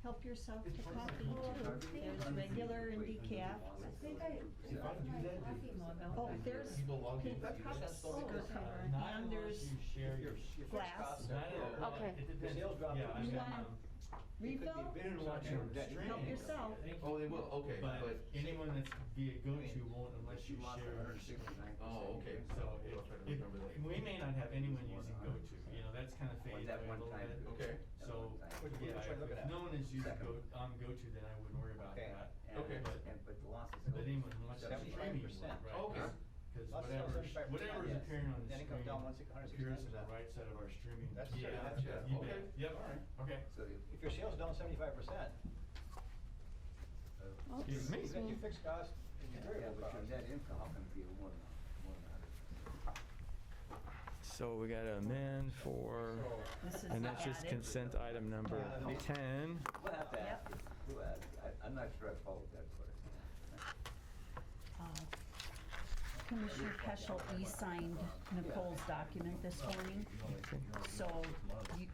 help yourself to coffee too. There's regular and decaf. Oh, there's paper cups, sticker cover, and there's glass. Okay. You want refill? Help yourself. Oh, they will, okay, But anyone that's via go-to won't unless you share your Oh, okay. So we may not have anyone using go-to, you know, that's kind of phased away a little bit. Okay. So, yeah, if no one is using go-to, then I wouldn't worry about that. Okay. But the loss is. But anyone who wants to streaming, 75%. right? Okay. Because Lots of whatever is yes. appearing on the Then it comes screen down 160%. appears to the right side of our streaming. That's Yeah, true, that's true. you Okay. bet. Yep, Alright. okay. So if your sales down 75%, Excuse me. then you fix costs and your variable costs. net income, how can it be more than 100? So we got to amend for, This is and that's just added. consent item number 10. We'll have to Yep. ask you, I'm not sure I followed that part. Commissioner Peschel e-signed Nicole's document this morning, so you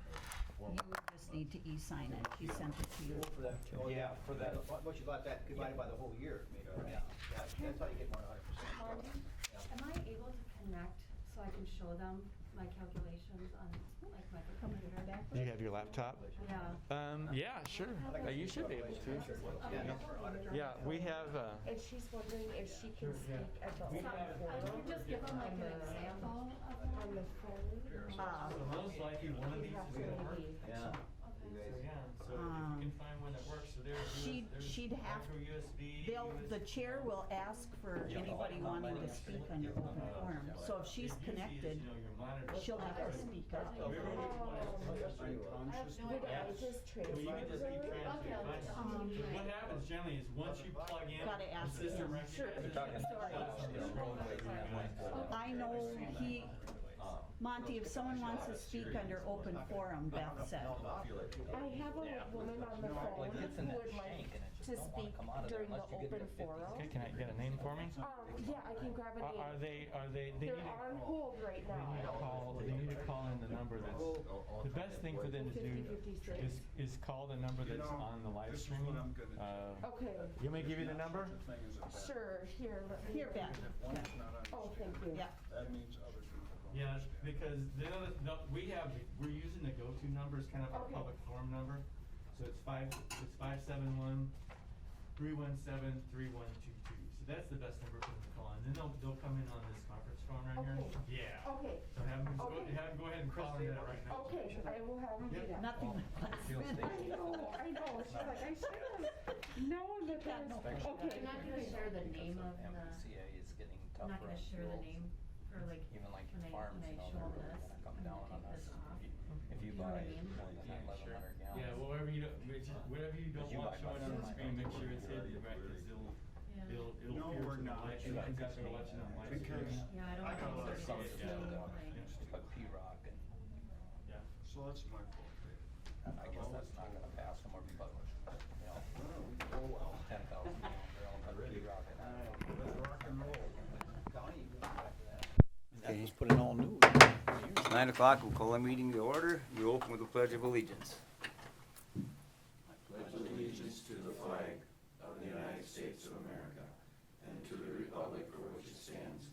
just need to e-sign it. He sent it to you. For that, yeah, for that, what you bought that divided by the whole year, maybe, yeah, that's how you get more than 100%. Am I able to connect so I can show them my calculations on like my computer? Do you have your laptop? Yeah. Yeah, sure. You should be able to. Yeah, we have, And she's wondering if she can speak about Can you just give them like an example of on the phone. So most likely one of these is gonna work. Yeah. So yeah, so if you can find one that works, so there's She'd have, micro USB. the chair will ask for anybody wanting to speak under open forum. So if she's connected, she'll have to speak up. Would I just transfer Well, you can just keep her? transferring. So what happens generally is once you plug in, Gotta ask the system him. recognizes I know Monty, if someone wants to speak under open forum, Beth said. I have a woman on the phone who would like to speak during the open forum. okay, can I get a name for me? Yeah, I can grab a Are name. they They're need on hold right now. they need to call in the number that's, the best thing for them to do 50-56. is call the number that's on the live streaming. Okay, You may give you the number? sure, here, let me. Here, Beth. Oh, thank you. Yeah. That means other people. Yeah, because we're using the go-to number as kind of our Okay. public forum number. So it's 571-317-3122. So that's the best number for them to call in. Then they'll come in on this conference phone right here. Okay. Yeah. Okay, So have them Okay. go ahead and call in that right now. okay, I will have them do that. Nothing but last minute. I know, she's like, I should have known that Yeah, no. there's, okay. I'm not gonna share the name of the, MCA is getting I'm tougher. not gonna share the name for like, Even like when I farms, you know, show they're this, really gonna come I'm down gonna on take us. this off. If you You know what buy I mean? more than Yeah, 1100 gallons. Yeah, well, whatever you don't you want might showing on the buy screen, some. make sure it's hidden, right? Because it'll No, appear we're to the not. light. It comes out to the watching on live Because stream. Yeah, I don't I got a know. lot of if Some it's still still, don't, like- but P-Rock and Yeah. So that's my fault. I guess that's not gonna pass them or but, you know, Oh, well. 10,000 gallon barrel, but P-Rock and Let's rock and roll. Donnie, you can go back to that. Okay, let's put it all new. It's 9 o'clock, we'll call the meeting to order. We open with the Pledge of Allegiance. Pledge allegiance to the flag of the United States of America and to the republic for which it stands,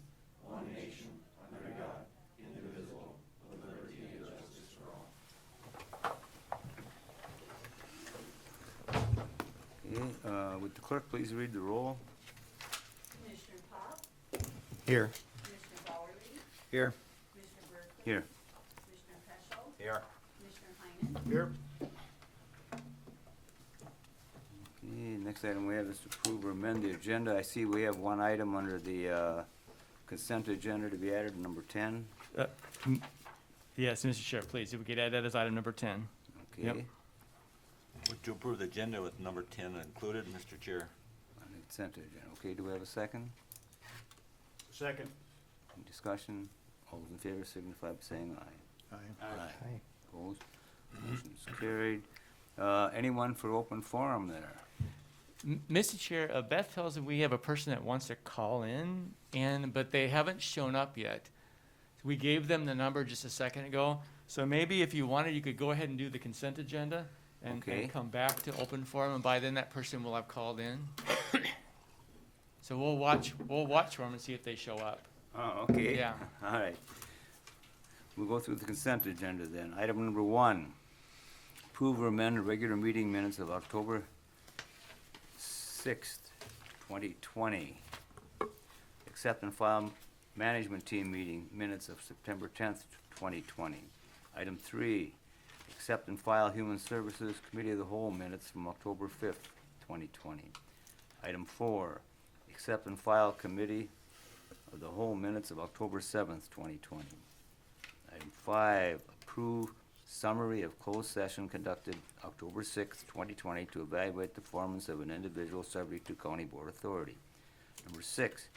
one nation, under God, indivisible, with liberty and justice for all. Okay, would the clerk please read the roll? Commissioner Pop, Here. Commissioner Bowerly, Here. Commissioner Berkeley. Here. Commissioner Peschel, Here. Commissioner Heinen. Here. Okay, next item we have is to approve or amend the agenda. I see we have one item under the consent agenda to be added, number 10. Yes, Mr. Chair, please, if we could add that as item number 10. Yep. Okay. Would you approve the agenda with number 10 included, Mr. Chair? On the consent agenda. Okay, do we have a second? Second. Any discussion? All those in favor signify by saying aye. Aye. Opposed? Motion's carried. Anyone for open forum there? Mr. Chair, Beth tells me we have a person that wants to call in, but they haven't shown up yet. We gave them the number just a second ago, so maybe if you wanted, you could go ahead and do the consent agenda, and Okay. come back to open forum, and by then that person will have called in. So we'll watch for them and see if they show up. Oh, okay. Yeah. All right. We'll go through the consent agenda then. Item number 1, approve or amend the regular meeting minutes of October 6th, 2020. Accept and file management team meeting minutes of September 10th, 2020. Item 3, accept and file human services committee of the whole minutes from October 5th, 2020. Item 4, accept and file committee of the whole minutes of October 7th, 2020. Item 5, approve summary of closed session conducted October 6th, 2020 to evaluate the performance of an individual subject to county board authority. Number 6,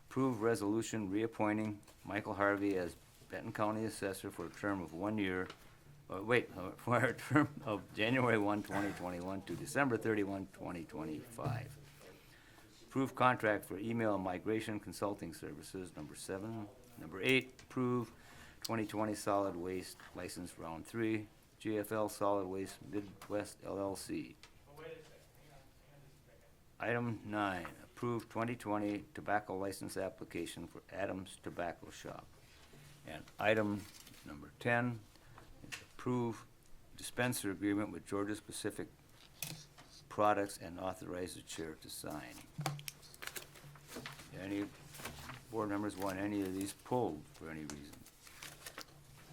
approve resolution reappointing Michael Harvey as Benton County Assessor for a term of 1 year, for a term of January 1, 2021 to December 31, 2025. Approve contract for email migration consulting services, number 7. Number 8, approve 2020 solid waste license round 3, GFL Solid Waste Midwest LLC. Item 9, approve 2020 tobacco license application for Adams Tobacco Shop. And item number 10 is approve dispenser agreement with Georgia Pacific Products and authorize the chair to sign. Any board members want any of these pulled for any reason?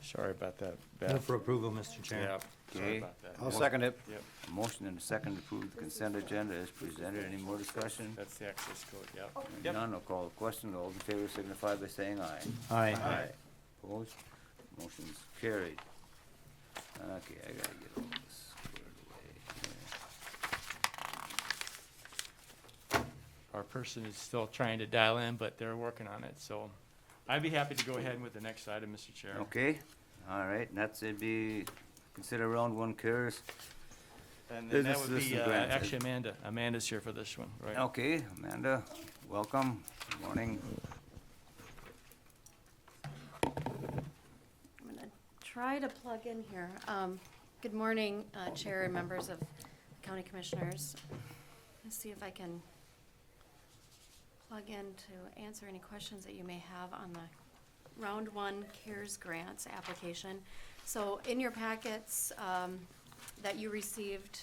Sorry about that, Beth. Move for approval, Mr. Chair. Yeah, sorry Okay. about that. I'll second it. Yep, Motion and a second to approve the consent agenda as presented. Any more discussion? that's the access code, yep. Hearing Yep. none, I'll call the question. All those in favor signify by saying aye. Aye. Opposed? Motion's carried. Okay, I gotta get all this squared away here. Our person is still trying to dial in, but they're working on it, so I'd be happy to go ahead with the next item, Mr. Chair. Okay, all right, and that's, it'd be, consider round 1 cares. And then that Business would be, assistant grant. actually Amanda. Amanda's here for this one, right? Okay, Amanda, welcome, good morning. I'm gonna try to plug in here. Good morning, Chair and members of County Commissioners. Let's see if I can plug in to answer any questions that you may have on the Round 1 CARES Grants application. So in your packets that you received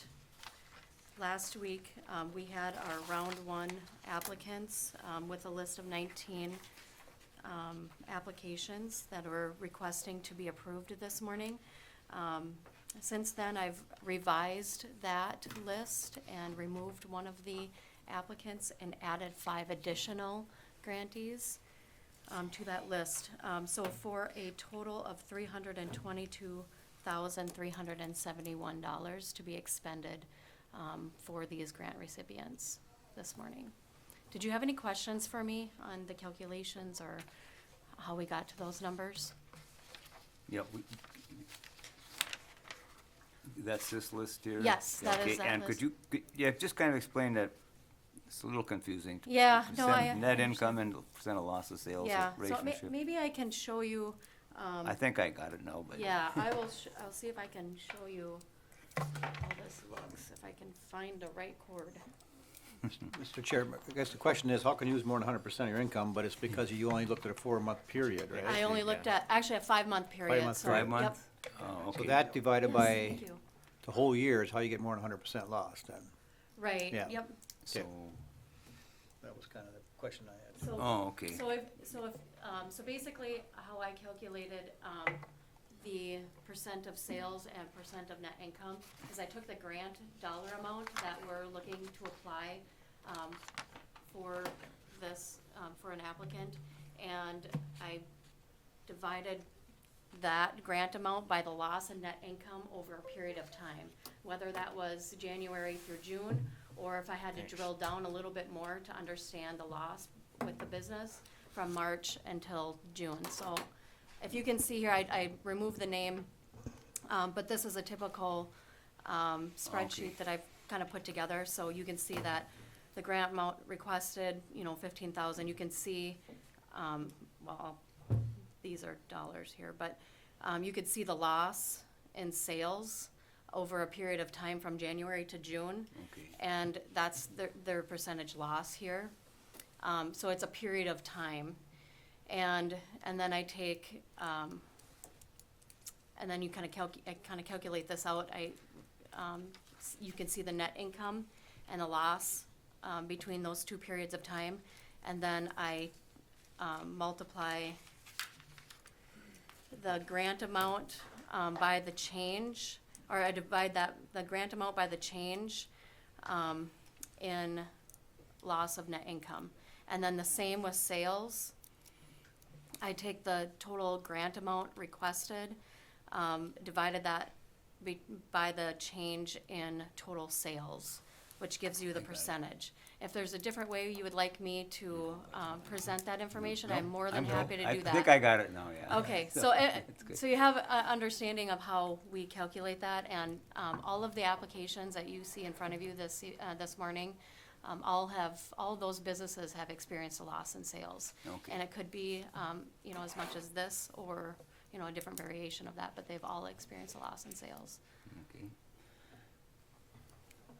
last week, we had our Round 1 applicants with a list of 19 applications that were requesting to be approved this morning. Since then, I've revised that list and removed one of the applicants and added 5 additional grantees to that list. So for a total of $322,371 to be expended for these grant recipients this morning. Did you have any questions for me on the calculations or how we got to those numbers? Yeah, that's this list here? Yes, that is Okay, that and list. yeah, just kind of explain that, it's a little confusing. Yeah, no, Percent I net income and percent of loss of sales Yeah, so relationship. maybe I can show you, I think I got it now, but. yeah, I'll see if I can show you how this looks, if I can find the right cord. Mr. Chair, I guess the question is, how can you use more than 100% of your income, but it's because you only looked at a 4-month period, right? I only looked at, actually a 5-month period, 5-month so, period. 5 months? yep. Oh, So okay. that divided Yes, by thank you. the whole year is how you get more than 100% loss then. Right, Yeah. yep. So, That was kind of the question I had. So, oh, okay. so basically, how I calculated, the percent of sales and percent of net income, is I took the grant dollar amount that we're looking to apply, for this, for an applicant, and I divided that grant amount by the loss in net income over a period of time, whether that was January through June, or if I had to drill down a little bit more to understand the loss with the business from March until June. So if you can see here, I removed the name, but this is a typical spreadsheet that I've kind of put together, so you can see that the grant amount requested, 15,000, you can see, well, these are dollars here, but you could see the loss in sales over a period of time from January to June. Okay. And that's their percentage loss here. So it's a period of time. And then I take, and then you kind of calculate this out. You can see the net income and the loss between those two periods of time. And then I multiply the grant amount by the change, or I divide the grant amount by the change in loss of net income. And then the same with sales. I take the total grant amount requested, divided that by the change in total sales, which gives you the percentage. If there's a different way you would like me to present that information, I'm more than happy to do that. I think I got it now, yeah. Okay, So, so, it's good. so you have an understanding of how we calculate that, and all of the applications that you see in front of you this morning, all of those businesses have experienced a loss in sales. Okay. And it could be, as much as this, or, a different variation of that, but they've all experienced a loss in sales. Okay.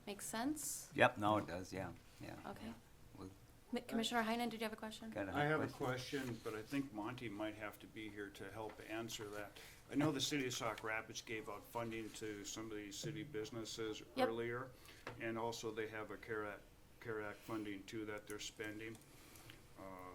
Make sense? Yep, now it does, yeah, yeah. Okay. Well, Commissioner Heinen, did you have a question? got I have a question, but I think Monty might have to be here to help answer that. I know the city of Sauk Rapids gave out funding to some of these city businesses Yep. earlier, and also they have a CARE Act funding too that they're spending.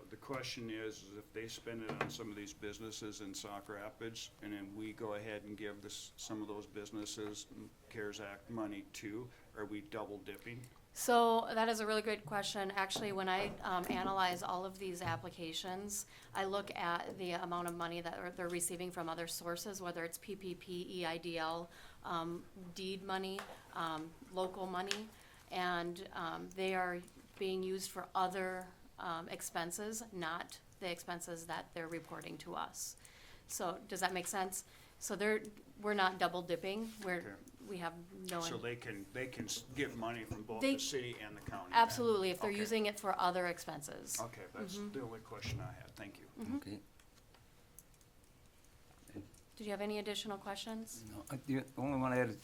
The question is if they spend it on some of these businesses in Sauk Rapids, and then we go ahead and give some of those businesses CARES Act money too, are we double dipping? So that is a really good question. Actually, when I analyze all of these applications, I look at the amount of money that they're receiving from other sources, whether it's PPP, EIDL, deed money, local money, and they are being used for other expenses, not the expenses that they're reporting to us. So does that make sense? So we're not double dipping. We have no. So they can get money from both They- the city and the county? Absolutely, if they're Okay. using it for other expenses. Okay, that's the only question I had. Thank you. Okay. Did you have any additional questions? No, the only one I had is,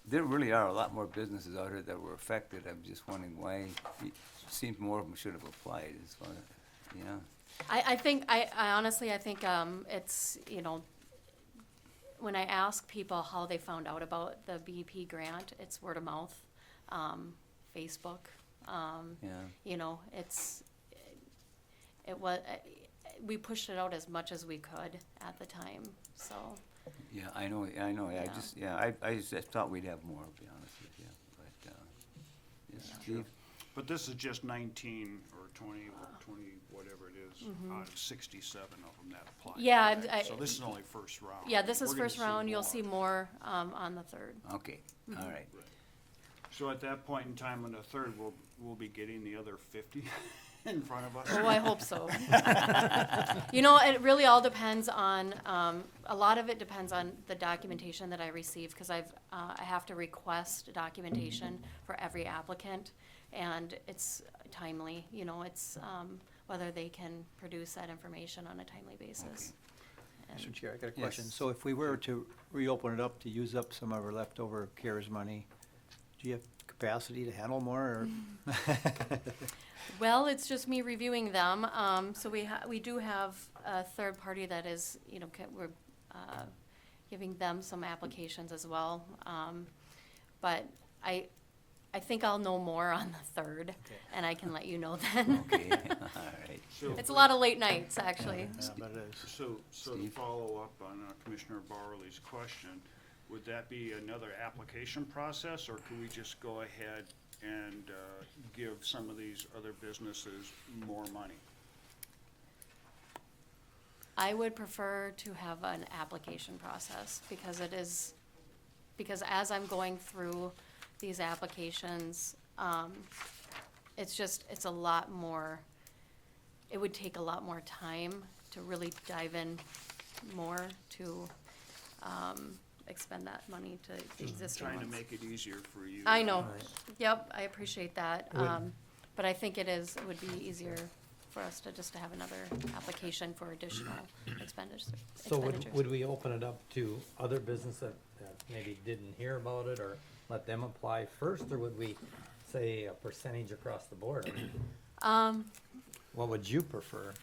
there really are a lot more businesses out here that were affected. I'm just wondering why, it seems more of them should have applied as far, yeah. I honestly, I think, it's, when I ask people how they found out about the BEP grant, it's word of mouth, Facebook, Yeah. we pushed it out as much as we could at the time, so. Yeah, I know, I Yeah. just thought we'd have more, to be honest with you, but, yes, Steve? But this is just 19 or 20, whatever it is, out of 67 of them that applied. Yeah, correct? So this is only first round. Yeah, this is We're gonna first round, you'll more. see more, on the third. Okay, all right. So at that point in time on the third, we'll be getting the other 50 in front of us? Oh, I hope so. It really all depends on, a lot of it depends on the documentation that I receive, because I have to request documentation for every applicant, and it's timely, it's, whether they can produce that information on a timely basis. And- Mr. Chair, I got a question. Yes. So if we were to reopen it up to use up some of our leftover CARES money, do you have capacity to handle more, or? Well, it's just me reviewing them. So we do have a third party that is, we're giving them some applications as well. But I think I'll know more on the third, and I can let you know then. Okay, all right. So- It's a lot of late nights, actually. Yeah, but it is. So to Steve? follow up on Commissioner Barley's question, would that be another application process, or could we just go ahead and give some of these other businesses more money? I would prefer to have an application process, because as I'm going through these applications, it's a lot more, it would take a lot more time to really dive in more to, expend that money to the existing Trying to ones. make it easier for you. I know, Right. yep, I appreciate that, Would- but I think it would be easier for us to just to have another application for additional expenditures. So would we open it up to other business that maybe didn't hear about it, or let them apply first, or would we say a percentage across the board? I mean, what would you prefer?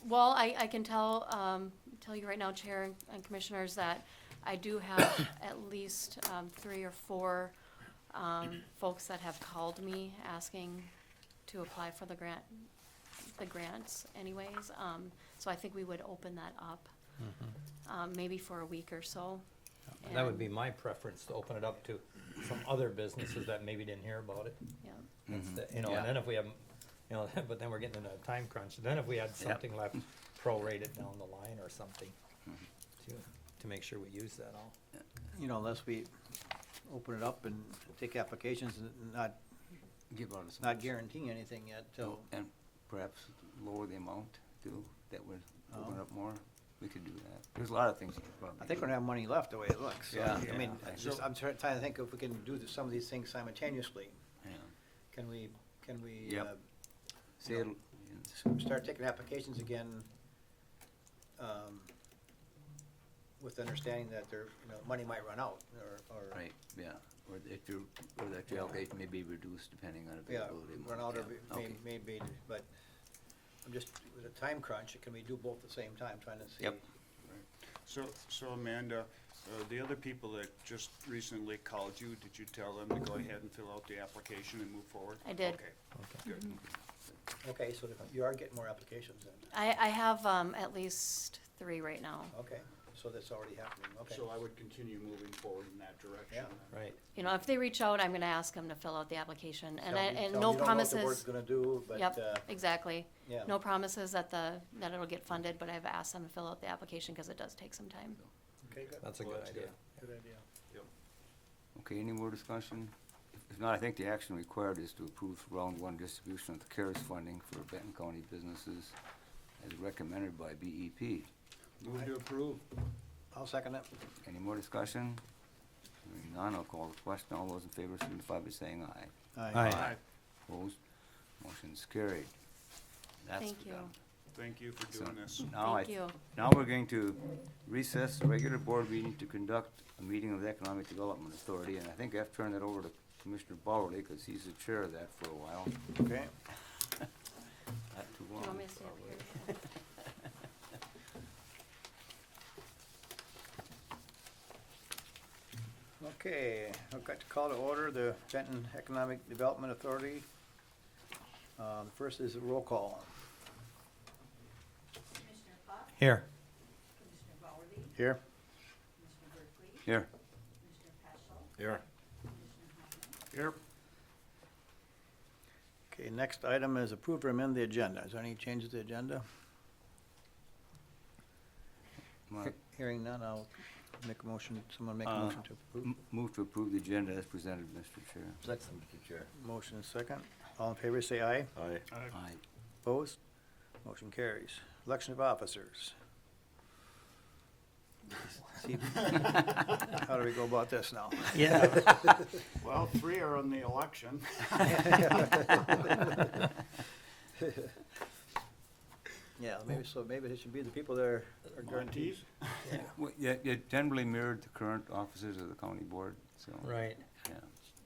Well, I can tell you right now, Chair and Commissioners, that I do have at least 3 or 4 folks that have called me asking to apply for the grants anyways. So I think we would open that up, maybe for a week or so. That would be my preference, to open it up to some other businesses that maybe didn't hear about it. Yeah. That's the- You know, Yeah. and then if we have, you know, but then we're getting into a time crunch. Then if we had something left, prorate it down the line or something to make sure we use that all. You know, unless we open it up and take applications and Give out as not much. guaranteeing anything yet till, And perhaps lower the amount too, that would open up more. We could do that. There's a lot of things you could probably I think do. we're gonna have money left the way it looks. So, Yeah. I mean, Yeah. it's just, I'm trying to think if we can do some of these things simultaneously. Yeah. Can we, Yep. Say you it'll- start taking applications again, with the understanding that there, money might run out, or. Right, yeah, or that your allocation may be reduced depending on Yeah, availability. run out, or Yeah, okay. maybe, but I'm just, with a time crunch, can we do both at the same time, trying to see? Yep. So Amanda, the other people that just recently called you, did you tell them to go ahead and fill out the application and move forward? I did. Okay, good. Okay, so you are getting more applications then, I have at least 3 right now. okay, so that's already happening, okay. So I would continue moving forward in that direction. Yeah. Right. You know, if they reach out, I'm gonna ask them to fill out the application, and Tell me- tell and me no you don't know what the board's promises. gonna do, but, Yep, exactly. yeah. No promises that it'll get funded, but I've asked them to fill out the application, cause it does take some time. Okay, good, That's a Well, good that's idea. good idea. Okay, any more discussion? If not, I think the action required is to approve round 1 distribution of the CARES funding for Benton County businesses as recommended by BEP. Move to approve. I'll second it. Any more discussion? Hearing none, I'll call the question. All those in favor signify by saying aye. Aye. Opposed? Motion's carried. That's Thank you. done. Thank you for So doing this. now Thank you. Now we're going to recess the regular board meeting to conduct a meeting of the Economic Development Authority, and I think I've turned that over to Commissioner Bowerly, because he's the chair of that for a while. Okay. Not too Do you long. want me to stay up here? Okay, I've got to call to order the Benton Economic Development Authority. The first is a roll call. Commissioner Pop, Here. Commissioner Bowerly, Here? Commissioner Berkeley, Here. Commissioner Peschel, Here. Commissioner Hoffman. Here. Okay, next item is approve or amend the agenda. Is there any changes to the agenda? Well, Hearing none, I'll make a motion, someone make a Uh, motion to approve. Move to approve the agenda as presented, Mr. Chair. Second, Mr. Chair. Motion is second. All in favor, say aye. Aye. Aye. Opposed? Motion carries. Election of officers. See, how do we go about this now? Yeah. Well, 3 are on the election. Yeah, maybe it should be the people that are guaranteed. Well, yeah, it generally mirrored the current officers of the county board, so. Right. Yeah.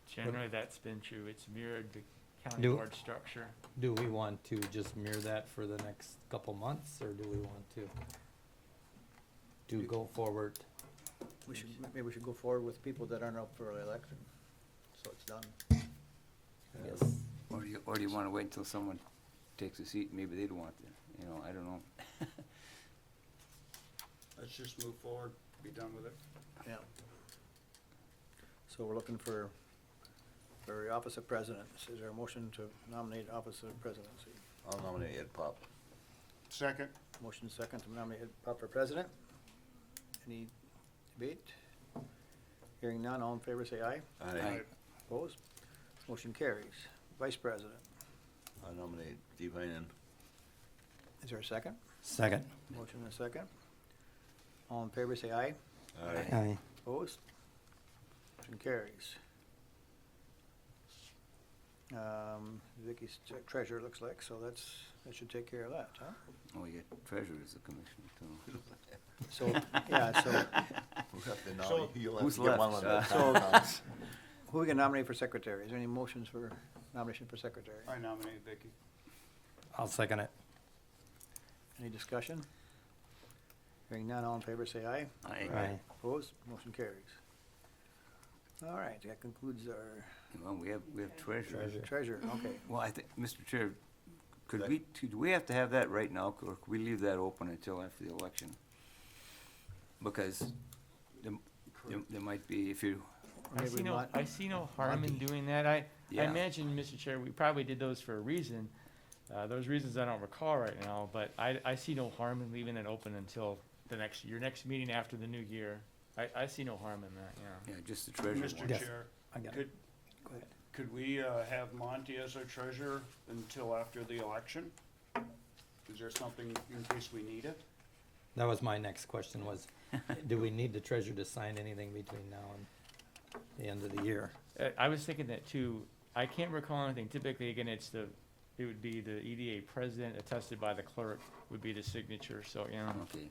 Generally, that's been true. It's mirrored the county Do- board structure. Do we want to just mirror that for the next couple months, or do we want to go forward? Maybe we should go forward with people that aren't up for election, so it's done. I guess. Or do you wanna wait until someone takes a seat, maybe they'd want to, I don't know. Let's just move forward, be done with it. Yeah. So we're looking for office of president. Is there a motion to nominate office of presidency? I'll nominate Ed Pop. Second. Motion second to nominate Ed Pop for president. Any debate? Hearing none, all in favor say aye. Aye. Opposed? Motion carries. Vice president. I'll nominate Steve Heinen. Is there a second? Second. Motion and a second. All in favor say aye. Aye. Opposed? Motion carries. Vicky's treasurer looks like, so that should take care of that, huh? Oh, you got treasurer as a commissioner too. So, yeah, so, Who's left? So- who we can nominate for secretary? Is there any motions for nomination for secretary? I nominate Vicky. I'll second it. Any discussion? Hearing none, all in favor, say aye. Aye. Opposed? Motion carries. All right, that concludes our Well, we have treasurer. treasurer, okay. Well, I think, Mr. Chair, do we have to have that right now, or could we leave that open until after the election? Because there might be, if you, I Maybe see no, not- I see no harm in doing that. I Yeah. imagine, Mr. Chair, we probably did those for a reason. Those reasons I don't recall right now, but I see no harm in leaving it open until your next meeting after the new year. I see no harm in that, yeah. yeah, just the treasurer. Mr. Yes. Chair, I got it. could, Go ahead. could we have Monty as our treasurer until after the election? Is there something in case we need it? That was my next question was, do we need the treasurer to sign anything between now and the end of the year? I was thinking that too. I can't recall anything. Typically, again, it would be the EDA president attested by the clerk would be the signature, so, yeah. Okay.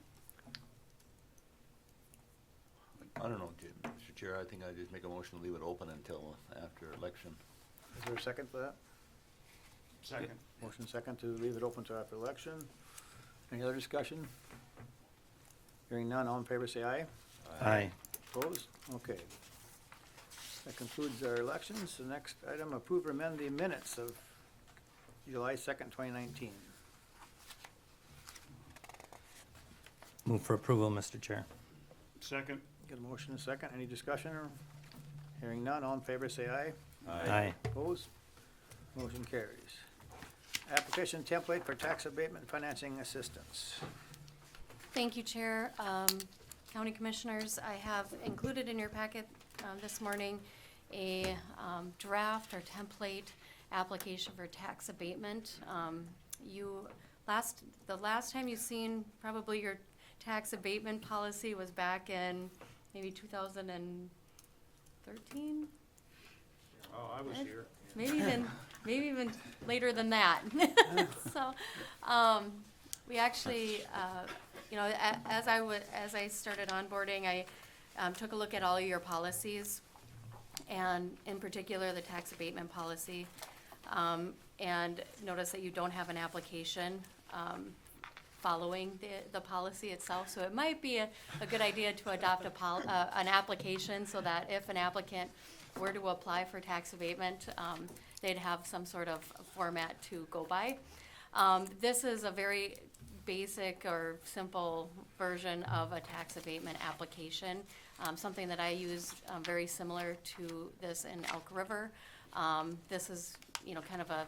I don't know, Mr. Chair, I think I just make a motion to leave it open until after election. Is there a second for that? Second. Motion second to leave it open till after election. Any other discussion? Hearing none, all in favor, say aye. Aye. Opposed? Okay. That concludes our elections. The next item, approve or amend the minutes of July 2nd, 2019. Move for approval, Mr. Chair. Second. Get a motion and a second. Any discussion? Or hearing none, all in favor, say aye. Aye. Opposed? Motion carries. Application template for tax abatement financing assistance. Thank you, Chair. County Commissioners, I have included in your packet this morning a draft or template application for tax abatement. The last time you've seen probably your tax abatement policy was back in maybe 2013? Oh, I was here. Maybe even later than that. So, we actually, as I started onboarding, I took a look at all of your policies, and in particular, the tax abatement policy, and noticed that you don't have an application following the policy itself. So it might be a good idea to adopt an application so that if an applicant were to apply for tax abatement, they'd have some sort of format to go by. This is a very basic or simple version of a tax abatement application, something that I use very similar to this in Elk River. This is, kind of a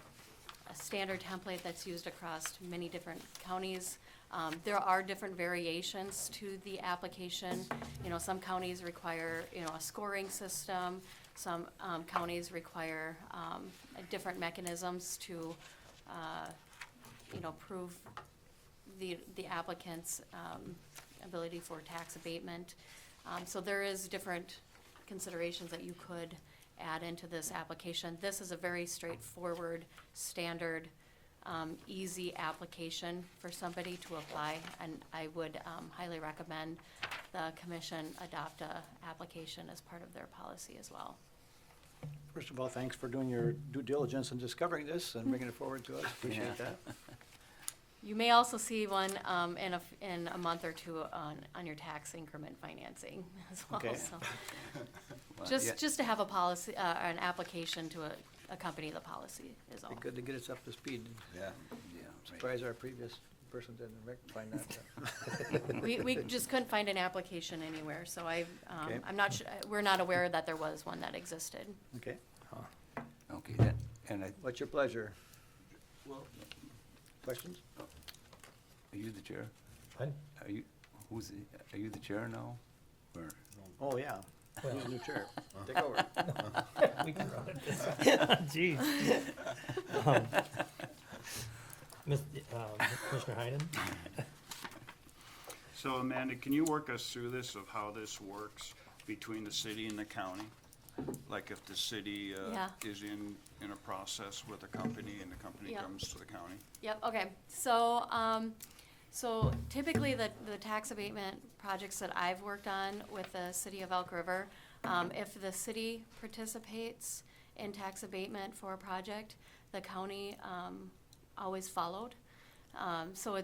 standard template that's used across many different counties. There are different variations to the application. Some counties require, a scoring system. Some counties require different mechanisms to, prove the applicant's ability for tax abatement. So there is different considerations that you could add into this application. This is a very straightforward, standard, easy application for somebody to apply, and I would highly recommend the commission adopt a application as part of their policy as well. First of all, thanks for doing your due diligence and discovering this and bringing it forward to us. Appreciate that. You may also see one in a month or two on your tax increment financing as well. Okay. So Well, just to have a policy, an application to accompany the policy is all. Be good to get us up to speed. Yeah. Yeah, right. Surprised our previous person didn't find that. We just couldn't find an application anywhere, so Okay. I'm not sure, we're not aware that there was one that existed. Okay. Okay, and are What's your pleasure? Well, Questions? you the chair? What? Are you the chair now? Or, Oh, yeah. Well- Who's the new chair? Take over. We can run it this way. Jeez. Commissioner Heinen? so Amanda, can you work us through this of how this works between the city and the county? like if the city, Yeah. is in a process with a company and the company Yep. comes to the county? Yep, okay, so typically the tax abatement projects that I've worked on with the city of Elk River, if the city participates in tax abatement for a project, the county, always followed. So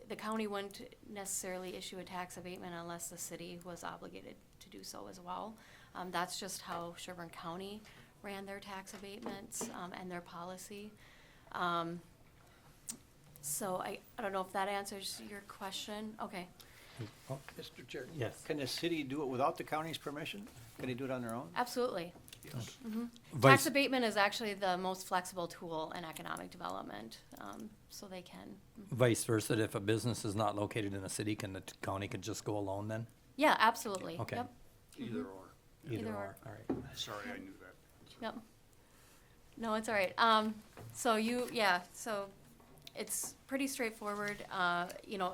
the county wouldn't necessarily issue a tax abatement unless the city was obligated to do so as well. That's just how Sherburne County ran their tax abatements, and their policy. So I don't know if that answers your question. Okay. Oh, Mr. Chair? Yes. Can the city do it without the county's permission? Can they do it on their own? Absolutely. Yes. Vice- Tax abatement is actually the most flexible tool in economic development, so they can. Vice versa, if a business is not located in a city, can the county could just go alone then? Yeah, absolutely. Okay. Yep. Either or. Either or. All right. Sorry, I knew that. Yep. No, it's all right. So it's pretty straightforward.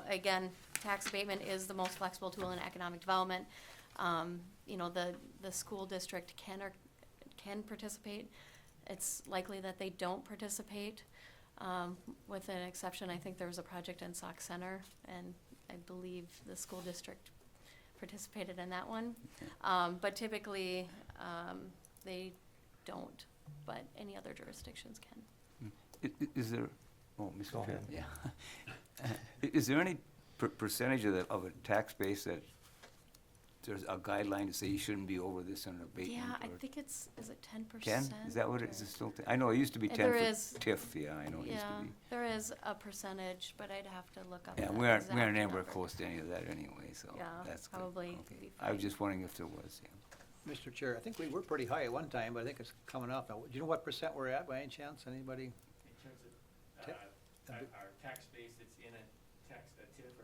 Again, tax abatement is the most flexible tool in economic development. The school district can participate. It's likely that they don't participate, with an exception. I think there was a project in Sauk Center, and I believe the school district participated in that one. But typically, they don't, but any other jurisdictions can. Is there, oh, Mr. Go Chair, ahead. yeah. Is there any percentage of a tax base that there's a guideline to say you shouldn't be over this on an abatement? Yeah, I or think is it 10%? 10? Is that what it is? It still, I know it used to be 10 There for is. TIF, yeah, I know it used Yeah, to be. there is a percentage, but I'd have to look up. Yeah, the we aren't exact anywhere number. close to any of that anyway, so Yeah, that's good. probably Okay. be I was fine. just wondering if there was, yeah. Mr. Chair, I think we were pretty high at one time, but I think it's coming up. Now, do you know what percent we're at by any chance? Anybody? In terms of, Tip? our tax base that's in a TIF or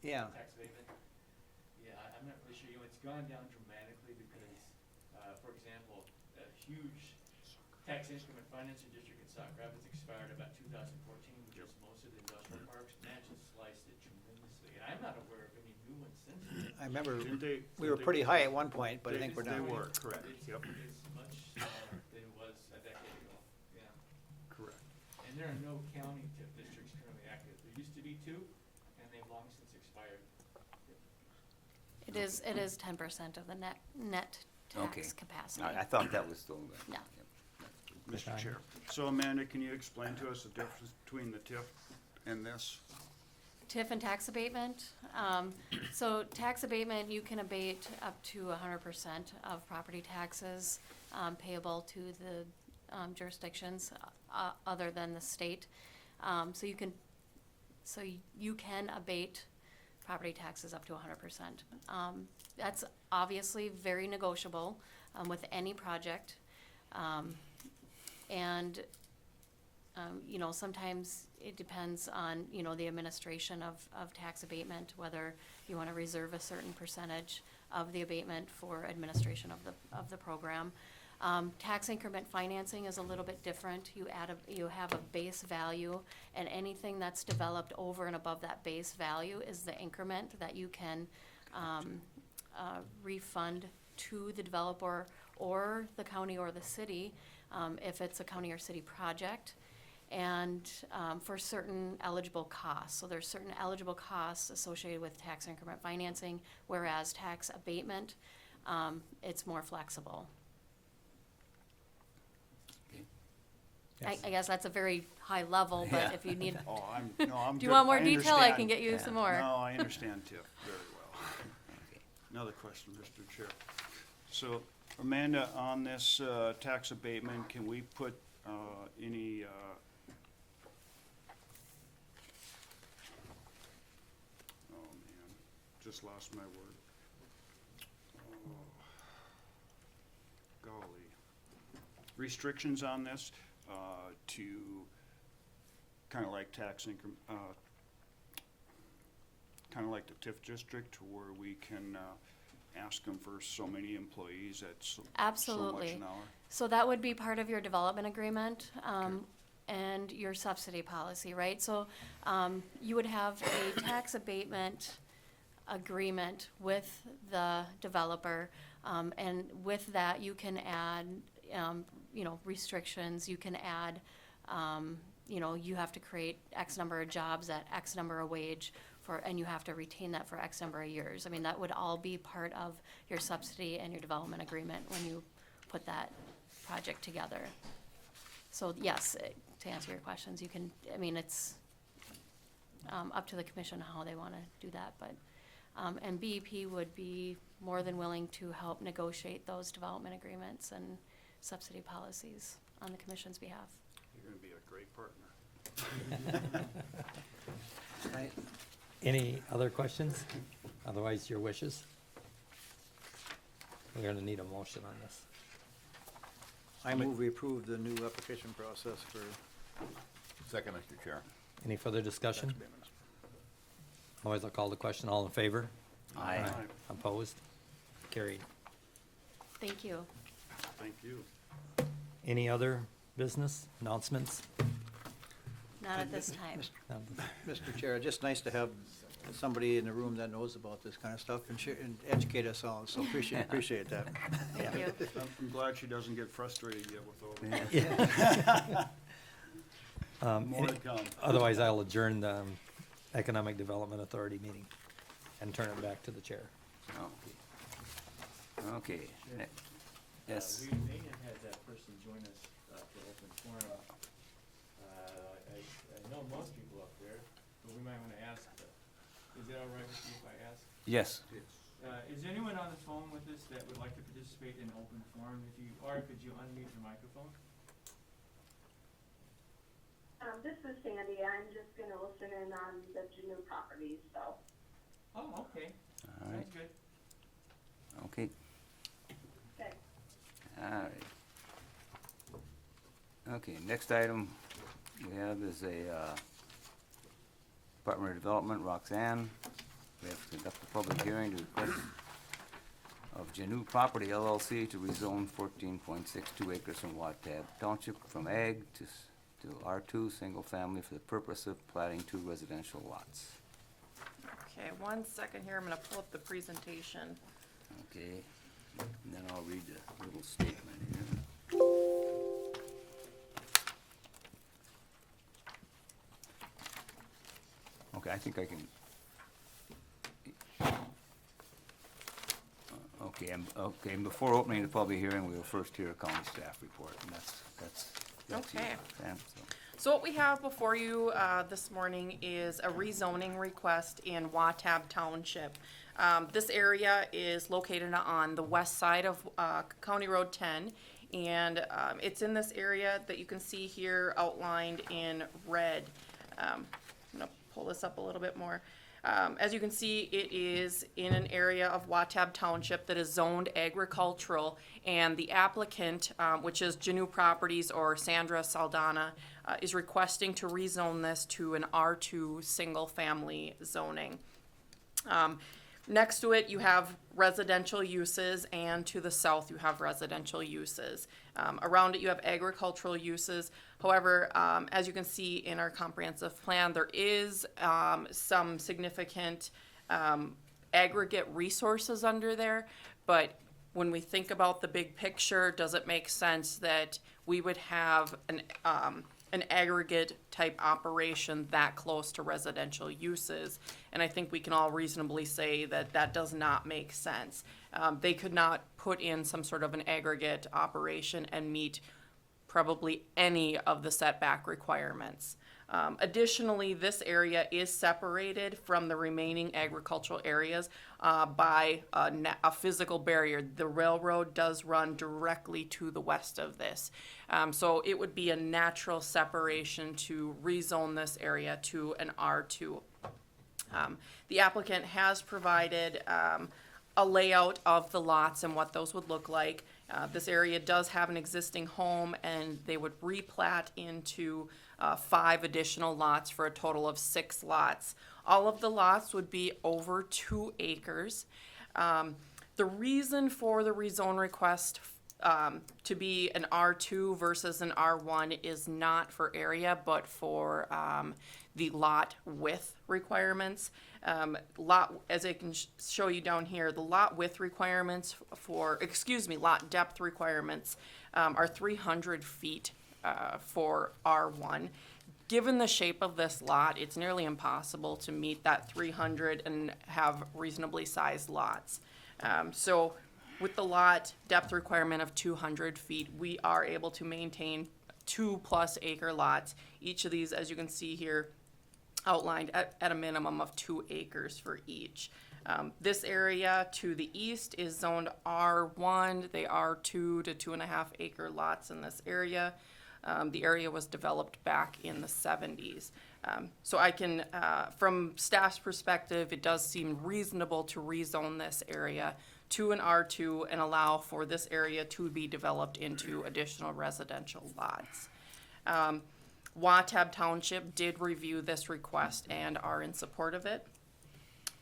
Yeah. tax abatement, yeah, I'm not really sure, it's gone down dramatically because, for example, a huge tax increment financing district in Sauk Rapids expired about 2014, which is most of the industrial parks, and that just sliced it tremendously, and I'm not aware of any new ones since then. I remember Didn't they? we were pretty high at one point, but I think we're They down. were, correct, yep, It's much smaller than it was a decade ago, yeah. correct. And there are no county TIF districts currently active. There used to be 2, and they've long since expired. It is 10% of the net Okay. tax capacity. I thought that was still there. Yeah. Mr. Okay. Chair. So Amanda, can you explain to us the difference between the TIF and this? TIF and tax abatement. So tax abatement, you can abate up to 100% of property taxes payable to the jurisdictions other than the state. So you can abate property taxes up to 100%. That's obviously very negotiable with any project. Sometimes it depends on, the administration of tax abatement, whether you want to reserve a certain percentage of the abatement for administration of the program. Tax increment financing is a little bit different. You have a base value, and anything that's developed over and above that base value is the increment that you can refund to the developer or the county or the city, if it's a county or city project, and for certain eligible costs. So there's certain eligible costs associated with tax increment financing, whereas tax abatement, it's more flexible. Yes. I guess that's a very high level, but Yeah. if you need, Oh, I'm good. do you want more I detail? I can understand. get you Yeah. some more. No, I understand TIF very well. Okay. Another question, Mr. Chair. So Amanda, on this tax abatement, can we put any, oh man, just lost my word. Oh, golly. Restrictions on this to kind of like tax income, kind of like the TIF district, where we can ask them for so many employees at so much Absolutely. an hour? So that would be part of your development agreement, and your subsidy policy, right? So, you would have a tax abatement, agreement with the developer. And with that, you can add, restrictions, you can add, you have to create X number of jobs at X number of wage and you have to retain that for X number of years. I mean, that would all be part of your subsidy and your development agreement when you put that project together. So yes, to answer your questions, you can, it's up to the commission how they want to do that, but, and BEP would be more than willing to help negotiate those development agreements and subsidy policies on the commission's behalf. You're gonna be a great partner. Any other questions? Otherwise, your wishes? We're gonna need a motion on this. I move we approve the new application process for Second, Mr. Chair. Any further discussion? tax payments. Otherwise, I'll call the question. All in favor? Aye. Opposed? Carried. Thank you. Thank you. Any other business announcements? Not at this time. Mr. Chair, just nice to have somebody in the room that knows about this kind of stuff and educate us all, so appreciate that. Thank you. I'm glad she doesn't get frustrated yet with all this. More to come. Otherwise, I'll adjourn the Economic Development Authority meeting and turn it back to the chair. Okay. Yes. We may have had that person join us for open forum. I know most people up there, but we might want to ask, is it all right with you if I ask? Yes. Is there anyone on the phone with us that would like to participate in open forum? Could you unmute your microphone? This is Sandy. I'm just gonna listen in on the new properties, so. Oh, okay. All right. Sounds good. Okay. Okay. All right. Okay, next item we have is a Department of Development, Roxanne. We have to conduct a public hearing to request of Janu Property LLC to rezone 14.62 acres from Watab Township from Ag to R2, single family, for the purpose of platting 2 residential lots. Okay, 1 second here, I'm gonna pull up the presentation. Okay, and then I'll read the little statement here. Okay, I think I can. Okay, and before opening the public hearing, we will first hear a county staff report, and that's you, Okay. Sam, so. So what we have before you this morning is a rezoning request in Watab Township. This area is located on the west side of County Road 10, and it's in this area that you can see here outlined in red. I'm gonna pull this up a little bit more. As you can see, it is in an area of Watab Township that is zoned agricultural, and the applicant, which is Janu Properties or Sandra Saldana, is requesting to rezone this to an R2 single-family zoning. Next to it, you have residential uses, and to the south, you have residential uses. Around it, you have agricultural uses. However, as you can see in our comprehensive plan, there is some significant aggregate resources under there. But when we think about the big picture, does it make sense that we would have an aggregate type operation that close to residential uses? And I think we can all reasonably say that that does not make sense. They could not put in some sort of an aggregate operation and meet probably any of the setback requirements. Additionally, this area is separated from the remaining agricultural areas by a physical barrier. The railroad does run directly to the west of this. So it would be a natural separation to rezone this area to an R2. The applicant has provided a layout of the lots and what those would look like. This area does have an existing home, and they would replat into 5 additional lots for a total of 6 lots. All of the lots would be over 2 acres. The reason for the rezone request to be an R2 versus an R1 is not for area, but for the lot width requirements. As I can show you down here, the lot width requirements lot depth requirements are 300 feet for R1. Given the shape of this lot, it's nearly impossible to meet that 300 and have reasonably sized lots. So with the lot depth requirement of 200 feet, we are able to maintain 2+ acre lots. Each of these, as you can see here, outlined at a minimum of 2 acres for each. This area to the east is zoned R1. They are 2 to 2.5 acre lots in this area. The area was developed back in the 70s. So I can, from staff's perspective, it does seem reasonable to rezone this area to an R2 and allow for this area to be developed into additional residential lots. Watab Township did review this request and are in support of it.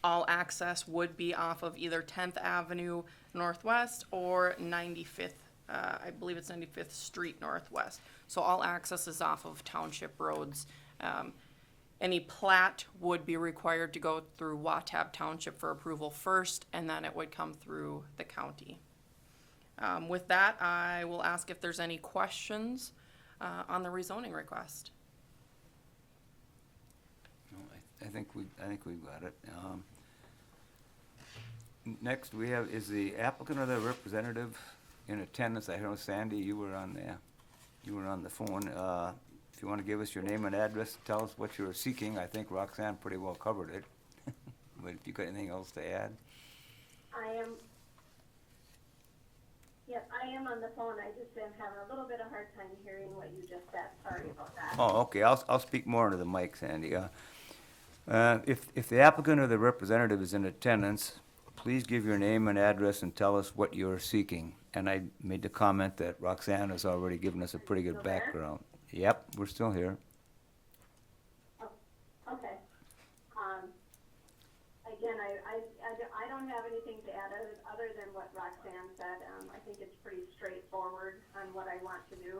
All access would be off of either 10th Avenue Northwest or 95th, I believe it's 95th Street Northwest. So all access is off of township roads. Any plat would be required to go through Watab Township for approval first, and then it would come through the county. With that, I will ask if there's any questions on the rezoning request. No, I think we got it. Next we have, is the applicant or the representative in attendance? I know Sandy, you were on the phone. If you want to give us your name and address, tell us what you're seeking. I think Roxanne pretty well covered it. But if you got anything else to add? I am on the phone. I just am having a little bit of hard time hearing what you just said. Sorry about that. Oh, okay, I'll speak more into the mic, Sandy. If the applicant or the representative is in attendance, please give your name and address and tell us what you're seeking. And I made the comment that Roxanne has already given us a pretty good background. Yep, we're still here. Oh, okay. Again, I don't have anything to add other than what Roxanne said. I think it's pretty straightforward on what I want to do.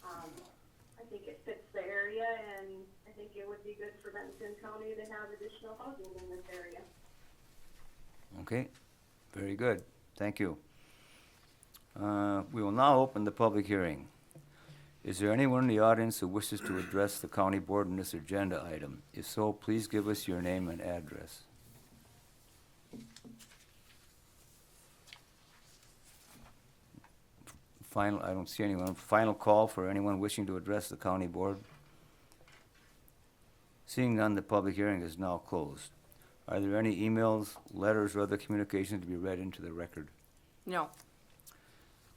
I think it fits the area, and I think it would be good for Benton County to have additional housing in this area. Okay, very good. Thank you. We will now open the public hearing. Is there anyone in the audience who wishes to address the county board on this agenda item? If so, please give us your name and address. I don't see anyone. Final call for anyone wishing to address the county board. Seeing none, the public hearing is now closed. Are there any emails, letters, or other communications to be read into the record? No.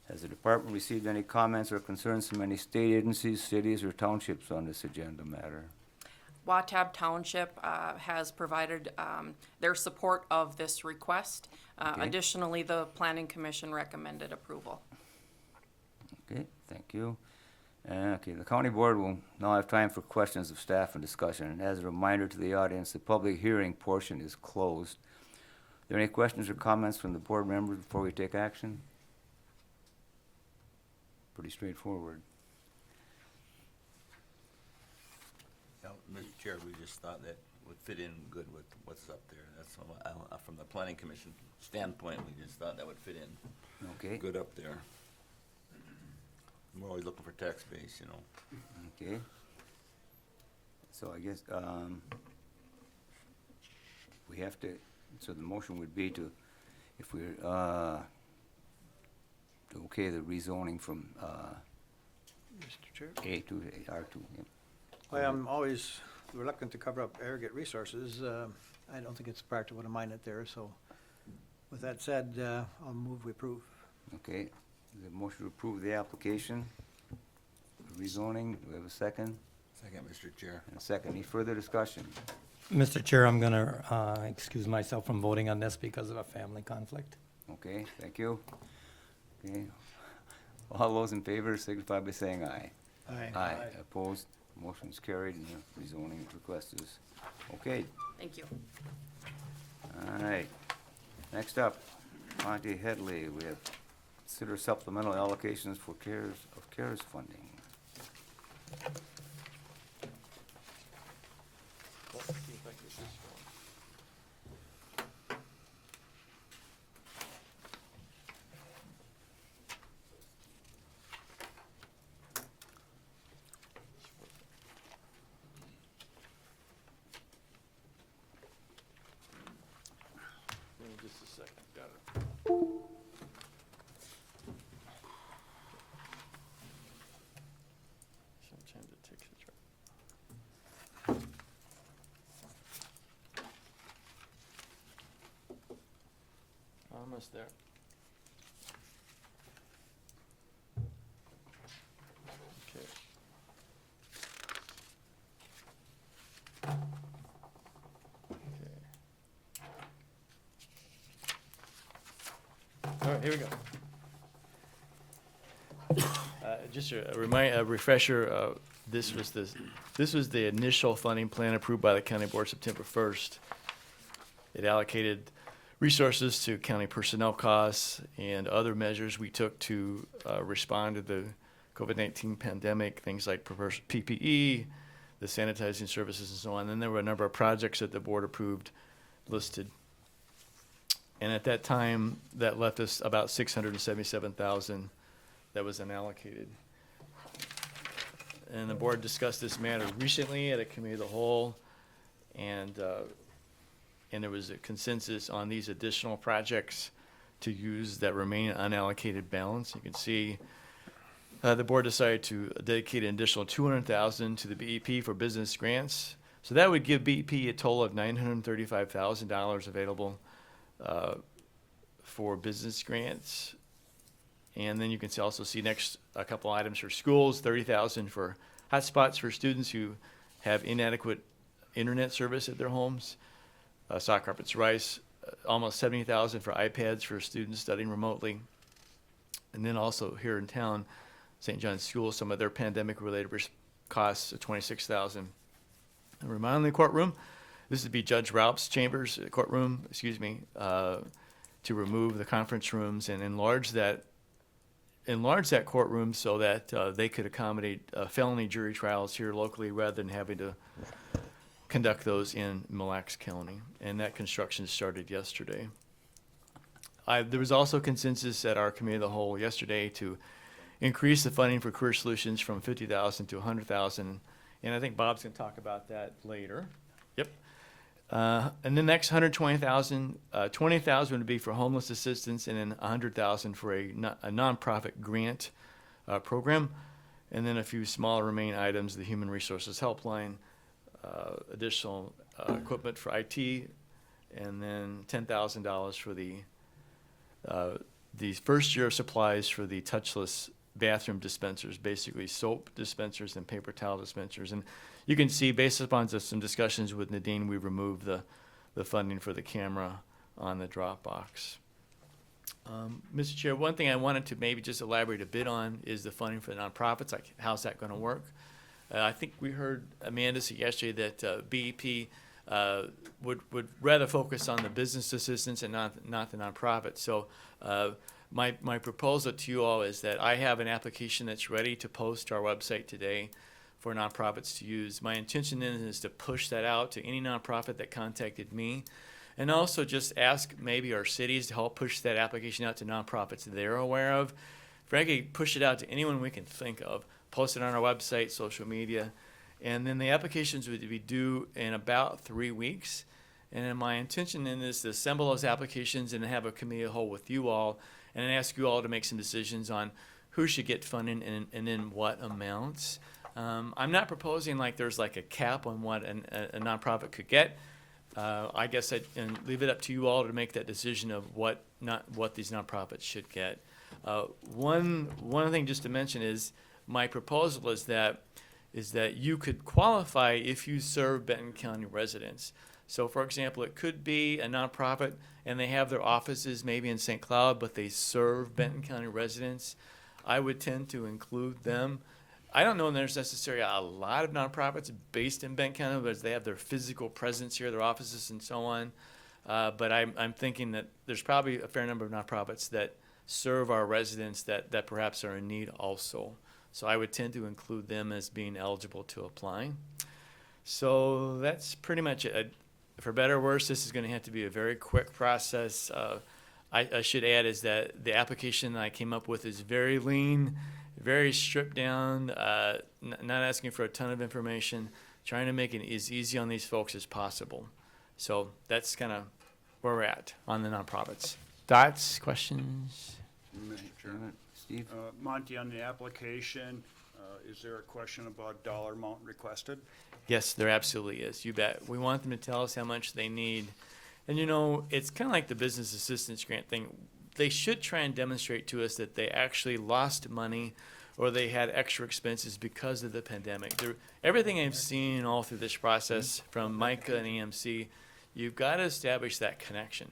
Has the department received any comments or concerns from any state agencies, cities, or townships on this agenda matter? Watab Township has provided their support of this request. Okay. Additionally, the Planning Commission recommended approval. Okay, thank you. Okay, the county board will now have time for questions of staff and discussion. And as a reminder to the audience, the public hearing portion is closed. Are there any questions or comments from the board members before we take action? Pretty straightforward. Yeah, Mr. Chair, we just thought that would fit in good with what's up there. That's all, from the planning commission standpoint, we just thought that would fit in Okay. good up there. We're always looking for tax base, you know. Okay. So I guess, we have to, so the motion would be to, if we're, to okay the rezoning from, Mr. Chair? A to R2, yeah. I am always reluctant to cover up aggregate resources. I don't think it's practical to mine it there, so with that said, I'll move we approve. Okay, the motion to approve the application, rezoning, do we have a second? Second, Mr. Chair. And a second, any further discussion? Mr. Chair, I'm gonna excuse myself from voting on this because of a family conflict. Okay, thank you. Okay, all those in favor signify by saying aye. Aye. Aye, opposed, motion's carried, and the rezoning request is okay. Thank you. All right, next up, Monty Headley, we have Consider supplemental allocations for CARES funding. Let's see if I can get this going. Give me just a second, got it. Sometimes it takes its almost there. Okay. All right, here we go. Just a refresher, this was the initial funding plan approved by the county board September 1st. It allocated resources to county personnel costs and other measures we took to respond to the COVID-19 pandemic, things like PPE, the sanitizing services and so on. Then there were a number of projects that the board approved listed. And at that time, that left us about $677,000 that was unallocated. And the board discussed this matter recently at a committee of the whole, and there was a consensus on these additional projects to use that remaining unallocated balance. You can see the board decided to dedicate an additional $200,000 to the BEP for business grants. So that would give BEP a total of $935,000 available for business grants. And then you can also see next a couple items for schools, $30,000 for hotspots for students who have inadequate internet service at their homes. Sock carpets rice, almost $70,000 for iPads for students studying remotely. And then also here in town, St. John's School, some of their pandemic-related costs of $26,000. And remodeling the courtroom, this would be Judge Ralph's chambers, courtroom, to remove the conference rooms and enlarge that courtroom so that they could accommodate felony jury trials here locally rather than having to conduct those in Mille Lacs County. And that construction started yesterday. There was also consensus at our committee of the whole yesterday to increase the funding for Career Solutions from $50,000 to $100,000. And I think Bob's going to talk about that later. Yep. And the next $120,000, $20,000 would be for homeless assistance, and then $100,000 for a nonprofit grant program, and then a few smaller remaining items: the Human Resources Helpline, additional equipment for IT, and then $10,000 for the first year of supplies for the touchless bathroom dispensers, basically soap dispensers and paper towel dispensers. And you can see, based upon some discussions with Nadine, we removed the funding for the camera on the Dropbox. Mr. Chair, one thing I wanted to maybe just elaborate a bit on is the funding for the nonprofits. Like, how's that going to work? I think we heard Amanda say yesterday that BEP would rather focus on the business assistance and not the nonprofit. So my proposal to you all is that I have an application that's ready to post to our website today for nonprofits to use. My intention then is to push that out to any nonprofit that contacted me, and also just ask maybe our cities to help push that application out to nonprofits they're aware of. Frankly, push it out to anyone we can think of, post it on our website, social media, and then the applications would be due in about 3 weeks. And then my intention then is to assemble those applications and have a committee of the whole with you all, and then ask you all to make some decisions on who should get funding and then what amounts. I'm not proposing like there's like a cap on what a nonprofit could get. I guess I'd leave it up to you all to make that decision of what these nonprofits should get. One thing just to mention is my proposal is that you could qualify if you serve Benton County residents. So, for example, it could be a nonprofit and they have their offices maybe in St. Cloud, but they serve Benton County residents. I would tend to include them. I don't know if there's necessarily a lot of nonprofits based in Benton County, but they have their physical presence here, their offices and so on. But I'm thinking that there's probably a fair number of nonprofits that serve our residents that perhaps are in need also. So I would tend to include them as being eligible to apply. So that's pretty much it. For better or worse, this is going to have to be a very quick process. I should add is that the application I came up with is very lean, very stripped down, not asking for a ton of information, trying to make it as easy on these folks as possible. So that's kind of where we're at on the nonprofits. Thoughts, questions? Mr. Chairman. Steve? Monty, on the application, is there a question about dollar amount requested? Yes, there absolutely is. You bet. We want them to tell us how much they need. And you know, it's kind of like the business assistance grant thing. They should try and demonstrate to us that they actually lost money or they had extra expenses because of the pandemic. Everything I've seen all through this process from MICA and EMC, you've got to establish that connection.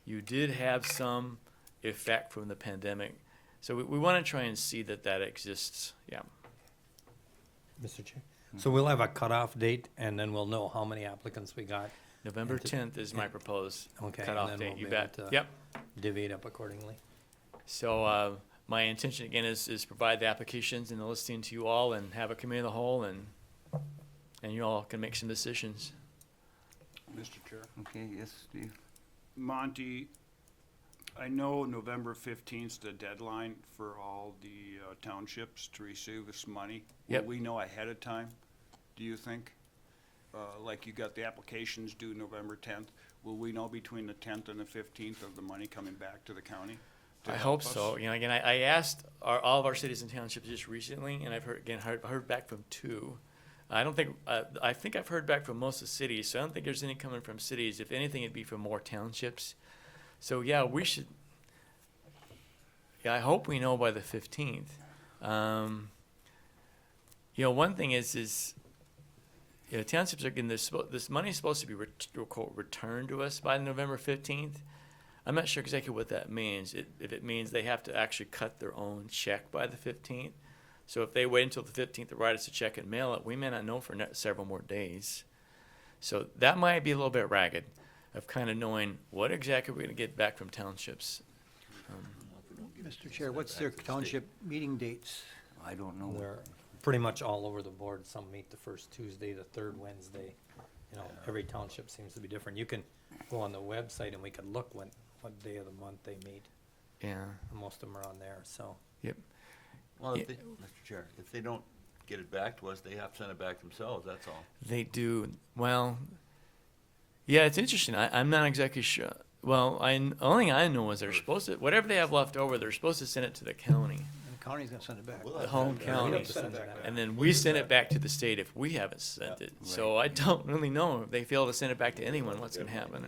You did have some effect from the pandemic. So we want to try and see that that exists. Yeah. Mr. Chair. So we'll have a cutoff date, and then we'll know how many applicants we got. November 10th is my proposed Okay, cutoff and then date. we'll You be able bet. to Yep. divvy it up accordingly. So my intention again is provide the applications and the listing to you all, and have a committee of the whole, and you all can make some decisions. Mr. Chair. Okay, yes, Steve? Monty, I know November 15th is the deadline for all the townships to receive this money. Yep. Will we know ahead of time, do you think? Like you got the applications due November 10th. Will we know between the 10th and the 15th of the money coming back to the county? to I help hope us? so. You know, again, I asked all of our cities and townships just recently, and I've heard back from 2. I don't think I think I've heard back from most of the cities, so I don't think there's any coming from cities. If anything, it'd be from more townships. So yeah, we should. Yeah, I hope we know by the 15th. You know, one thing is you know, townships are getting this money is supposed to be returned to us by November 15th. I'm not sure exactly what that means. If it means they have to actually cut their own check by the 15th. So if they wait until the 15th to write us a check and mail it, we may not know for several more days. So that might be a little bit ragged of kind of knowing what exactly we're going to get back from townships. Mr. Chair, what's their township meeting dates? I don't know. They're pretty much all over the board. Some meet the first Tuesday, the third Wednesday. You know, every township seems to be different. You can go on the website and we can look what day of the month they meet. Yeah. Most of them are on there, so. Yep. Well, Yeah. Mr. Chair, if they don't get it back to us, they have to send it back themselves, that's all. They do. Well, yeah, it's interesting. I'm not exactly sure. Well, only thing I know is they're supposed to, whatever they have left over, they're supposed to send it to the county, And the county's gonna send it back. the home We county. have to send it back. And then we send it back to the state if we haven't sent it. So I don't really know if they fail to send it back to anyone, what's going to happen.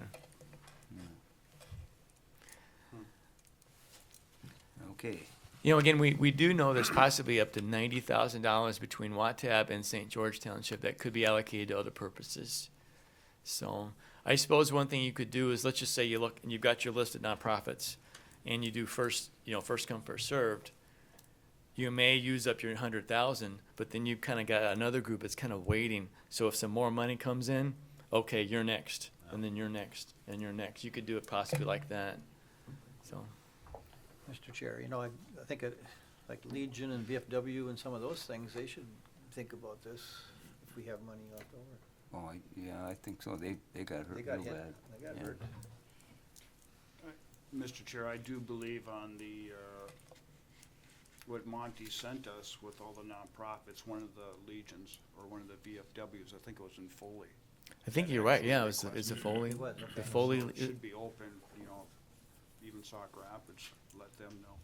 Okay. You know, again, we do know there's possibly up to $90,000 between Watab and St. George Township that could be allocated to other purposes. So I suppose one thing you could do is, let's just say you look and you've got your list of nonprofits and you do first come, first served. You may use up your 100,000, but then you've kind of got another group that's kind of waiting. So if some more money comes in, okay, you're next, and then you're next, and you're next. You could do it possibly like that. So. Mr. Chair, you know, I think like Legion and VFW and some of those things, they should think about this if we have money left over. Oh, yeah, I think so. They got hurt They real got hit, bad. they got Yeah. hurt. Mr. Chair, I do believe on the, what Monty sent us with all the nonprofits, one of the Legions or one of the VFWs, I think it was in Foley. I think you're right. Yeah, it's a Foley. It was, The okay. Foley. So it should be open, you know, even Sauk Rapids, let them know.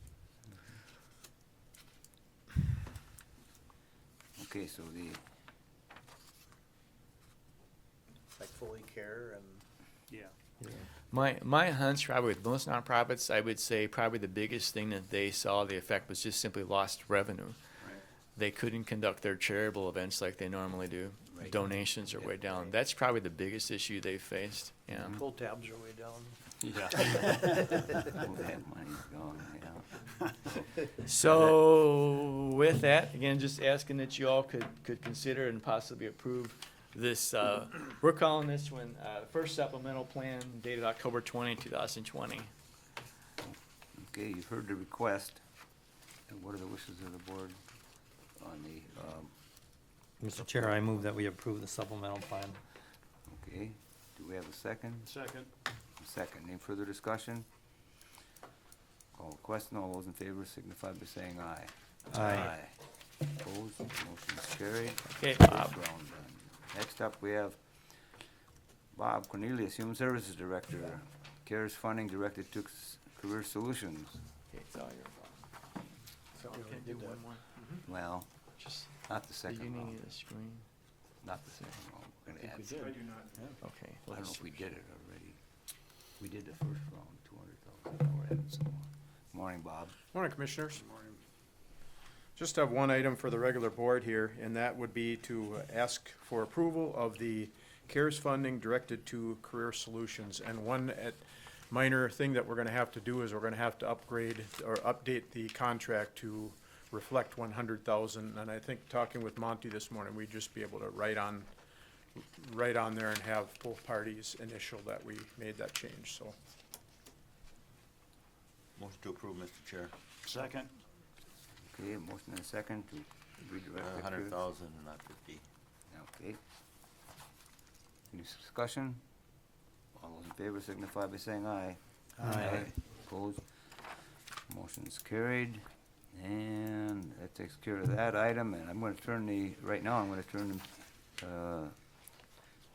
Okay, so Like Foley Care and. Yeah. My hunch probably with most nonprofits, I would say probably the biggest thing that they saw the effect was just simply lost revenue. Right. They couldn't conduct their charitable events like they normally do. Right. Donations are way down. Right. That's probably the biggest issue they faced. Yeah. Pull tabs are way down. yeah. Well, that money's gone, yeah. So with that, again, just asking that you all could consider and possibly approve this. We're calling this one first supplemental plan dated October 20, 2020. Okay, you've heard the request. And what are the wishes of the board on the, Mr. Chair, I move that we approve the supplemental plan. okay, do we have a second? Second. Second, any further discussion? Call the question, all those in favor signify by saying aye. Aye. Opposed, motion is carried. Okay, First Bob. round done. Next up, we have Bob Cornelius, Human Services Director, CARES funding directed to Career Solutions. Okay, it's all your fault. So we Can I did do that. one more? Well, Just not the the second unity round, of the screen. not the second round. We're gonna add, did. I do not. Okay. I don't know if we did it already. We did the first round, 200,000, now we're adding some more. Morning, Bob. Morning, Commissioners. Just have one item for the regular board here, and that would be to ask for approval of the CARES funding directed to Career Solutions. And one minor thing that we're gonna have to do is we're gonna have to upgrade or update the contract to reflect 100,000. And I think talking with Monty this morning, we'd just be able to write on there and have both parties initial that we made that change, so. Motion to approve, Mr. Chair. Second. Okay, motion and a second to redirect the 100,000 and not 50. Okay. Any discussion? All those in favor signify by saying aye. Aye. Opposed? Motion is carried. And that takes care of that item, and I'm gonna turn the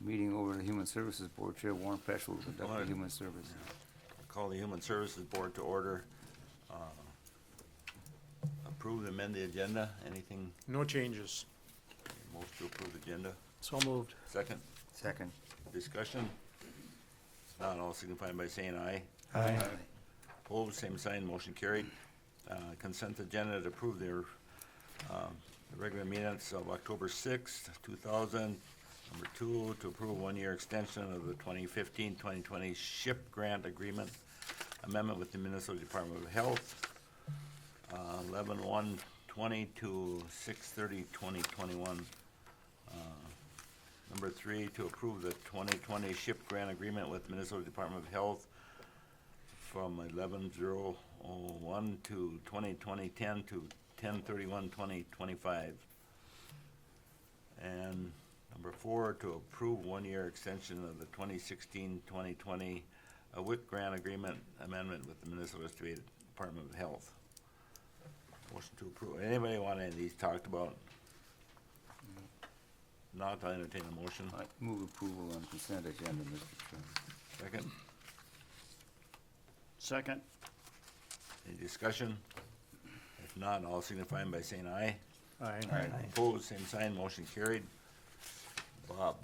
meeting over to the Human Services Board Chair Warren Peschel to conduct the Human Services. Call the Human Services Board to order. Approve, amend the agenda, anything? No changes. Motion to approve the agenda. So moved. Second, Second. discussion. Not all signifying by saying aye. Aye. Opposed, same sign, motion carried. Consent agenda to approve the regular minutes of October 6th, 2000. Number 2, to approve one-year extension of the 2015-2020 SHIP grant agreement amendment with the Minnesota Department of Health. 11/1/20 to 6/30/2021. Number 3, to approve the 2020 SHIP grant agreement with Minnesota Department of Health from 11/0/01 to 2020-10 to 10/31/2025. And number 4, to approve one-year extension of the 2016-2020 WIC grant agreement amendment with the Minnesota State Department of Health. Motion to approve. Anybody want any of these talked about? Not, I entertain a motion. I move approval on consent agenda, Mr. Chairman. Second, Second. any discussion? If not, all signifying by saying aye. Aye. Opposed, same sign, motion carried. Bob.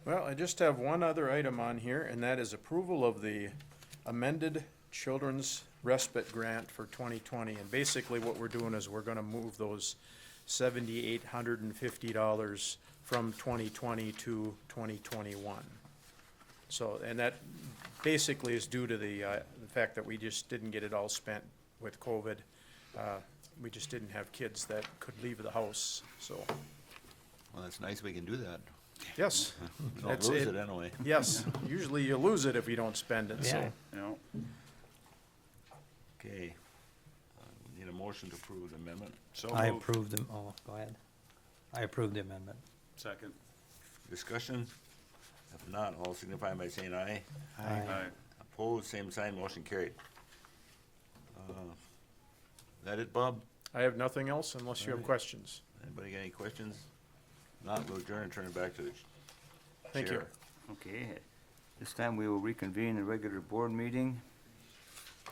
Well, I just have one other item on here, and that is approval of the amended Children's Respite Grant for 2020. And basically what we're doing is we're gonna move those $7,850 from 2020 to 2021. So, and that basically is due to the fact that we just didn't get it all spent with COVID. We just didn't have kids that could leave the house, so, Well, that's nice we can do that. yes. Don't That's lose it anyway. Yes, usually you lose it if you don't spend it, so. Yeah. No. Okay. Need a motion to approve the amendment. So I moved. approve them, oh, go ahead. I approve the amendment. Second. Discussion? If not, all signify by saying aye. Aye. Opposed, same sign, motion carried. That it, Bob? I have nothing else unless you have Alright. questions. Anybody got any questions? Not, we'll adjourn and turn it back to the Thank you. chair. Okay, this time we will reconvene the regular board meeting.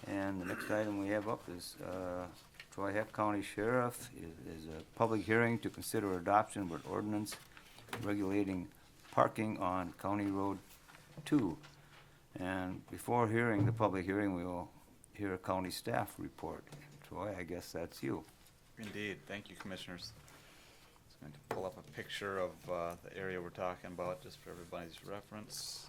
And the next item we have up is, Troy Heck County Sheriff is a public hearing to consider adoption of an ordinance regulating parking on County Road 2. And before hearing the public hearing, we will hear a county staff report. Troy, I guess that's you. Indeed, thank you, Commissioners. Just going to pull up a picture of the area we're talking about, just for everybody's reference.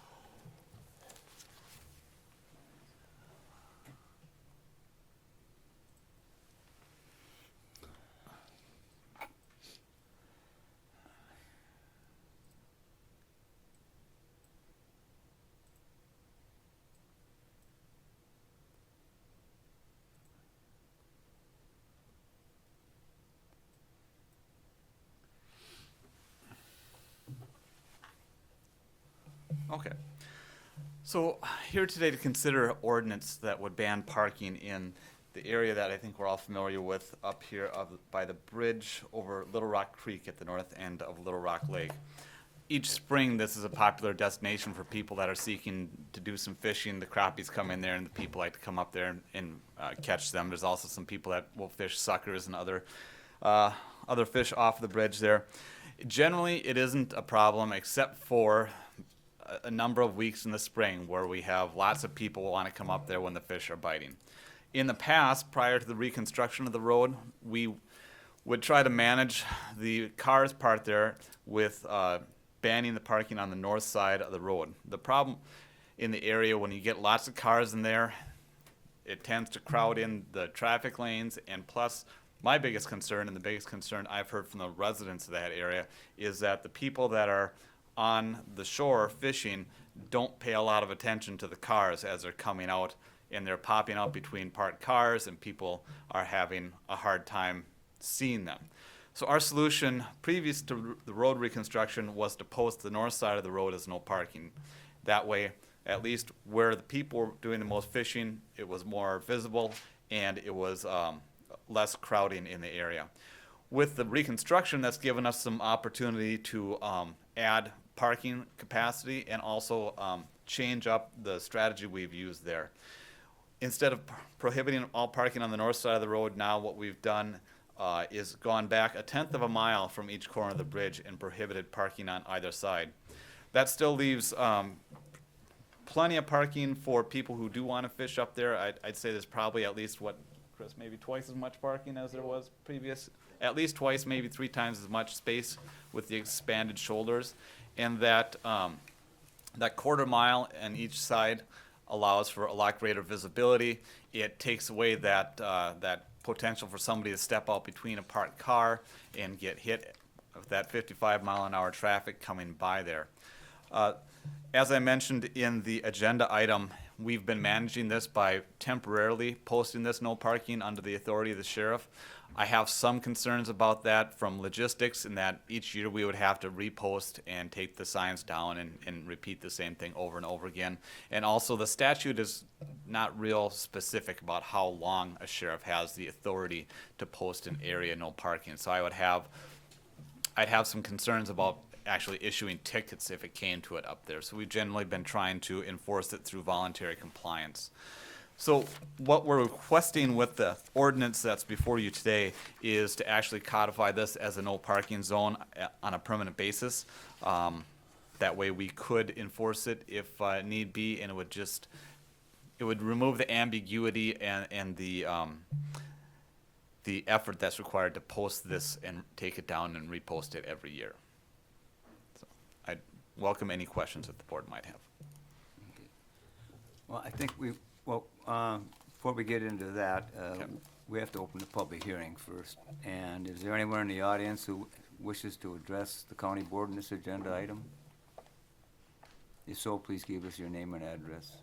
Okay. So here today to consider ordinance that would ban parking in the area that I think we're all familiar with up here by the bridge over Little Rock Creek at the north end of Little Rock Lake. Each spring, this is a popular destination for people that are seeking to do some fishing. The crappies come in there and the people like to come up there and catch them. There's also some people that will fish suckers and other fish off the bridge there. Generally, it isn't a problem except for a number of weeks in the spring where we have lots of people want to come up there when the fish are biting. In the past, prior to the reconstruction of the road, we would try to manage the cars parked there with banning the parking on the north side of the road. The problem in the area when you get lots of cars in there, it tends to crowd in the traffic lanes, and plus my biggest concern, and the biggest concern I've heard from the residents of that area, is that the people that are on the shore fishing don't pay a lot of attention to the cars as they're coming out, and they're popping out between parked cars, and people are having a hard time seeing them. So our solution previous to the road reconstruction was to post the north side of the road as no parking. That way, at least where the people were doing the most fishing, it was more visible and it was less crowding in the area. With the reconstruction, that's given us some opportunity to add parking capacity and also change up the strategy we've used there. Instead of prohibiting all parking on the north side of the road, now what we've done is gone back 1/10 of a mile from each corner of the bridge and prohibited parking on either side. That still leaves plenty of parking for people who do want to fish up there. I'd say there's probably at least, what, Chris, maybe twice as much parking as there was previous, at least twice, maybe 3 times as much space with the expanded shoulders. And that, that 1/4 mile on each side allows for a lot greater visibility. It takes away that, that potential for somebody to step out between a parked car and get hit with that 55-mile-an-hour traffic coming by there. As I mentioned in the agenda item, we've been managing this by temporarily posting this no parking under the authority of the sheriff. I have some concerns about that from logistics, in that each year we would have to repost and take the signs down and repeat the same thing over and over again. And also the statute is not real specific about how long a sheriff has the authority to post an area no parking. So I'd have some concerns about actually issuing tickets if it came to it up there. So we've generally been trying to enforce it through voluntary compliance. So what we're requesting with the ordinance that's before you today is to actually codify this as a no parking zone on a permanent basis. That way we could enforce it if need be, and it would remove the ambiguity and the effort that's required to post this and take it down and repost it every year. So I'd welcome any questions that the board might have. Okay. Well, I think before we get into that, we have to open the public hearing first. And is there anyone in the audience who wishes to address the county board in this agenda item? If so, please give us your name and address.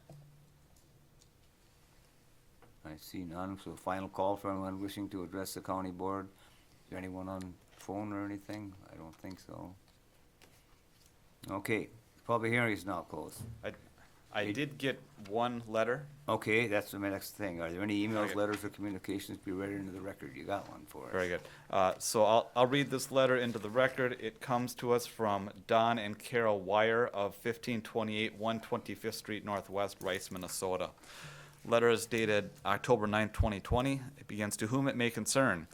I see none, so final call for anyone wishing to address the county board. Is there anyone on phone or anything? I don't think so. Okay, public hearing is now closed. I did get one letter. Okay, that's the next thing. Are there any emails, Okay. letters, or communications to be read into the record? You got one for us. Very good. So I'll read this letter into the record. It comes to us from Don and Carol Wire of 1528 125th Street Northwest, Rice, Minnesota. Letter is dated October 9th, 2020. It begins, "To whom it may concern.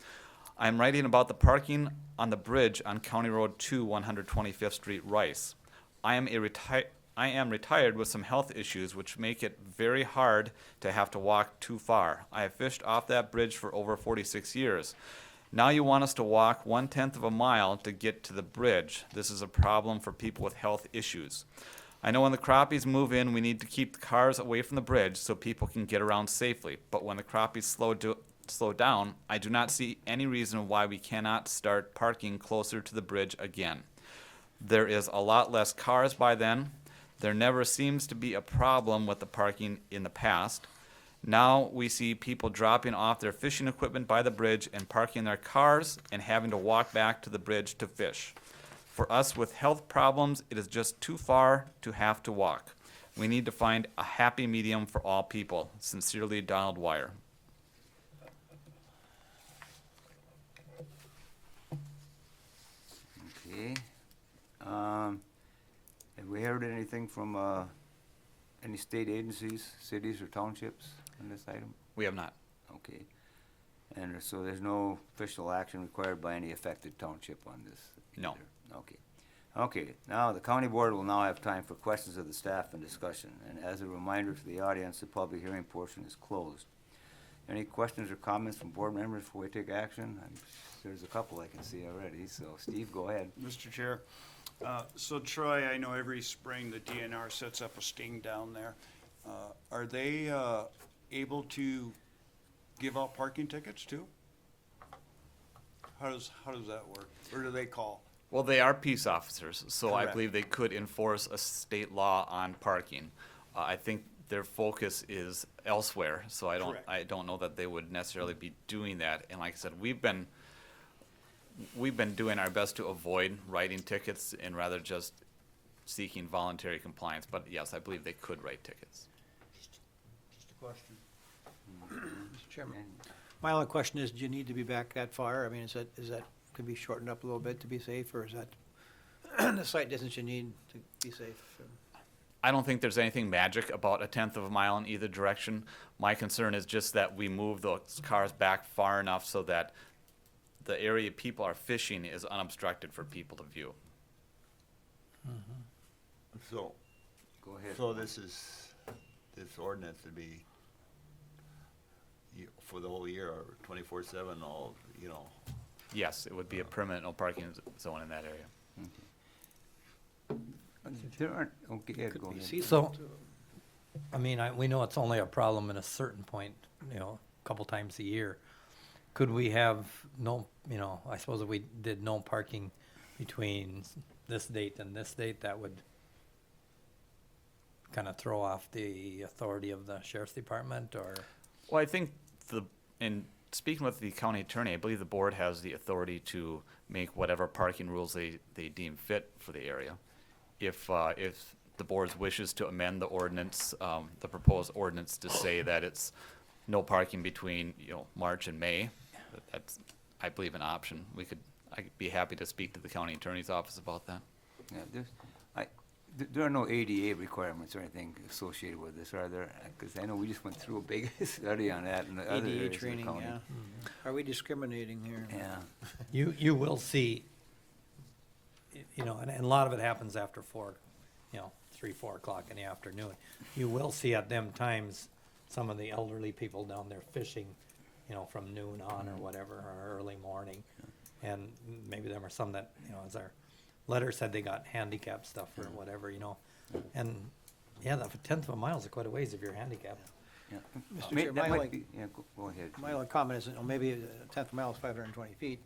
I am writing about the parking on the bridge on County Road 2, 125th Street, Rice. I am retired with some health issues which make it very hard to have to walk too far. I have fished off that bridge for over 46 years. Now you want us to walk 1/10 of a mile to get to the bridge. This is a problem for people with health issues. I know when the crappies move in, we need to keep the cars away from the bridge so people can get around safely. But when the crappies slow down, I do not see any reason why we cannot start parking closer to the bridge again. There is a lot less cars by then. There never seems to be a problem with the parking in the past. Now we see people dropping off their fishing equipment by the bridge and parking their cars and having to walk back to the bridge to fish. For us with health problems, it is just too far to have to walk. We need to find a happy medium for all people. Sincerely, Donald Wire. Okay. Have we heard anything from, any state agencies, cities or townships on this item? We have not. Okay. And so there's no official action required by any affected township on this? No. either? Okay. Okay, now the county board will now have time for questions of the staff and discussion. And as a reminder to the audience, the public hearing portion is closed. Any questions or comments from board members before we take action? There's a couple I can see already, so Steve, go ahead. Mr. Chair, so Troy, I know every spring the DNR sets up a sting down there. Are they able to give out parking tickets too? How does that work? Or do they call? Well, they are peace officers, so I Correct. believe they could enforce a state law on parking. I think their focus is elsewhere, so Correct. I don't know that they would necessarily be doing that. And like I said, we've been doing our best to avoid writing tickets and rather just seeking voluntary compliance. But yes, I believe they could write tickets. Just a question. Mr. Chairman, my only question is, do you need to be back that far? I mean, is that, could be shortened up a little bit to be safe, or is that the site distance you need to be safe? I don't think there's anything magic about a tenth of a mile in either direction. My concern is just that we move those cars back far enough so that the area people are fishing is unobstructed for people to view. So, Go ahead. so this ordinance would be for the whole year, or 24/7, all, you know? Yes, it would be a permanent no parking zone in that area. There aren't, okay, Ed, Could go be ahead. seasonal, So- too. I mean, we know it's only a problem at a certain point, a couple times a year. Could we have no, I suppose if we did no parking between this date and this date, that would kind of throw off the authority of the sheriff's department, or? Well, I think in speaking with the county attorney, I believe the board has the authority to make whatever parking rules they deem fit for the area. If the board wishes to amend the ordinance, the proposed ordinance to say that it's no parking between, March and May, that's, I believe, an option. I'd be happy to speak to the county attorney's office about that. Yeah, there are no ADA requirements or anything associated with this, are there? Because I know we just went through a big study on that in the other ADA areas of the training, county. yeah. Are we discriminating here? Yeah. You will see, and a lot of it happens after 3-4 o'clock in the afternoon. You will see at them times, some of the elderly people down there fishing, from noon on or whatever, or early morning. And maybe there are some that, as our letter said, they got handicap stuff or whatever, And, yeah, the tenth of a mile is quite a ways if you're handicapped. Yeah. Mr. May- Chair, that my might only- be- Yeah, go ahead. My only comment is, maybe a tenth of a mile is 520 feet,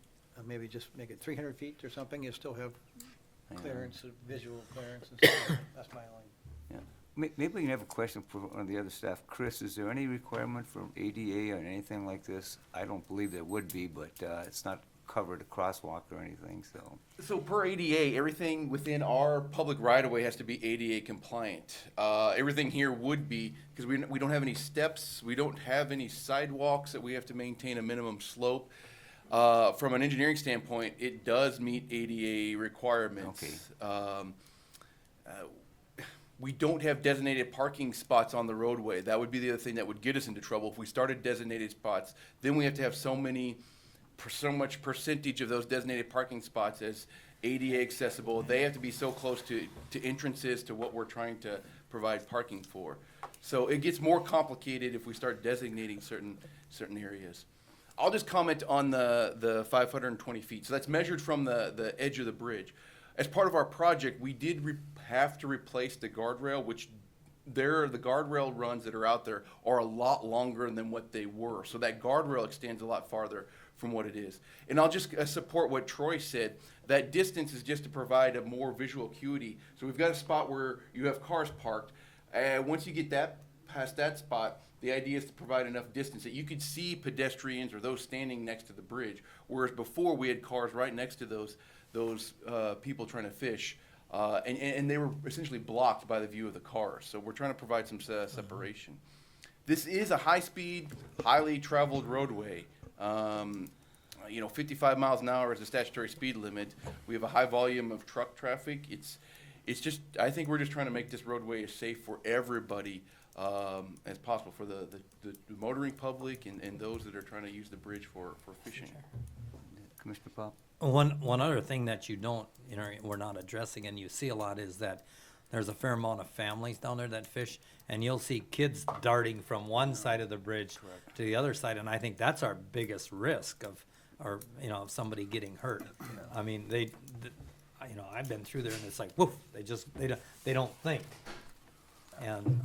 maybe just make it 300 feet or something, you still have clearance, visual clearance and stuff. That's my only. Yeah. Maybe we can have a question for one of the other staff. Chris, is there any requirement from ADA or anything like this? I don't believe there would be, but it's not covered a crosswalk or anything, so. So per ADA, everything within our public right-of-way has to be ADA compliant. Everything here would be, because we don't have any steps, we don't have any sidewalks that we have to maintain a minimum slope. From an engineering standpoint, it does meet ADA requirements. Okay. We don't have designated parking spots on the roadway. That would be the other thing that would get us into trouble. If we started designated spots, then we have to have so much percentage of those designated parking spots as ADA accessible. They have to be so close to entrances to what we're trying to provide parking for. So it gets more complicated if we start designating certain areas. I'll just comment on the 520 feet. So that's measured from the edge of the bridge. As part of our project, we did have to replace the guardrail, which the guardrail runs that are out there are a lot longer than what they were. So that guardrail extends a lot farther from what it is. And I'll just support what Troy said. That distance is just to provide a more visual acuity. So we've got a spot where you have cars parked. Once you get past that spot, The idea is to provide enough distance that you could see pedestrians or those standing next to the bridge, whereas before we had cars right next to those people trying to fish, and they were essentially blocked by the view of the cars. So we're trying to provide some separation. This is a high-speed, highly traveled roadway. 55 miles an hour is the statutory speed limit. We have a high volume of truck traffic. It's just, I think we're just trying to make this roadway as safe for everybody as possible, for the motoring public and those that are trying to use the bridge for fishing. Commissioner Pop? One other thing that we're not addressing and you see a lot is that there's a fair amount of families down there that fish, and you'll see kids darting from one side of the bridge to the other side, and I think that's our biggest risk of somebody getting hurt. I mean, I've been through there and it's like, woof, they don't think. And,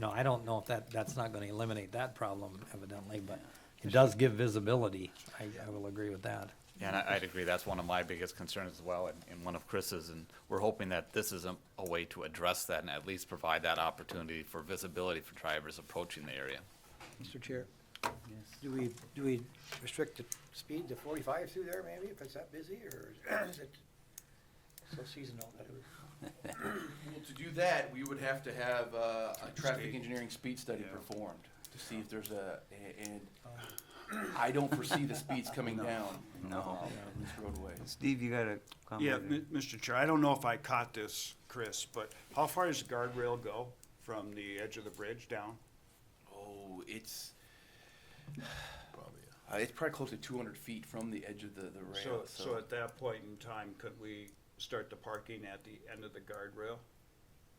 I don't know if that's not gonna eliminate that problem evidently, but it does give visibility. I will agree with that. Yeah, and I'd agree, that's one of my biggest concerns as well, and one of Chris's, and we're hoping that this is a way to address that and at least provide that opportunity for visibility for drivers approaching the area. Mr. Chair, do we restrict the speed to 45 through there maybe, if it's that busy, or is it so seasonal that it would? Well, to do that, we would have to have a traffic engineering speed study performed to see if there's and I don't foresee the speeds coming down in this roadway. Steve, you got a comment? Yeah, Mr. Chair, I don't know if I caught this, Chris, but how far does the guardrail go from the edge of the bridge down? Oh, it's probably close to 200 feet from the edge of the rail. So at that point in time, could we start the parking at the end of the guardrail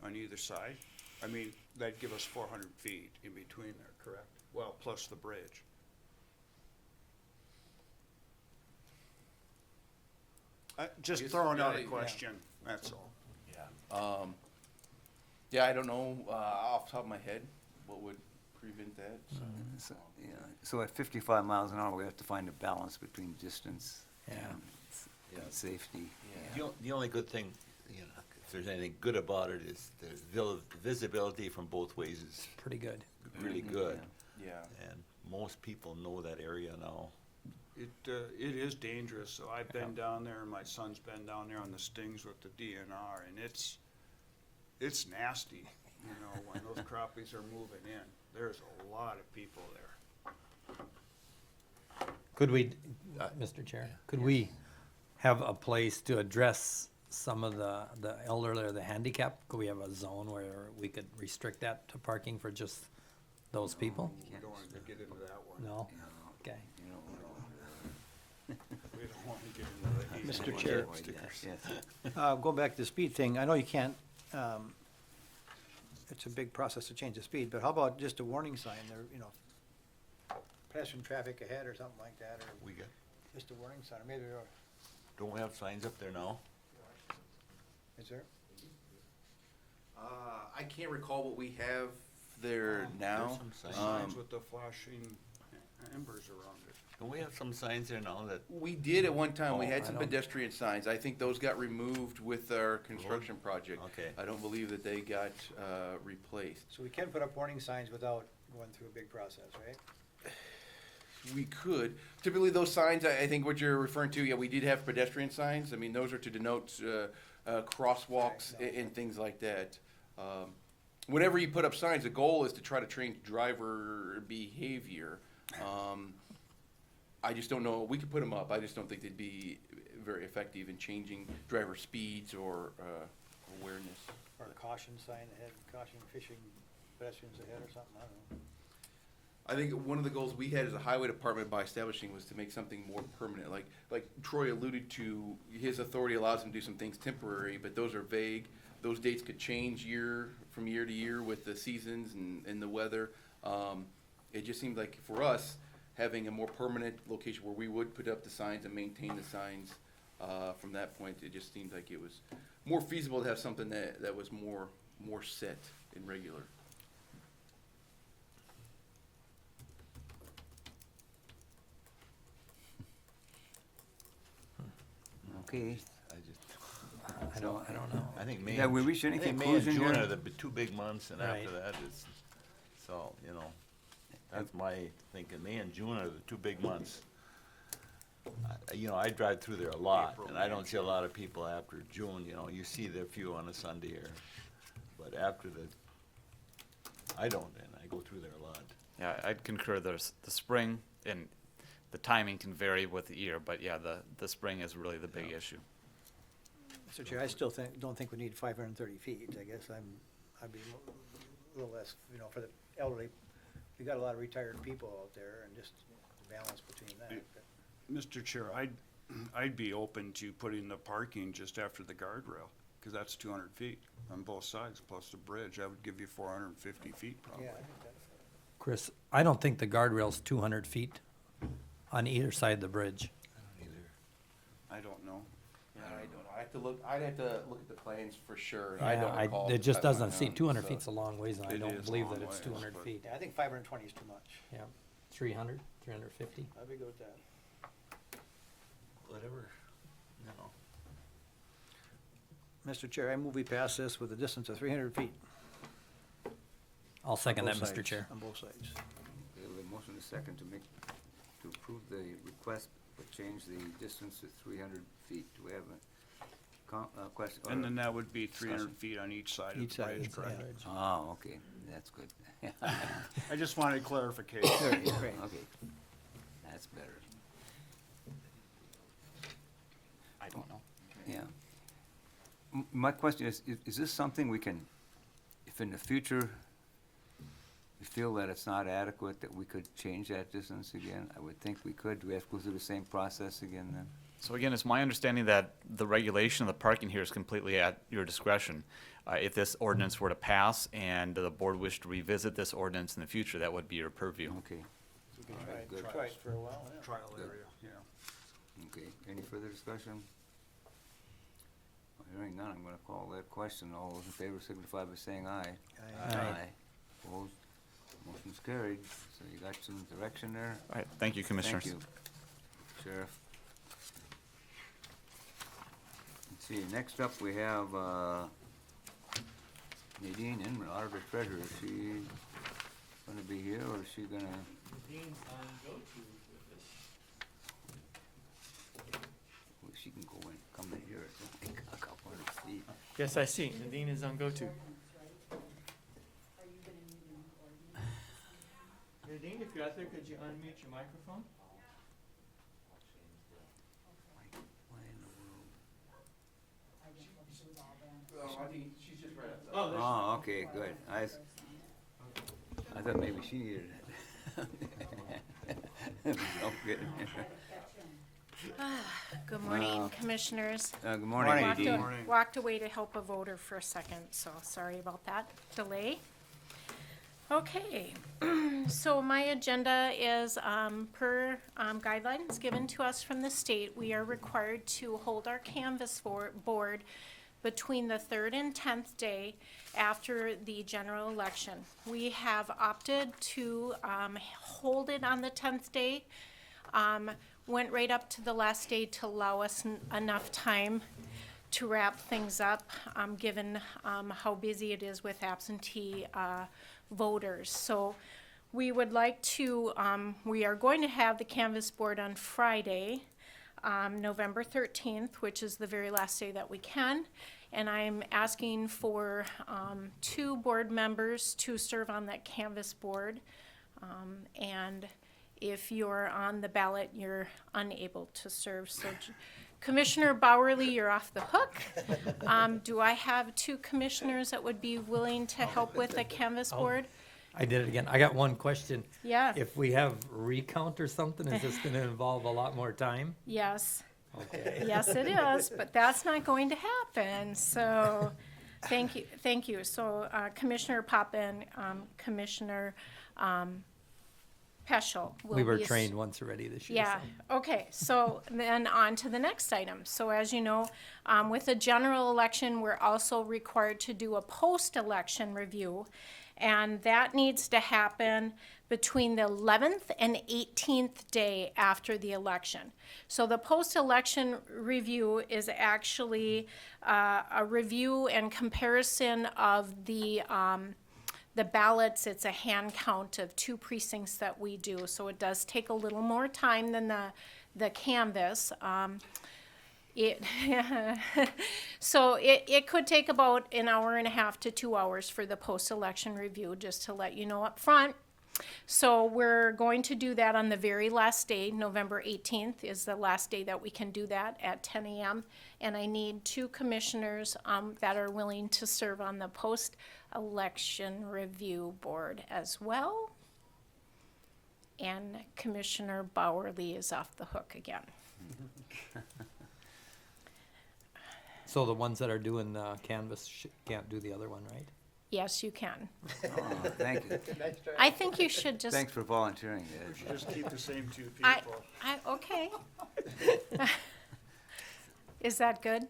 on either side? I mean, that'd give us 400 feet in between there, correct? Well, plus the bridge. Just throwing out a question, that's all. Yeah. Yeah, I don't know off the top of my head what would prevent that. So at 55 miles an hour, we have to find a balance between distance and safety. The only good thing, if there's anything good about it, is the visibility from both ways is Pretty good. really good. Yeah. And most people know that area now. It is dangerous, so I've been down there, and my son's been down there on the stings with the DNR, and it's nasty, when those crappies are moving in. There's a lot of people there. Could we, Mr. Chair, could we have a place to address some of the elderly or the handicapped? Could we have a zone where we could restrict that to parking for just those people? We don't want to get into that one. No? Okay. We don't want to get into the Mr. Chair. Yes. Going back to the speed thing, I know you can't, it's a big process to change the speed, but how about just a warning sign there, pedestrian traffic ahead or something like that, or We got, just a warning sign, or maybe, don't we have signs up there now? is there? I can't recall what we have there now. There's some signs with the flashing embers around it. Don't we have some signs there now that, We did at one time. We had I some don't- pedestrian signs. I think those got removed with our construction project. okay. I don't believe that they got replaced. So we can put up warning signs without going through a big process, right? We could. Typically, those signs, I think what you're referring to, yeah, we did have pedestrian signs. I mean, those are to denote crosswalks Right, no. and things like that. Whenever you put up signs, the goal is to try to train driver behavior. I just don't know, we could put them up, I just don't think they'd be very effective in changing driver speeds or awareness. Or a caution sign ahead, caution fishing pedestrians ahead or something, I don't know. I think one of the goals we had as a highway department by establishing was to make something more permanent. Like Troy alluded to, his authority allows him to do some things temporary, but those are vague. Those dates could change from year to year with the seasons and the weather. It just seemed like for us, having a more permanent location where we would put up the signs and maintain the signs, from that point, it just seemed like it was more feasible to have something that was more set and regular. Okay. I don't know. I think May. Yeah, we reached any I think May conclusion and June here? are the two big months, and Right. after that, it's, so, That's my thinking. May and June are the two big months. You know, I drive through there a lot, and I don't see a lot of people after June, you know. You see the few on a Sunday or, but after I don't, and I go through there a lot. Yeah, I'd concur. There's the spring, and the timing can vary with the year, but yeah, the spring is really the big issue. Mr. Chair, I still don't think we need 530 feet. I guess I'd be a little less, you know, for the elderly. We got a lot of retired people out there, and just the balance between that. Mr. Chair, I'd be open to putting the parking just after the guardrail, because that's 200 feet on both sides, plus the bridge. That would give you 450 feet probably. Yeah, I think that's. Chris, I don't think the guardrail's 200 feet on either side of the bridge. I don't know. I don't know. I'd have to look at the plans for sure. Yeah, I don't recall. it just off the top of my doesn't see, head, 200 so. feet's a long ways, and I It don't is a believe long that it's ways, 200 but- feet. Yeah, I think 520 is too much. Yeah, 300, 350. I'd be good with that. Whatever, no. Mr. Chair, I move we pass this with a distance of 300 feet. I'll second that, Both Mr. sides, Chair. On both sides. We have a motion and a second to approve the request, but change the distance to 300 feet. Do we have a question? or And a then that would be discussion? 300 feet on each side of Each the side, bridge, yeah. correct? Oh, okay, that's good. I just wanted clarification. Great. Okay, that's better. I don't know. Yeah. My question is this something we can, if in the future we feel that it's not adequate, that we could change that distance again? I would think we could. Do we have to go through the same process again then? So again, it's my understanding that the regulation of the parking here is completely at your discretion. If this ordinance were to pass and the board wished to revisit this ordinance in the future, that would be your purview. Okay, We can All try right, good. try it for a while, yeah. Trial Good. area, yeah. okay. Any further discussion? Hearing none, I'm gonna call that question. All those in favor signify by saying aye. Aye. Opposed? Motion's carried. So you got some direction there? All right, thank you, Commissioners. Thank you, Sheriff. Let's see, next up we have Nadine Inman, Auditor Treasurer. Is she gonna be here, or is she gonna? Dean's on go-to with this. Well, she can go in, come in here, I think, a couple hundred feet. Yes, I see. Nadine is on go-to. Nadine, if you're out there, could you unmute your microphone? Why in the world? She's just right outside. Oh, there's. Oh, okay, good. I thought maybe she needed it. No kidding. Good morning, Uh, Commissioners. Good morning, Walked Nadine. a- Walked away to help a voter for a second, so sorry about that delay. Okay, so my agenda is, per guidelines given to us from the state, we are required to hold our canvas board between the 3rd and 10th day after the general election. We have opted to hold it on the 10th day. Went right up to the last day to allow us enough time to wrap things up, given how busy it is with absentee voters. So we would like to, we are going to have the canvas board on Friday, November 13th, which is the very last day that we can. And I'm asking for 2 board members to serve on that canvas board. And if you're on the ballot, you're unable to serve. So Commissioner Bowerly, you're off the hook. Do I have 2 commissioners that would be willing to help with the canvas board? I did it again. I got one question. Yeah. If we have recount or something, is this gonna involve a lot more time? Yes. Okay. Yes, it is, but that's not going to happen, so, thank you. So, Commissioner Poppin, Commissioner, Peschel will We were be trained once already this year. Yeah, so. okay, so then on to the next item. So as you know, with the general election, we're also required to do a post-election review. And that needs to happen between the 11th and 18th day after the election. So the post-election review is actually a review and comparison of the the ballots, it's a hand count of 2 precincts that we do, so it does take a little more time than the canvas. So it could take about an hour and a half to 2 hours for the post-election review, just to let you know up front. So we're going to do that on the very last day. November 18th is the last day that we can do that at 10 a.m. And I need 2 commissioners that are willing to serve on the post-election review board as well. And Commissioner Bowerly is off the hook again. So the ones that are doing the canvas can't do the other one, right? Yes, you can. Oh, thank you. I think you should just. Thanks for volunteering, Ed. Just keep the same 2 I, people. okay. Is that good?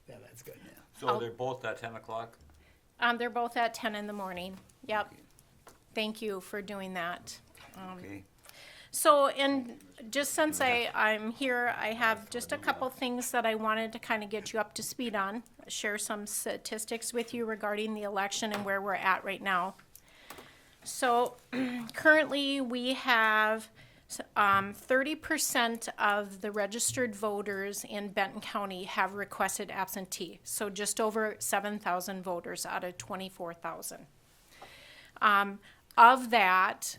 Yeah, that's good. So they're both at 10 o'clock? They're both at 10 in the morning. Yep. Thank you for doing that. Okay. So, and just since I'm here, I have just a couple things that I wanted to kind of get you up to speed on, share some statistics with you regarding the election and where we're at right now. So, currently we have 30% of the registered voters in Benton County have requested absentee. So just over 7,000 voters out of 24,000. Of that,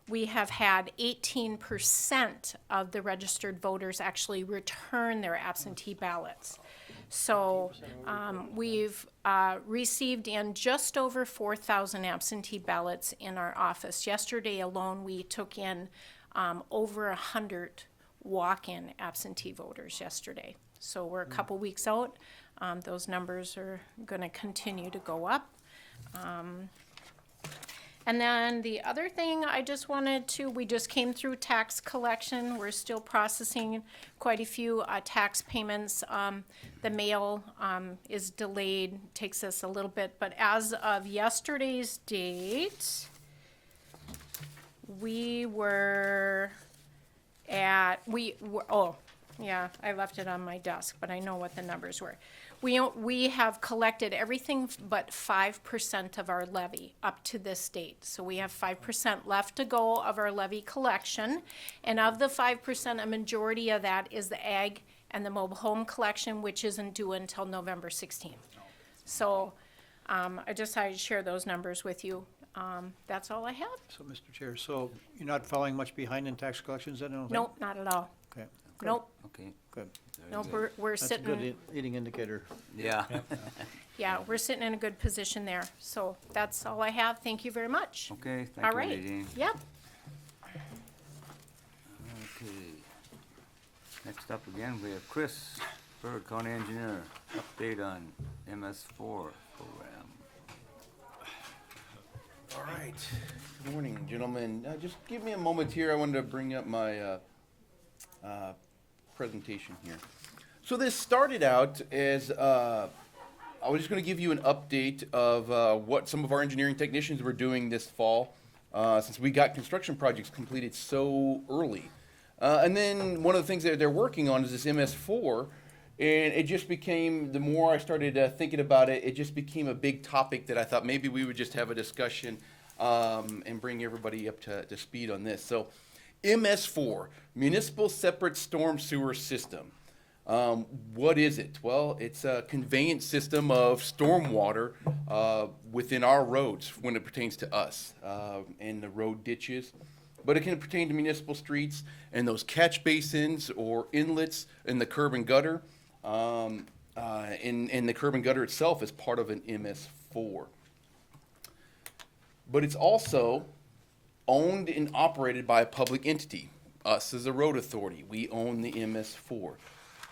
we have had 18% of the registered voters actually return their absentee ballots. So we've received in just over 4,000 absentee ballots in our office. Yesterday alone, we took in over 100 walk-in absentee voters yesterday. So we're a couple weeks out. Those numbers are going to continue to go up. And then the other thing I just wanted to, we just came through tax collection. We're still processing quite a few tax payments. The mail is delayed, takes us a little bit, but as of yesterday's date, we were at, oh, yeah, I left it on my desk, but I know what the numbers were. We have collected everything but 5% of our levy up to this date. So we have 5% left to go of our levy collection. And of the 5%, a majority of that is the ag and the mobile home collection, which isn't due until November 16th. So I just decided to share those numbers with you. That's all I have. So, Mr. Chair, so you're not falling much behind in tax collections then, I don't think? Nope, not at all. Okay, Nope, Okay. good. nope, we're That's a sitting. good leading indicator. Yeah. Yeah, we're sitting in a good position there. So that's all I have. Thank you very much. Okay, thank All you, right. Nadine. Yep. Okay. Next up again, we have Chris Bird, County Engineer, update on MS4 program. All right. Good morning, gentlemen. Just give me a moment here. I wanted to bring up my presentation here. So this started out as I was just going to give you an update of what some of our engineering technicians were doing this fall, since we got construction projects completed so early. And then one of the things that they're working on is this MS4, and it just became, the more I started thinking about it, it just became a big topic that I thought maybe we would just have a discussion and bring everybody up to speed on this. So MS4, Municipal Separate Storm Sewer System. What is it? Well, it's a conveyance system of stormwater within our roads when it pertains to us and the road ditches. But it can pertain to municipal streets and those catch basins or inlets in the curb and gutter. And the curb and gutter itself is part of an MS4. But it's also owned and operated by a public entity. Us as a road authority, we own the MS4.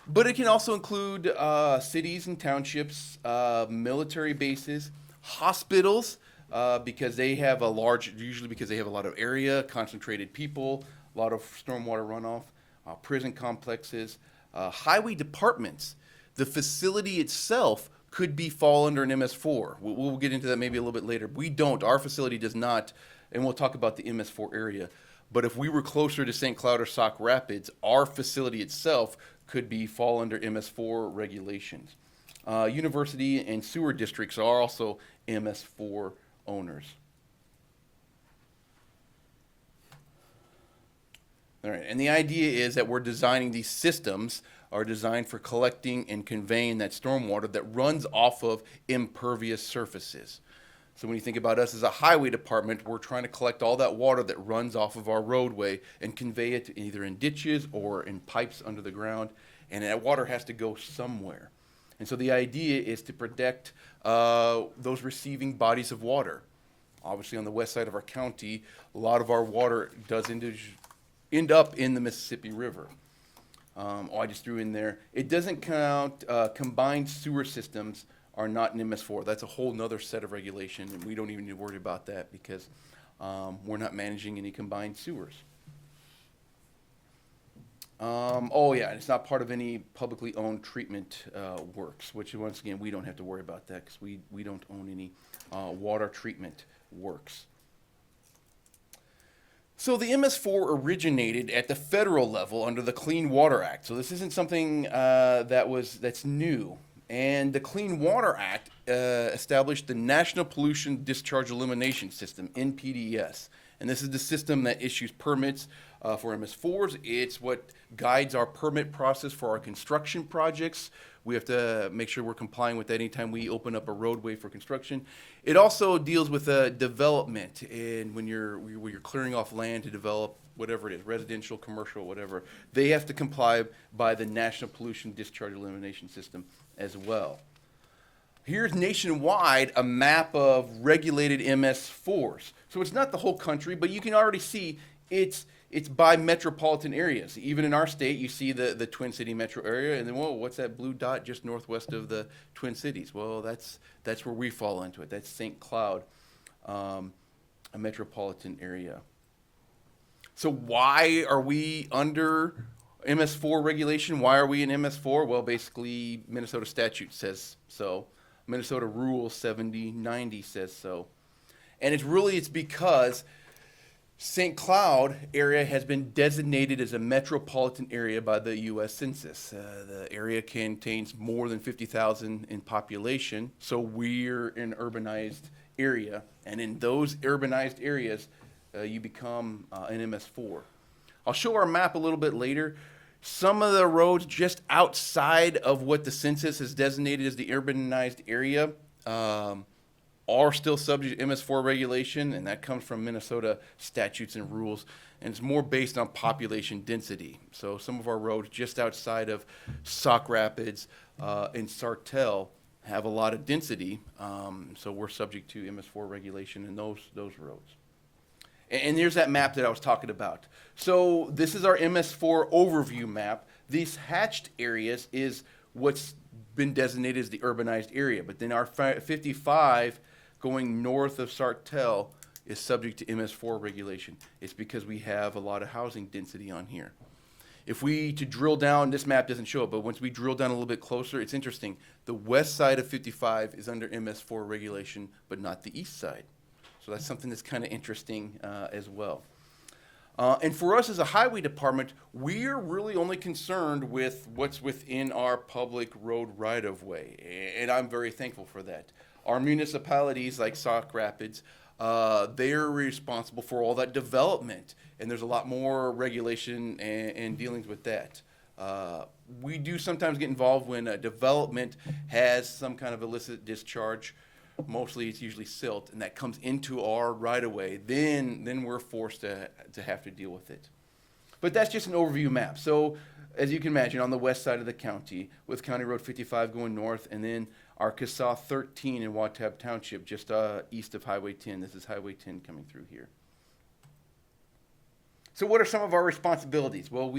But it can also include cities and townships, military bases, hospitals, because they have a large, usually because they have a lot of area, concentrated people, a lot of stormwater runoff, prison complexes, highway departments. The facility itself could fall under an MS4. We'll get into that maybe a little bit later. We don't. Our facility does not, and we'll talk about the MS4 area. But if we were closer to St. Cloud or Sauk Rapids, our facility itself could fall under MS4 regulations. University and sewer districts are also MS4 owners. All right, and the idea is that we're designing these systems are designed for collecting and conveying that stormwater that runs off of impervious surfaces. So when you think about us as a highway department, we're trying to collect all that water that runs off of our roadway and convey it either in ditches or in pipes under the ground, and that water has to go somewhere. And so the idea is to protect those receiving bodies of water. Obviously, on the west side of our county, a lot of our water does end up in the Mississippi River. I just threw in there, it doesn't count, combined sewer systems are not in MS4. That's a whole nother set of regulation, and we don't even need to worry about that because we're not managing any combined sewers. Yeah, and it's not part of any publicly owned treatment works, which once again, we don't have to worry about that because we don't own any water treatment works. So the MS4 originated at the federal level under the Clean Water Act. So this isn't something that's new. And the Clean Water Act established the National Pollution Discharge Elimination System, NPDES. And this is the system that issues permits for MS4s. It's what guides our permit process for our construction projects. We have to make sure we're complying with that anytime we open up a roadway for construction. It also deals with development, and when you're clearing off land to develop whatever it is, residential, commercial, whatever, they have to comply by the National Pollution Discharge Elimination System as well. Here's nationwide a map of regulated MS4s. So it's not the whole country, but you can already see it's by metropolitan areas. Even in our state, you see the Twin City metro area, and then, whoa, what's that blue dot just northwest of the Twin Cities? Well, that's where we fall into it. That's St. Cloud, a metropolitan area. So why are we under MS4 regulation? Why are we in MS4? Well, basically, Minnesota statute says so. Minnesota Rule 7090 says so. And it's because St. Cloud area has been designated as a metropolitan area by the U.S. Census. The area contains more than 50,000 in population, so we're an urbanized area. And in those urbanized areas, you become an MS4. I'll show our map a little bit later. Some of the roads just outside of what the census has designated as the urbanized area are still subject to MS4 regulation, and that comes from Minnesota statutes and rules, and it's more based on population density. So some of our roads just outside of Sauk Rapids and Sartell have a lot of density, so we're subject to MS4 regulation in those roads. And there's that map that I was talking about. So this is our MS4 overview map. These hatched areas is what's been designated as the urbanized area, but then our 55 going north of Sartell is subject to MS4 regulation. It's because we have a lot of housing density on here. If we to drill down, this map doesn't show it, but once we drill down a little bit closer, it's interesting. The west side of 55 is under MS4 regulation, but not the east side. So that's something that's kind of interesting as well. And for us as a highway department, we're really only concerned with what's within our public road right-of-way, and I'm very thankful for that. Our municipalities like Sauk Rapids, they're responsible for all that development, and there's a lot more regulation and dealings with that. We do sometimes get involved when a development has some kind of illicit discharge. Mostly it's usually silt, and that comes into our right-of-way. Then we're forced to have to deal with it. But that's just an overview map. So as you can imagine, on the west side of the county, with County Road 55 going north, and then our CASA 13 in Watab Township, just east of Highway 10. This is Highway 10 coming through here. So what are some of our responsibilities? Well,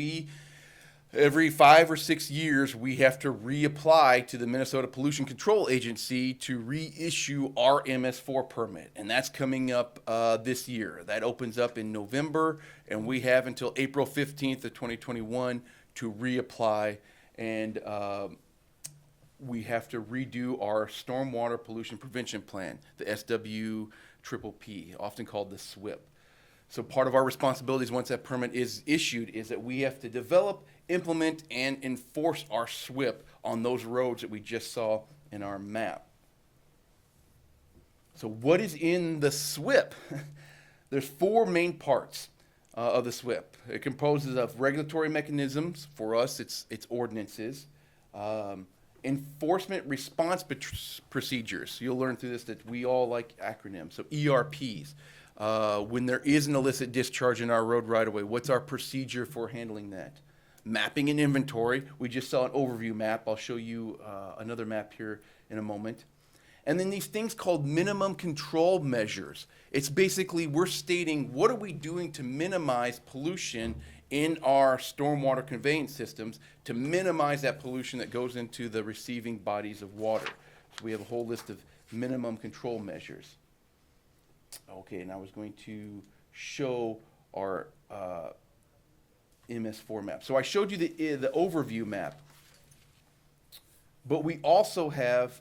every 5 or 6 years, we have to reapply to the Minnesota Pollution Control Agency to reissue our MS4 permit, and that's coming up this year. That opens up in November, and we have until April 15th of 2021 to reapply, and we have to redo our Stormwater Pollution Prevention Plan, the SWPPP, often called the SWIP. So part of our responsibilities once that permit is issued is that we have to develop, implement, and enforce our SWIP on those roads that we just saw in our map. So what is in the SWIP? There's four main parts of the SWIP. It composes of regulatory mechanisms. For us, it's ordinances. Enforcement response procedures. You'll learn through this that we all like acronyms. So ERPs. When there is an illicit discharge in our road right-of-way, what's our procedure for handling that? Mapping and inventory. We just saw an overview map. I'll show you another map here in a moment. And then these things called minimum control measures. It's basically we're stating what are we doing to minimize pollution in our stormwater conveyance systems to minimize that pollution that goes into the receiving bodies of water. So we have a whole list of minimum control measures. Okay, and I was going to show our MS4 map. So I showed you the overview map, but we also have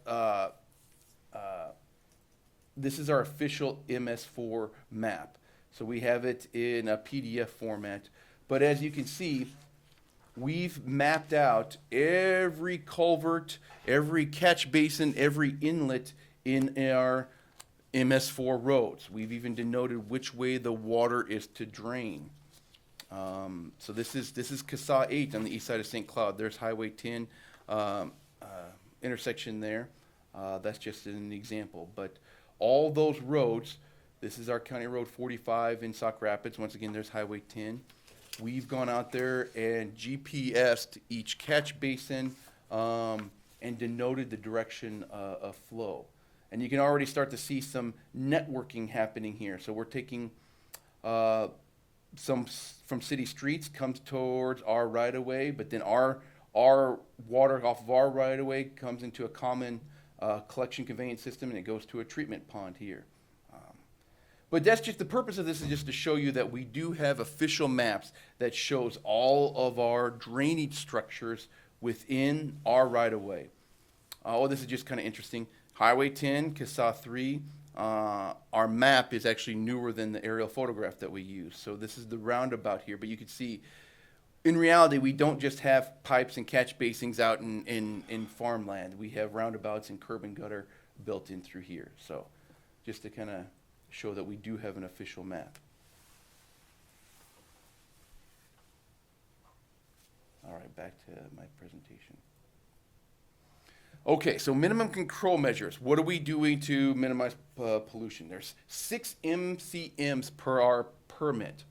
this is our official MS4 map. So we have it in a PDF format. But as you can see, we've mapped out every culvert, every catch basin, every inlet in our MS4 roads. We've even denoted which way the water is to drain. So this is CASA 8 on the east side of St. Cloud. There's Highway 10 intersection there. That's just an example. But all those roads, this is our County Road 45 in Sauk Rapids. Once again, there's Highway 10. We've gone out there and GPS'd each catch basin and denoted the direction of flow. And you can already start to see some networking happening here. So we're taking some from city streets, comes towards our right-of-way, but then our water off of our right-of-way comes into a common collection conveyance system, and it goes to a treatment pond here. But that's just the purpose of this is just to show you that we do have official maps that shows all of our drainage structures within our right-of-way. Oh, this is just kind of interesting. Highway 10, CASA 3, our map is actually newer than the aerial photograph that we use. So this is the roundabout here, but you can see in reality, we don't just have pipes and catch basins out in farmland. We have roundabouts and curb and gutter built in through here. So just to kind of show that we do have an official map. All right, back to my presentation. Okay, so minimum control measures. What are we doing to minimize pollution? There's 6 MCMs per our permit.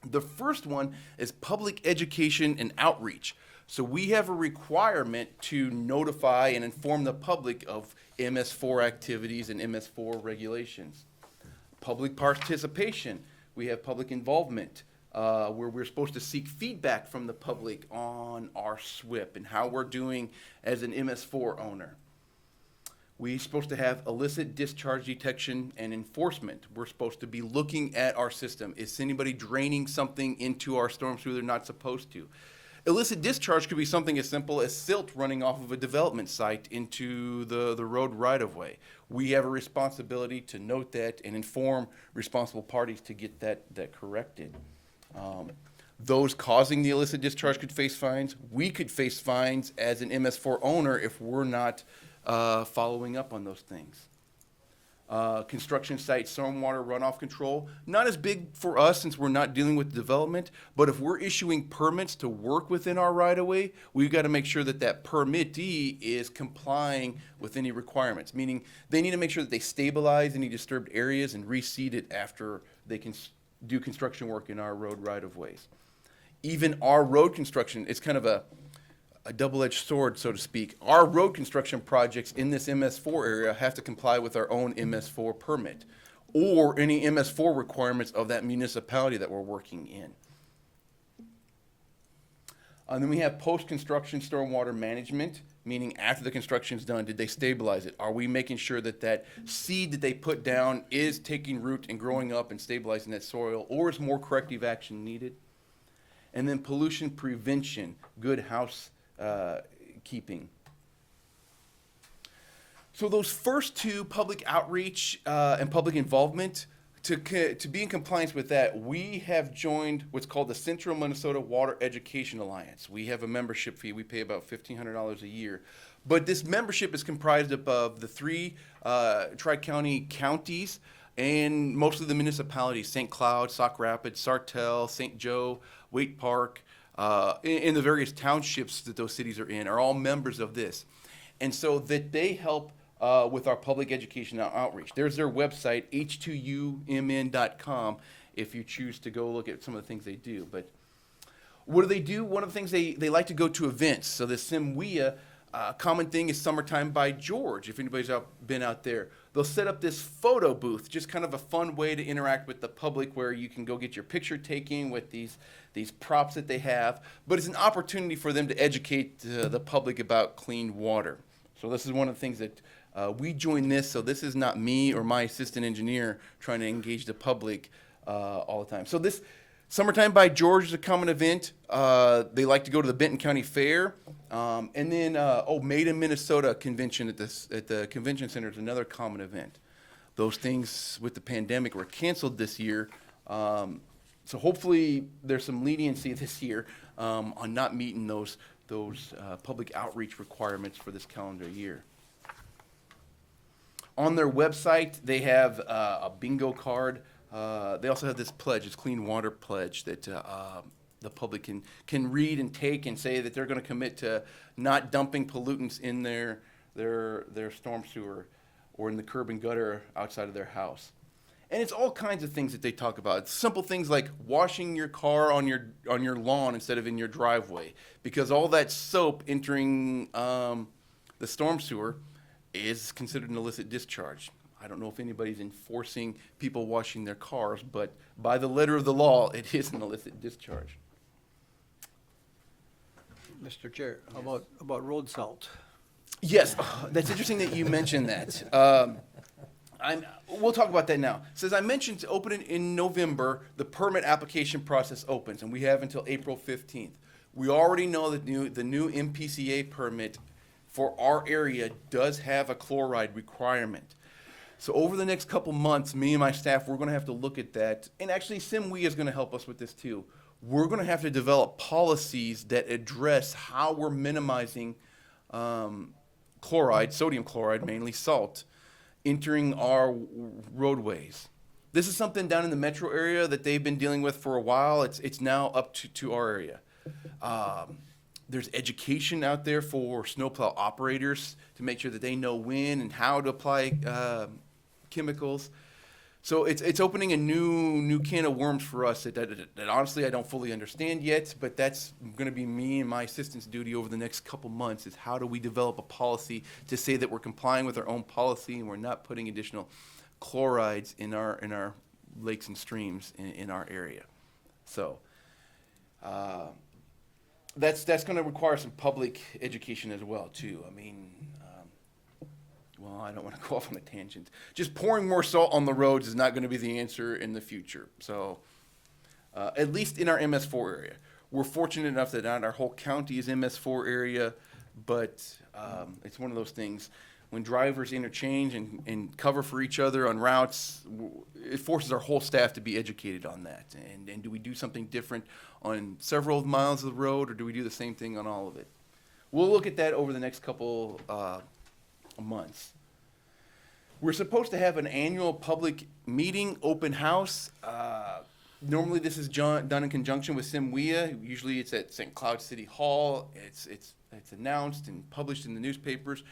The first one is public education and outreach. So we have a requirement to notify and inform the public of MS4 activities and MS4 regulations. Public participation. We have public involvement where we're supposed to seek feedback from the public on our SWIP and how we're doing as an MS4 owner. We're supposed to have illicit discharge detection and enforcement. We're supposed to be looking at our system. Is anybody draining something into our storm sewer they're not supposed to? Illicit discharge could be something as simple as silt running off of a development site into the road right-of-way. We have a responsibility to note that and inform responsible parties to get that corrected. Those causing the illicit discharge could face fines. We could face fines as an MS4 owner if we're not following up on those things. Construction site stormwater runoff control, not as big for us since we're not dealing with development, but if we're issuing permits to work within our right-of-way, we've got to make sure that that permittee is complying with any requirements, meaning they need to make sure that they stabilize any disturbed areas and reseed it after they can do construction work in our road right-of-ways. Even our road construction, it's kind of a double-edged sword, so to speak. Our road construction projects in this MS4 area have to comply with our own MS4 permit or any MS4 requirements of that municipality that we're working in. And then we have post-construction stormwater management, meaning after the construction's done, did they stabilize it? Are we making sure that that seed that they put down is taking root and growing up and stabilizing that soil, or is more corrective action needed? And then pollution prevention, good house keeping. So those first two, public outreach and public involvement, to be in compliance with that, we have joined what's called the Central Minnesota Water Education Alliance. We have a membership fee. We pay about $1,500 a year. But this membership is comprised of the three Tri-County counties and mostly the municipalities, St. Cloud, Sauk Rapids, Sartell, St. Joe, Waite Park, in the various townships that those cities are in, are all members of this. And so that they help with our public education outreach. There's their website, h2umn.com, if you choose to go look at some of the things they do. But what do? One of the things they like to go to events. So the SimWea, common thing is Summertime by George, if anybody's been out there. They'll set up this photo booth, just kind of a fun way to interact with the public where you can go get your picture taken with these props that they have. But it's an opportunity for them to educate the public about clean water. So this is one of the things that we join this, so this is not me or my assistant engineer trying to engage the public all the time. So this Summertime by George is a common event. They like to go to the Benton County Fair. And then, Made in Minnesota convention at the convention center is another common event. Those things with the pandemic were canceled this year. So hopefully there's some leniency this year on not meeting those public outreach requirements for this calendar year. On their website, they have a bingo card. They also have this pledge, this Clean Water Pledge, that the public can read and take and say that they're going to commit to not dumping pollutants in their storm sewer or in the curb and gutter outside of their house. And it's all kinds of things that they talk about. It's simple things like washing your car on your lawn instead of in your driveway, because all that soap entering the storm sewer is considered an illicit discharge. I don't know if anybody's enforcing people washing their cars, but by the letter of the law, it is an illicit discharge. Mr. Chair, how about road salt? Yes, that's interesting that you mentioned that. We'll talk about that now. So as I mentioned, to open it in November, the permit application process opens, and we have until April 15th. We already know that the new MPCA permit for our area does have a chloride requirement. So over the next couple months, me and my staff, we're going to have to look at that. And actually, SimWea is going to help us with this too. We're going to have to develop policies that address how we're minimizing chloride, sodium chloride, mainly salt, entering our roadways. This is something down in the metro area that they've been dealing with for a while. It's now up to our area. There's education out there for snowplow operators to make sure that they know when and how to apply chemicals. So it's opening a new can of worms for us that honestly I don't fully understand yet, but that's going to be me and my assistant's duty over the next couple months, is how do we develop a policy to say that we're complying with our own policy and we're not putting additional chlorides in our lakes and streams in our area. So that's going to require some public education as well too. I mean, well, I don't want to go off on a tangent. Just pouring more salt on the roads is not going to be the answer in the future. So at least in our MS4 area. We're fortunate enough that not our whole county is MS4 area, but it's one of those things. When drivers interchange and cover for each other on routes, it forces our whole staff to be educated on that. And do we do something different on several miles of the road, or do we do the same thing on all of it? We'll look at that over the next couple months. We're supposed to have an annual public meeting, open house. Normally this is done in conjunction with SimWea. Usually it's at St. Cloud City Hall. It's announced and published in the newspapers.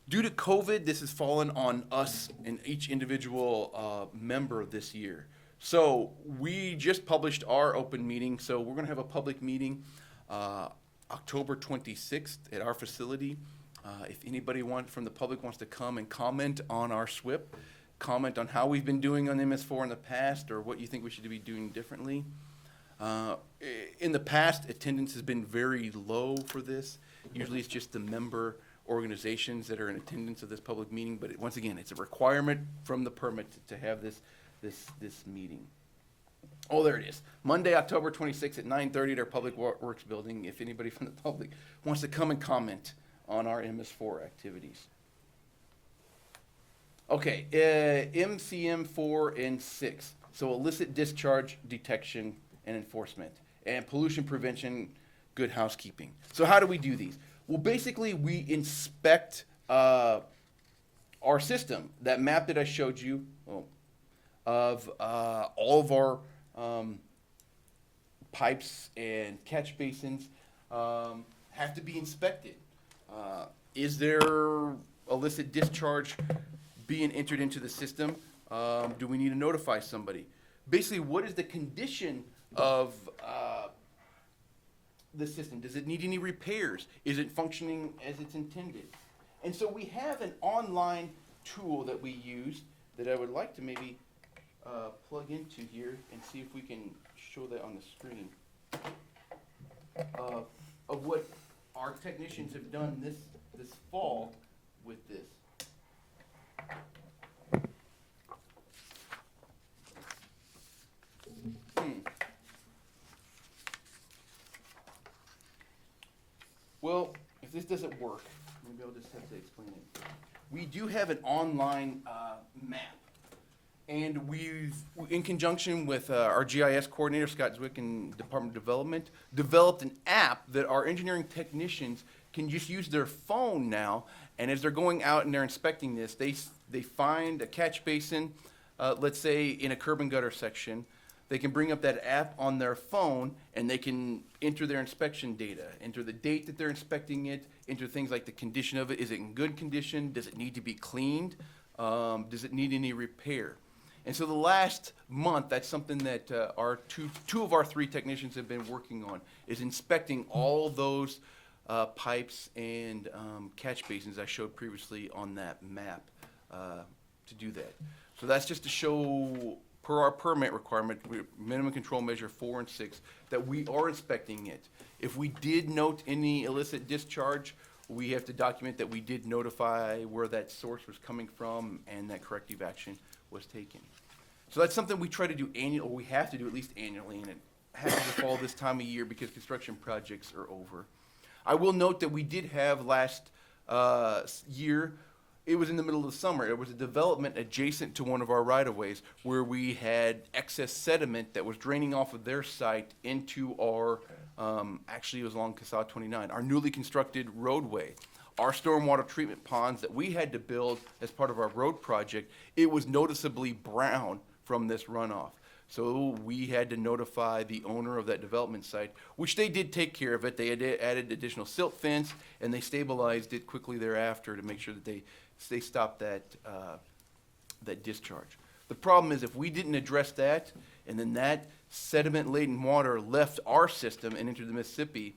Due to COVID, this has fallen on us and each individual member this year. So we just published our open meeting. So we're going to have a public meeting October 26th at our facility. If anybody from the public wants to come and comment on our SWIP, comment on how we've been doing on MS4 in the past, or what you think we should be doing differently. In the past, attendance has been very low for this. Usually it's just the member organizations that are in attendance of this public meeting, but once again, it's a requirement from the permit to have this meeting. Oh, there it is. Monday, October 26th at 9:30 at our Public Works building, if anybody from the public wants to come and comment on our MS4 activities. Okay, MCM 4 and 6. So illicit discharge detection and enforcement, and pollution prevention, good housekeeping. So how do we do these? Well, basically we inspect our system, that map that I showed you of all of our pipes and catch basins have to be inspected. Is there illicit discharge being entered into the system? Do we need to notify somebody? Basically, what is the condition of the system? Does it need any repairs? Is it functioning as it's intended? And so we have an online tool that we use that I would like to maybe plug into here and see if we can show that on the screen of what our technicians have done this fall with this. Well, if this doesn't work, maybe I'll just have to explain it. We do have an online map. And we've, in conjunction with our GIS coordinator, Scott Zwick, and Department of Development, developed an app that our engineering technicians can just use their phone now. And as they're going out and they're inspecting this, they find a catch basin, let's say in a curb and gutter section. They can bring up that app on their phone and they can enter their inspection data, enter the date that they're inspecting it, enter things like the condition of it. Is it in good condition? Does it need to be cleaned? Does it need any repair? And so the last month, that's something that our two of our three technicians have been working on, is inspecting all those pipes and catch basins I showed previously on that map to do that. So that's just to show, per our permit requirement, minimum control measure 4 and 6, that we are inspecting it. If we did note any illicit discharge, we have to document that we did notify where that source was coming from and that corrective action was taken. So that's something we try to do annually, or we have to do at least annually, and it happens to fall this time of year because construction projects are over. I will note that we did have last year, it was in the middle of the summer, it was a development adjacent to one of our right-of-ways where we had excess sediment that was draining off of their site into our, actually it was along Casad 29, our newly constructed roadway. Our stormwater treatment ponds that we had to build as part of our road project, it was noticeably brown from this runoff. So we had to notify the owner of that development site, which they did take care of it. They had added additional silt fence, and they stabilized it quickly thereafter to make sure that they stopped that discharge. The problem is if we didn't address that, and then that sediment-laden water left our system and entered the Mississippi,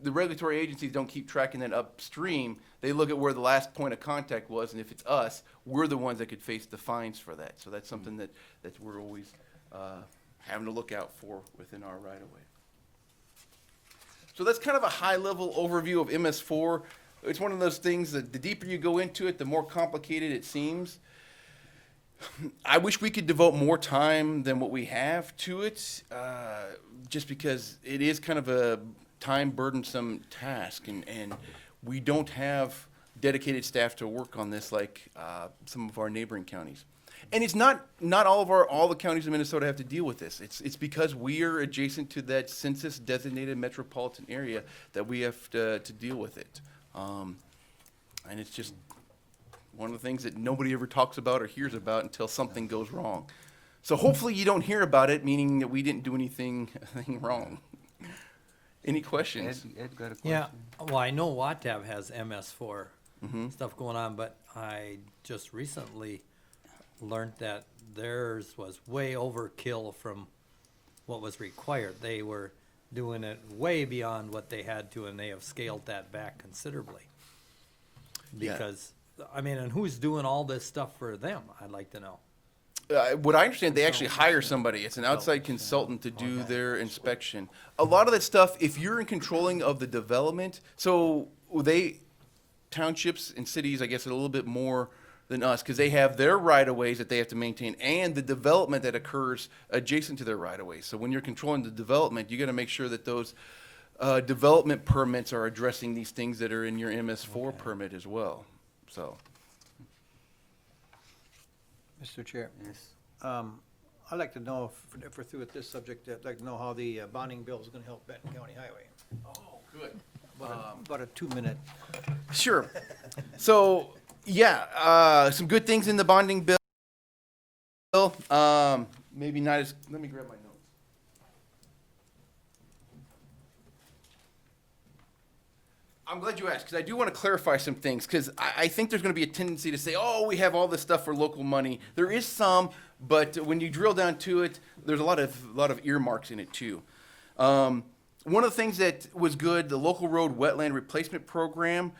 the regulatory agencies don't keep tracking that upstream. They look at where the last point of contact was, and if it's us, we're the ones that could face the fines for that. So that's something that we're always having to look out for within our right-of-way. So that's kind of a high-level overview of MS4. It's one of those things that the deeper you go into it, the more complicated it seems. I wish we could devote more time than what we have to it, just because it is kind of a time burdensome task, and we don't have dedicated staff to work on this like some of our neighboring counties. And it's not all the counties in Minnesota have to deal with this. It's because we are adjacent to that census designated metropolitan area that we have to deal with it. And it's just one of the things that nobody ever talks about or hears about until something goes wrong. So hopefully you don't hear about it, meaning that we didn't do anything wrong. Any questions? Ed got a question. Yeah, well, I know Watab has MS4 stuff going on, but I just recently learned that theirs was way overkill from what was required. They were doing it way beyond what they had to, and they have scaled that back considerably. Because, I mean, and who's doing all this stuff for them, I'd like to know. What I understand, they actually hire somebody. It's an outside consultant to do their inspection. A lot of that stuff, if you're in controlling of the development, so townships and cities, I guess, are a little bit more than us because they have their right-of-ways that they have to maintain and the development that occurs adjacent to their right-of-ways. So when you're controlling the development, you got to make sure that those development permits are addressing these things that are in your MS4 permit as well. So. Mr. Chair, Yes. I'd like to know, if we're through with this subject, I'd like to know how the bonding bill is gonna help Benton County Highway. Oh, good. About a 2-minute. Sure. So, yeah, some good things in the bonding bill. Maybe not as, let me grab my notes. I'm glad you asked, because I do want to clarify some things, because I think there's going to be a tendency to say, oh, we have all this stuff for local money. There is some, but when you drill down to it, there's a lot of earmarks in it too. One of the things that was good, the local road wetland replacement program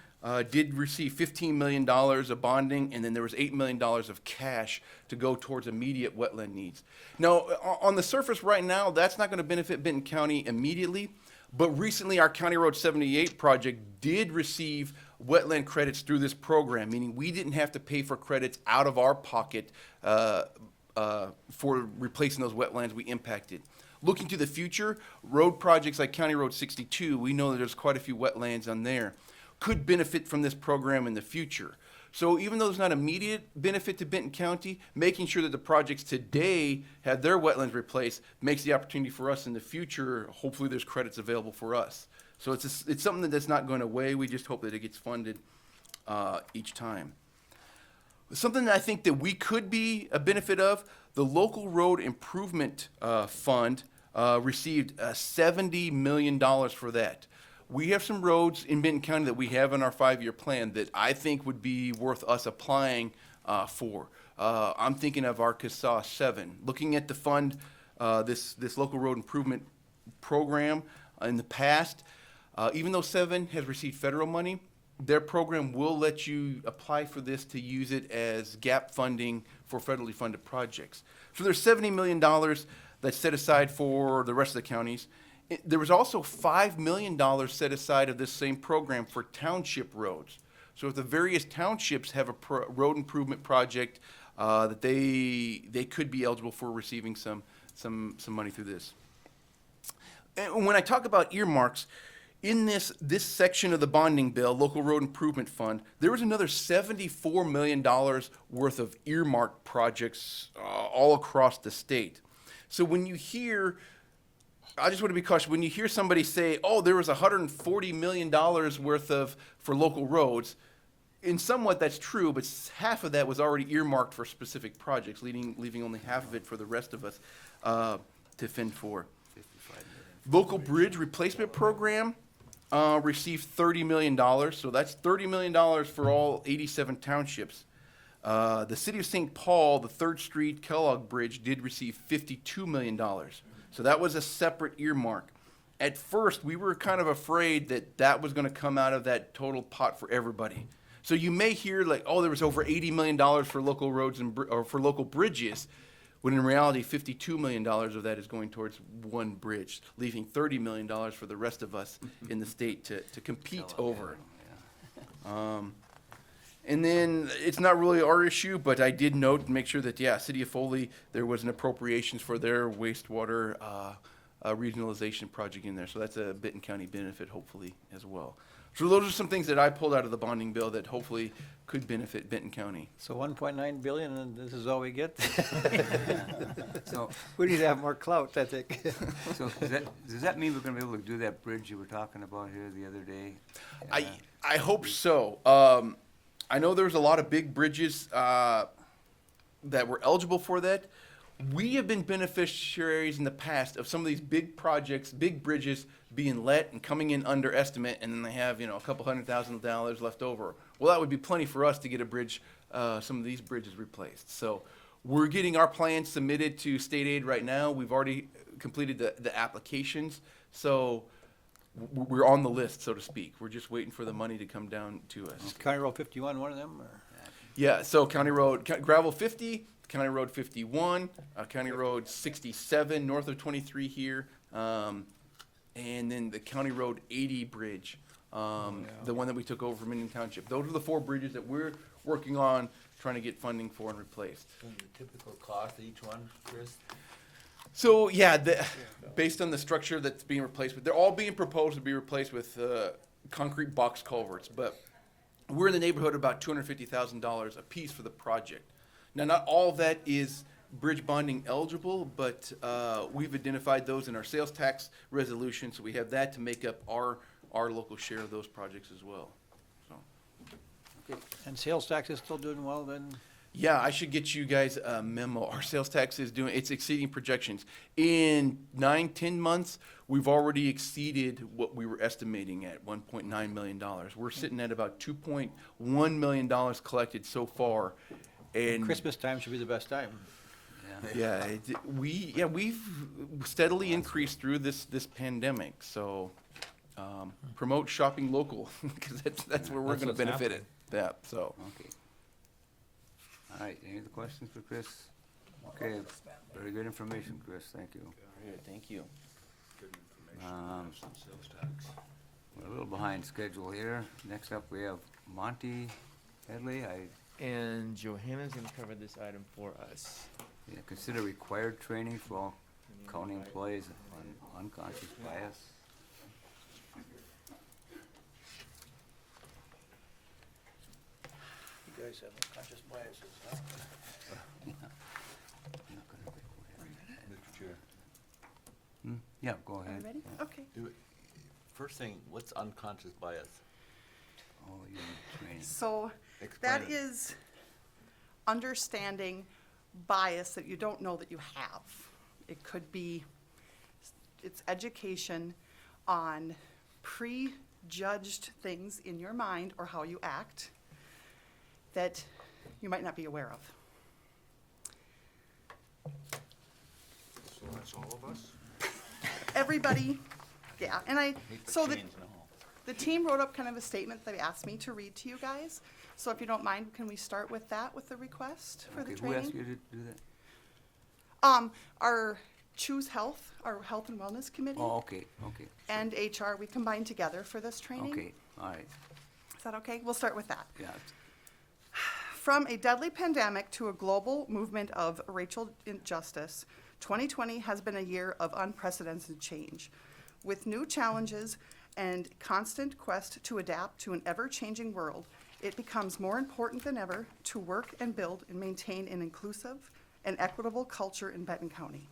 did receive $15 million of bonding, and then there was $8 million of cash to go towards immediate wetland needs. Now, on the surface right now, that's not going to benefit Benton County immediately. But recently, our County Road 78 project did receive wetland credits through this program, meaning we didn't have to pay for credits out of our pocket for replacing those wetlands we impacted. Looking to the future, road projects like County Road 62, we know that there's quite a few wetlands on there, could benefit from this program in the future. So even though there's not immediate benefit to Benton County, making sure that the projects today have their wetlands replaced makes the opportunity for us in the future. Hopefully there's credits available for us. So it's something that's not going away. We just hope that it gets funded each time. Something that I think that we could be a benefit of, the local road improvement fund received $70 million for that. We have some roads in Benton County that we have in our 5-year plan that I think would be worth us applying for. I'm thinking of Arkansas 7. Looking at the fund, this local road improvement program in the past, even though 7 has received federal money, their program will let you apply for this to use it as gap funding for federally funded projects. So there's $70 million that's set aside for the rest of the counties. There was also $5 million set aside of this same program for township roads. So if the various townships have a road improvement project, that they could be eligible for receiving some money through this. And when I talk about earmarks, in this section of the bonding bill, local road improvement fund, there was another $74 million worth of earmarked projects all across the state. So when you hear, I just want to be cautious, when you hear somebody say, oh, there was $140 million worth for local roads, in somewhat that's true, but half of that was already earmarked for specific projects, leaving only half of it for the rest of us to fend for. Local bridge replacement program received $30 million, so that's $30 million for all 87 townships. The city of St. Paul, the 3rd Street Kellogg Bridge did receive $52 million. So that was a separate earmark. At first, we were kind of afraid that that was going to come out of that total pot for everybody. So you may hear like, oh, there was over $80 million for local roads or for local bridges, when in reality, $52 million of that is going towards one bridge, leaving $30 million for the rest of us in the state to compete over. And then it's not really our issue, but I did note and make sure that, yeah, City of Foley, there was an appropriations for their wastewater regionalization project in there. So that's a Benton County benefit, hopefully, as well. So those are some things that I pulled out of the bonding bill that hopefully could benefit Benton County. So 1.9 billion, and this is all we get? So, We need to have more clout, I think. so does that mean we're gonna be able to do that bridge you were talking about here the other day? I hope so. I know there was a lot of big bridges that were eligible for that. We have been beneficiaries in the past of some of these big projects, big bridges being let and coming in under estimate, and then they have, a couple $100,000 left over. Well, that would be plenty for us to get a bridge, some of these bridges replaced. So we're getting our plans submitted to state aid right now. We've already completed the applications. So we're on the list, so to speak. We're just waiting for the money to come down to us. Is County Road 51 one of them, or? Yeah, so County Road, Gravel 50, County Road 51, County Road 67, north of 23 here, and then the County Road 80 bridge, the one that we took over from Indian Township. Those are the 4 bridges that we're working on, trying to get funding for and replaced. The typical cost of each one, Chris? So, yeah, based on the structure that's being replaced with, they're all being proposed to be replaced with concrete box culverts, but we're in the neighborhood of about $250,000 a piece for the project. Now, not all of that is bridge bonding eligible, but we've identified those in our sales tax resolution, so we have that to make up our local share of those projects as well. So, And sales tax is still doing well then? yeah, I should get you guys a memo. Our sales tax is it's exceeding projections. In 9-10 months, we've already exceeded what we were estimating at $1.9 million. We're sitting at about $2.1 million collected so far. And Christmas time should be the best time. yeah, we've steadily increased through this pandemic. So promote shopping local because that's where we're That's going to what's benefit it. Yeah. So Okay. All right, any other questions for Chris? Okay, very good information, Chris, thank you. thank you. We're a little behind schedule here. Next up, we have Monty Headley. And Johanna's gonna cover this item for us. Consider required training for all county employees on unconscious bias. You guys have unconscious biases, huh? Mr. Chair. Yeah, go ahead. Ready? Okay. First thing, what's unconscious bias? Oh, you need training. So Explain that it. is understanding bias that you don't know that you have. It could be, it's education on prejudged things in your mind or how you act that you might not be aware of. So that's all of us? Everybody, yeah, and Hate for so change, no. the team wrote up kind of a statement that they asked me to read to you guys. So if you don't mind, can we start with that, with the request for the Okay, training? who asked you to do that? Our Choose Health, our Health and Wellness Committee, Oh, okay, okay, and HR, we combined together for this training. okay, all right, Is that okay? We'll start with that. yeah. From a deadly pandemic to a global movement of racial injustice, 2020 has been a year of unprecedented change. With new challenges and constant quest to adapt to an ever-changing world, it becomes more important than ever to work and build and maintain an inclusive and equitable culture in Benton County.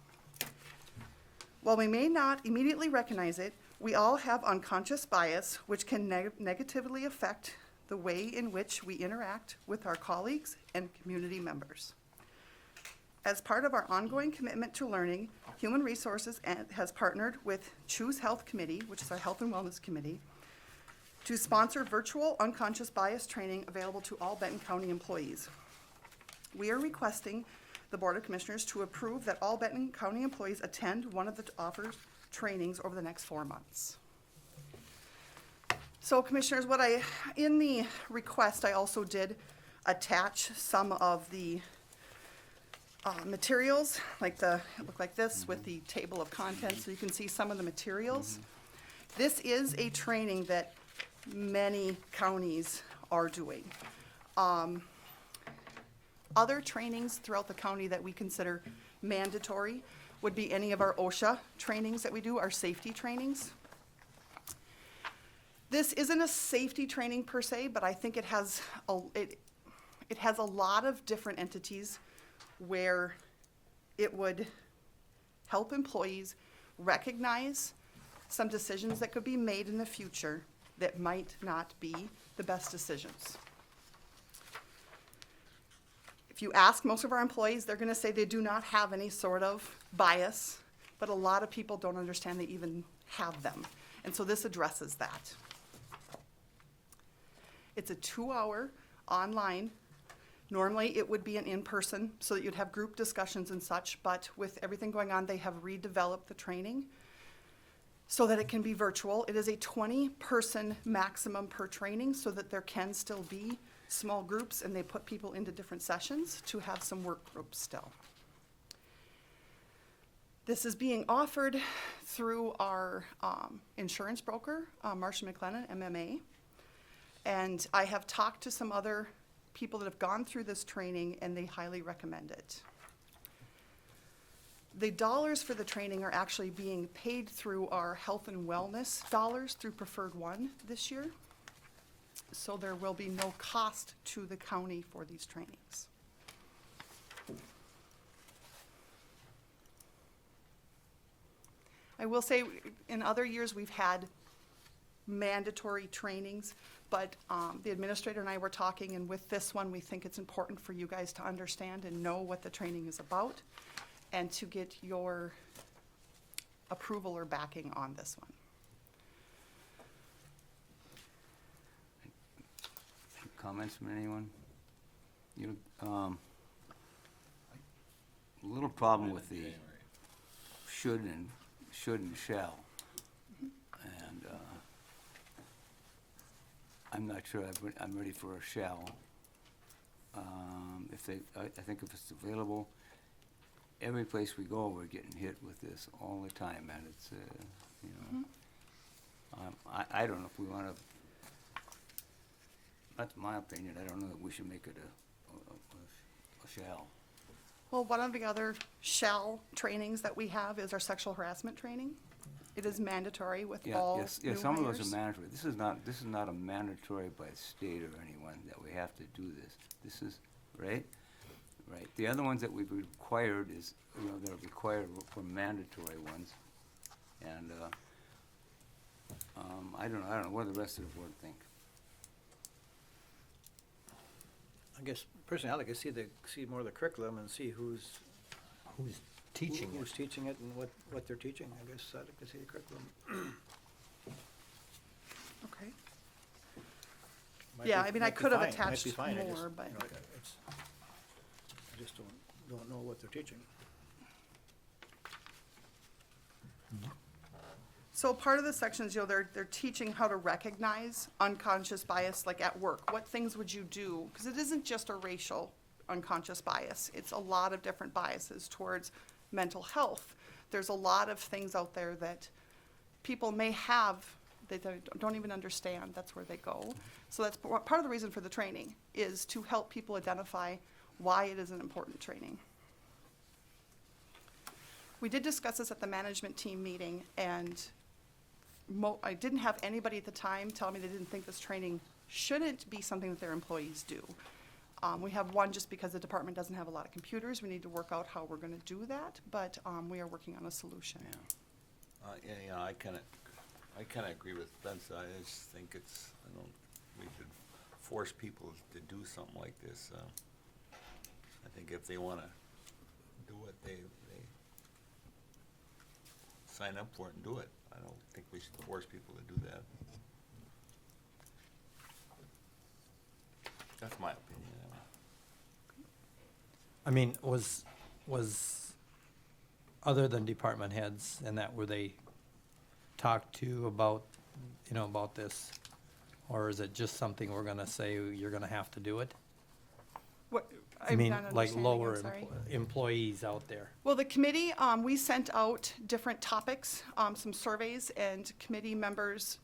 While we may not immediately recognize it, we all have unconscious bias which can negatively affect the way in which we interact with our colleagues and community members. As part of our ongoing commitment to learning, Human Resources has partnered with Choose Health Committee, which is our Health and Wellness Committee, to sponsor virtual unconscious bias training available to all Benton County employees. We are requesting the Board of Commissioners to approve that all Benton County employees attend one of the offered trainings over the next 4 months. So Commissioners, in the request, I also did attach some of the materials, it looked like this with the table of contents, so you can see some of the materials. This is a training that many counties are doing. Other trainings throughout the county that we consider mandatory would be any of our OSHA trainings that we do, our safety trainings. This isn't a safety training per se, but I think it has a lot of different entities where it would help employees recognize some decisions that could be made in the future that might not be the best decisions. If you ask most of our employees, they're gonna say they do not have any sort of bias, but a lot of people don't understand they even have them. And so this addresses that. It's a 2-hour online. Normally, it would be an in-person, so that you'd have group discussions and such, but with everything going on, they have redeveloped the training so that it can be virtual. It is a 20-person maximum per training, so that there can still be small groups, and they put people into different sessions to have some work groups still. This is being offered through our insurance broker, Marsh & McLennan, MMA, and I have talked to some other people that have gone through this training, and they highly recommend it. The dollars for the training are actually being paid through our health and wellness dollars through Preferred One this year. So there will be no cost to the county for these trainings. I will say, in other years, we've had mandatory trainings, but the administrator and I were talking, and with this one, we think it's important for you guys to understand and know what the training is about, and to get your approval or backing on this one. Comments from anyone? You, a little problem with the should and shall. And, I'm not sure I'm ready for a shall. I think if it's available, every place we go, we're getting hit with this all the time, and it's, you know. I don't know if we wanna, that's my opinion, I don't know that we should make it a shall. Well, one of the other shall trainings that we have is our sexual harassment training. It is mandatory with all new Some of those hires. are mandatory. This is not a mandatory by the state or anyone that we have to do this. This is, right? Right. The other ones that we've required is, you know, they're required for mandatory ones. And, I don't know what the rest of the board think. I guess personally, I'd like to see more of the curriculum and see who's teaching who's teaching it and what they're teaching. I guess I'd like to see the curriculum. Okay. Might Yeah, be- I mean, I might be could have fine, might be attached fine, I just, more, but. you know, I just don't know what they're teaching. So part of the sections, you know, they're teaching how to recognize unconscious bias, like at work. What things would you do? Because it isn't just a racial unconscious bias. It's a lot of different biases towards mental health. There's a lot of things out there that people may have that they don't even understand. That's where they go. So that's part of the reason for the training, is to help people identify why it is an important training. We did discuss this at the management team meeting, and I didn't have anybody at the time tell me they didn't think this training shouldn't be something that their employees do. We have one just because the department doesn't have a lot of computers. We need to work out how we're gonna do that, but we are working on a solution. Yeah, I kinda agree with Benson. I just think we should force people to do something like this. I think if they wanna do it, they sign up for it and do it. I don't think we should force people to do that. That's my opinion. I mean, was other than department heads and that, were they talked to about, you know, about this? Or is it just something we're gonna say, you're gonna have to do it? What, I I'm mean, not like understanding, lower I'm sorry. employees out there. Well, the committee, we sent out different topics, some surveys, and committee members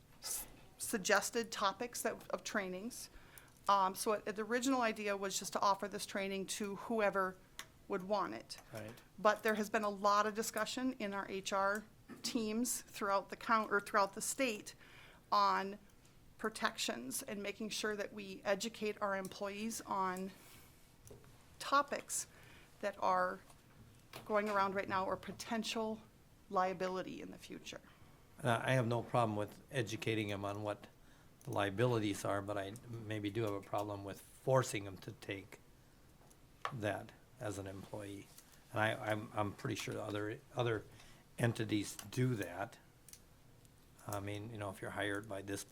suggested topics of trainings. So the original idea was just to offer this training to whoever would want it. Right. But there has been a lot of discussion in our HR teams throughout throughout the state on protections and making sure that we educate our employees on topics that are going around right now or potential liability in the future. I have no problem with educating them on what the liabilities are, but I maybe do have a problem with forcing them to take that as an employee. And I'm pretty sure other entities do that. I mean, you know, if you're hired by this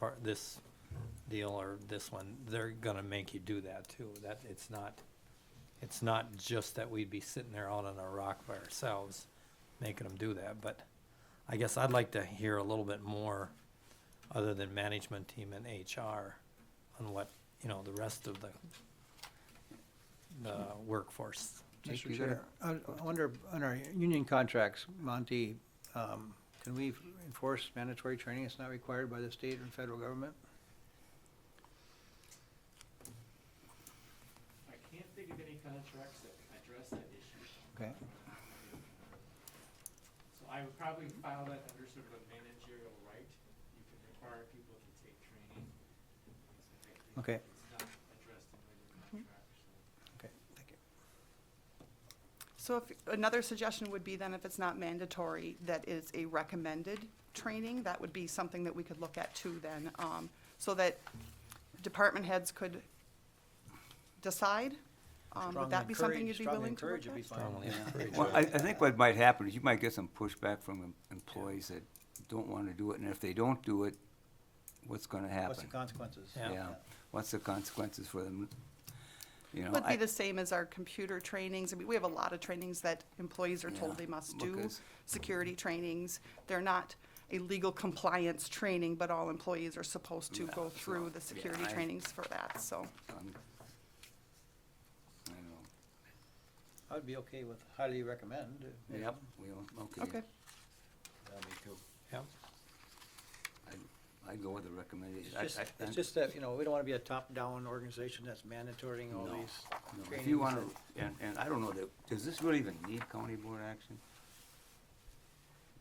deal or this one, they're gonna make you do that too. That it's not just that we'd be sitting there out on a rock by ourselves making them do that, but I guess I'd like to hear a little bit more other than management team and HR on what, you know, the rest of the workforce. Mr. Chair, I wonder, on our union contracts, Monty, can we enforce mandatory training that's not required by the state and federal government? I can't think of any contracts that address that issue. Okay. So I would probably file that under sort of a managerial right. You can require people to take training. Okay. It's not addressed in regular contracts. Okay, thank you. So if, another suggestion would be then if it's not mandatory, that it's a recommended training, that would be something that we could look at too then, so that department heads could decide. Would that be something you'd be willing to look Strongly encourage would be at? fine. Strongly Yeah. encourage. Well, I think what might happen is you might get some pushback from employees that don't wanna do it, and if they don't do it, what's gonna happen? What's the consequences? Yeah, what's the consequences for them? You know, Would be the same as our computer trainings. I mean, we have a lot of trainings that employees are told Yeah, they must do. because- Security trainings, they're not a legal compliance training, but all employees are supposed to go through the security I- trainings for that, so. I know. I would be okay with highly recommend. Yep, we all, okay. Okay. Me too. Yeah. I'd go with the recommendation. It's just that, you know, we don't wanna be a top-down organization that's mandatoring all No, these no, trainings. if you wanna, and I don't know, does this really even need county board action?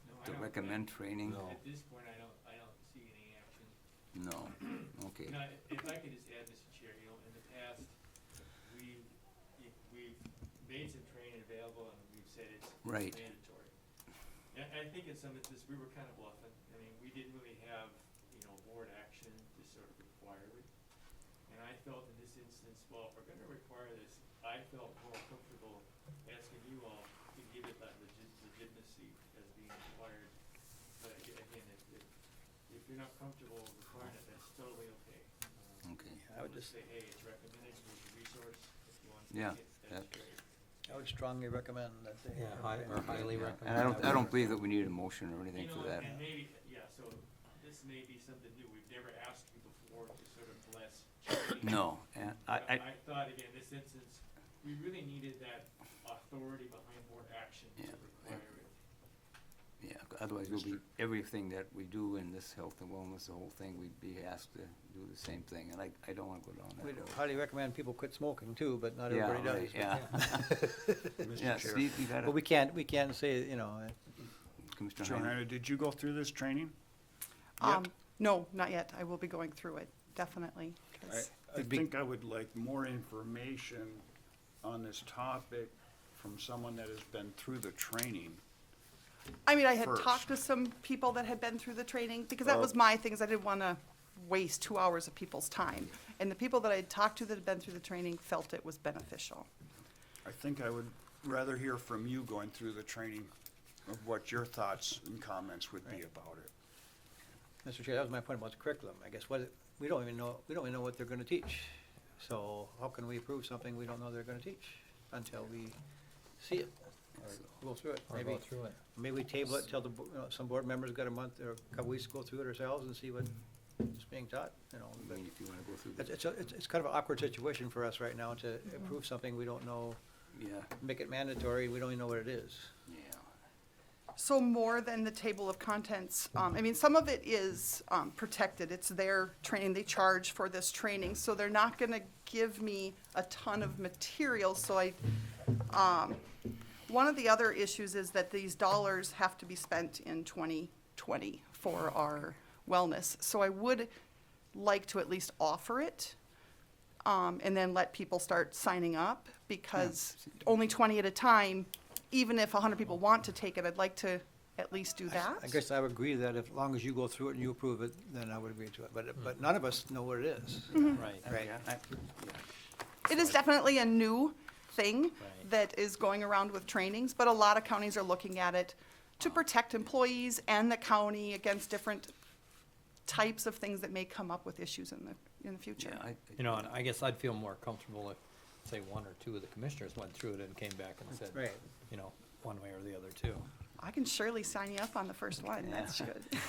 No, I To don't recommend training? No. At this point, I don't see any action. No, okay. You know, if I could just add, Mr. Chair, you know, in the past, we've made some training available and we've said it's Right. mandatory. And I think in some instances, we were kind of bluffing. I mean, we didn't really have, you know, board action to sort of require it. And I felt in this instance, well, if we're gonna require this, I felt more comfortable asking you all to give it that legitimacy as being required. But again, if you're not comfortable requiring it, that's totally okay. Okay. I would Just just, say, hey, it's recommended, here's a resource, if you want to Yeah, take it, that's that- great. I would strongly recommend that they. Yeah, or highly Yeah, recommend. and I don't believe that we need a motion or anything You for know, that. and maybe, yeah, so this may be something new, we've never asked you before to sort of bless training. No, and But I thought, again, this instance, we really needed that authority behind board action to Yeah. require it. yeah, otherwise we'll be, everything that we do in this health and wellness, the whole thing, we'd be asked to do the same thing, and I don't wanna go down that We road. highly recommend people quit smoking too, but not Yeah, everybody right, does. yeah. Yeah, Chair. Steve, you got But we can't say, you know, Commissioner Heinen? Johanna, did you go through this training? No, not yet. I will be going through it, definitely. 'Cause I think I would like more information on this topic from someone that has been through the training. I mean, I had first. talked to some people that had been through the training, because that was my thing, is I didn't wanna waste 2 hours of people's time. And the people that I had talked to that had been through the training felt it was beneficial. I think I would rather hear from you going through the training of what your thoughts and comments would be about it. Mr. Chair, that was my point about the curriculum. I guess we don't even know what they're gonna teach. So how can we approve something we don't know they're gonna teach until we see it or go through it? Or go through it. Maybe we table it till some board members got a month or a couple weeks to go through it ourselves and see what is being taught, you know. I mean, if you wanna go through It's kind of an awkward situation for us right now to approve something we don't know, yeah, make it mandatory, we don't even know what it is. yeah. So more than the table of contents, I mean, some of it is protected. It's their training. They charge for this training, so they're not gonna give me a ton of material, so one of the other issues is that these dollars have to be spent in 2020 for our wellness. So I would like to at least offer it, and then let people start signing up, because only 20 at a time, even if 100 people want to take it, I'd like to at least do that. I guess I would agree that as long as you go through it and you approve it, then I would agree to it. But none of us know what it is. Right. Right. It is definitely a new thing Right. that is going around with trainings, but a lot of counties are looking at it to protect employees and the county against different types of things that may come up with issues in the future. Yeah, You know, and I guess I'd feel more comfortable if, say, one or two of the commissioners went through it and came back and said, Right. you know, one way or the other too. I can surely sign you up on the first one, that's Yeah.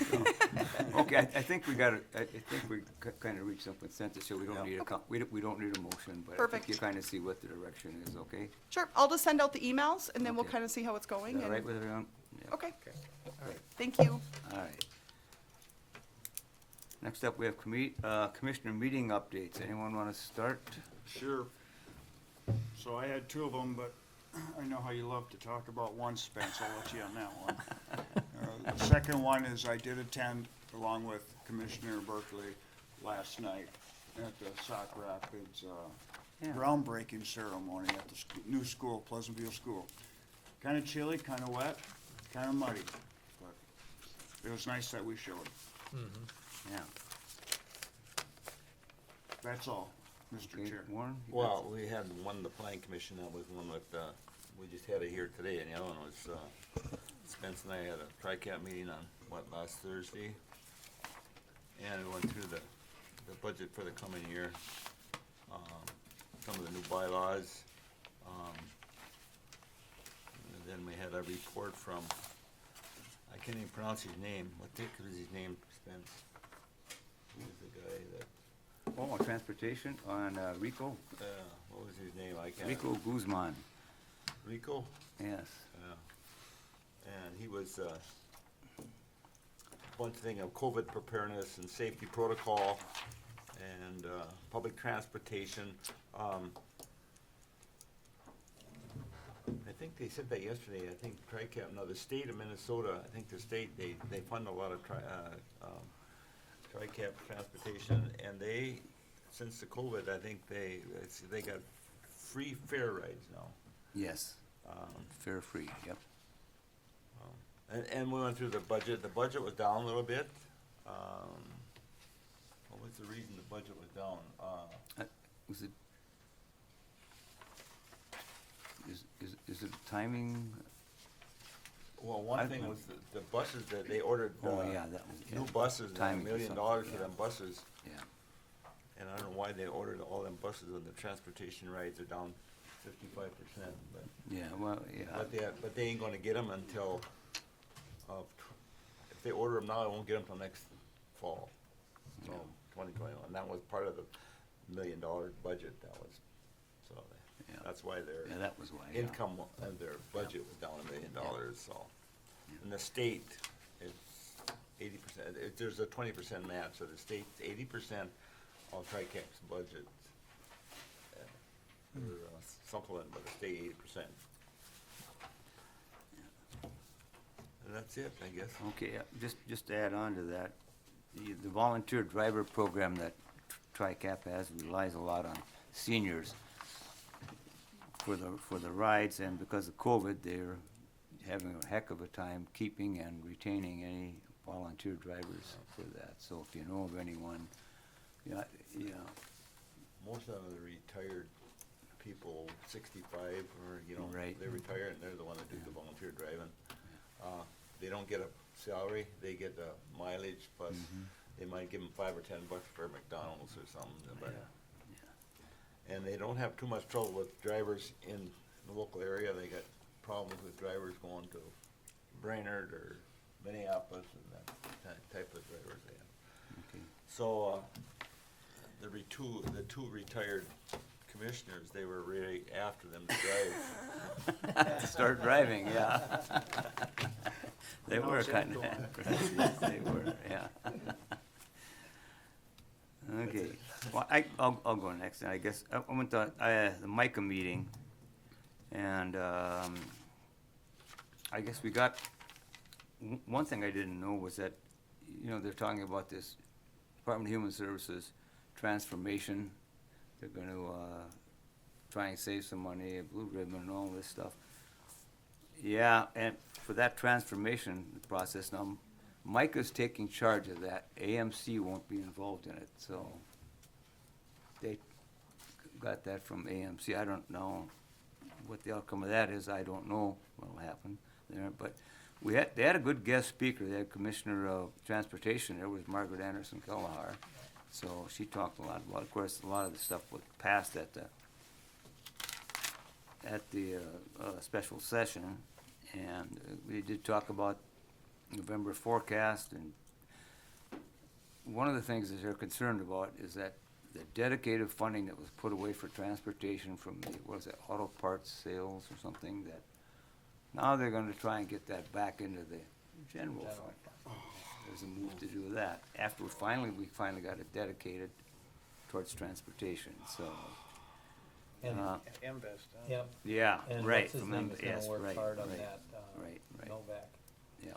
good. Okay, I think we got I think we kind of reached some consensus here, we don't need we don't need a motion, but I think Perfect. you kind of see what the direction is, okay? Sure, I'll just send out the emails, and then we'll Okay. kind of see how it's Is going. that and- right with everyone? Yeah. Okay. Thank you. All right. Next up, we have commissioner meeting updates. Anyone want to start? Sure. So I had 2 of them, but I know how you love to talk about one, Spence, I'll let you on that one. The second one is I did attend, along with Commissioner Berkeley, last night at the Sauk Rapids Yeah. groundbreaking ceremony at the new school, Pleasantville School. Kinda chilly, kinda wet, kinda muddy, but it was nice that we showed. Yeah. That's all, Mr. Okay, Chair. Warren? you got Well, we had one, the planning commission, that was one with, we just had it here today, and the other one was, Spence and I had a TRICAP meeting on, last Thursday? And we went through the budget for the coming year, some of the new bylaws. And then we had a report from, I can't even pronounce his name, what the heck was his name, Spence? Who was the guy that, Oh, transportation on Rico? what was his name, I can't. Rico Guzman, Rico? yes. And he was, one thing of COVID preparedness and safety protocol and, public transportation. I think they said that yesterday, I think TRICAP, no, the state of Minnesota, I think the state, they fund a lot of TRICAP transportation, and they, since the COVID, I think they got free fare rides now. Yes, fare free, yep. And we went through the budget was down a little bit. What was the reason the budget was down? Was it, is it timing? Well, one thing was the buses that they ordered, Oh, yeah, that was, yeah. new buses, $1 Timing or million something, for yeah. them buses. Yeah, And I don't know why they ordered all them buses when the transportation rides are down 55%, but. yeah, well, yeah. But they ain't gonna get them until, if they order them now, they won't get them till next fall. So, 2021, that was part of the $1 million budget, that was, so Yeah. that's why their Yeah, that was why, yeah. income and their budget was down $1 million, so. And the state is 80%, there's a 20% match, so the state's 80% of TRICAP's budget. Or supplement, but the state 80%. And that's it, I guess. Okay, just to add on to that, the volunteer driver program that TRICAP has relies a lot on seniors for the rides, and because of COVID, they're having a heck of a time keeping and retaining any volunteer drivers for that. So if you know of anyone, yeah. Most of the retired people, 65, or, Right. they retire and they're the one that do the volunteer driving. They don't get a salary, they get the mileage plus, they might give them $5 or $10 for McDonald's or something, but. And they don't have too much trouble with drivers in the local area, they got problems with drivers going to Brainerd or Minneapolis and that type of drivers they have. Okay. So, the two retired commissioners, they were really after them to drive. To start driving, yeah. They were kind of aggressive, they were, yeah. Okay, well, I'll go next, then, I guess. I went to, the MICA meeting, and, I guess we got, one thing I didn't know was that, they're talking about this Department of Human Services transformation. They're gonna, try and save some money, a blue ribbon and all this stuff. Yeah, and for that transformation process, now, Micah's taking charge of that. AMC won't be involved in it, so they got that from AMC. I don't know what the outcome of that is. I don't know what'll happen there, but they had a good guest speaker. They had Commissioner of Transportation. There was Margaret Anderson Kellahar. So she talked a lot about, of course, a lot of the stuff was passed at the special session, and we did talk about November forecast, and one of the things that they're concerned about is that the dedicated funding that was put away for transportation from the, what was it, auto parts sales or something, that now they're gonna try and get that back into the general fund. There's a move to do that, after we finally got it dedicated towards transportation, so. And, Invest, huh? yep. Yeah, And right. what's his from name them- is yes, gonna work right, hard on right, that, Right, right, Novak. yeah,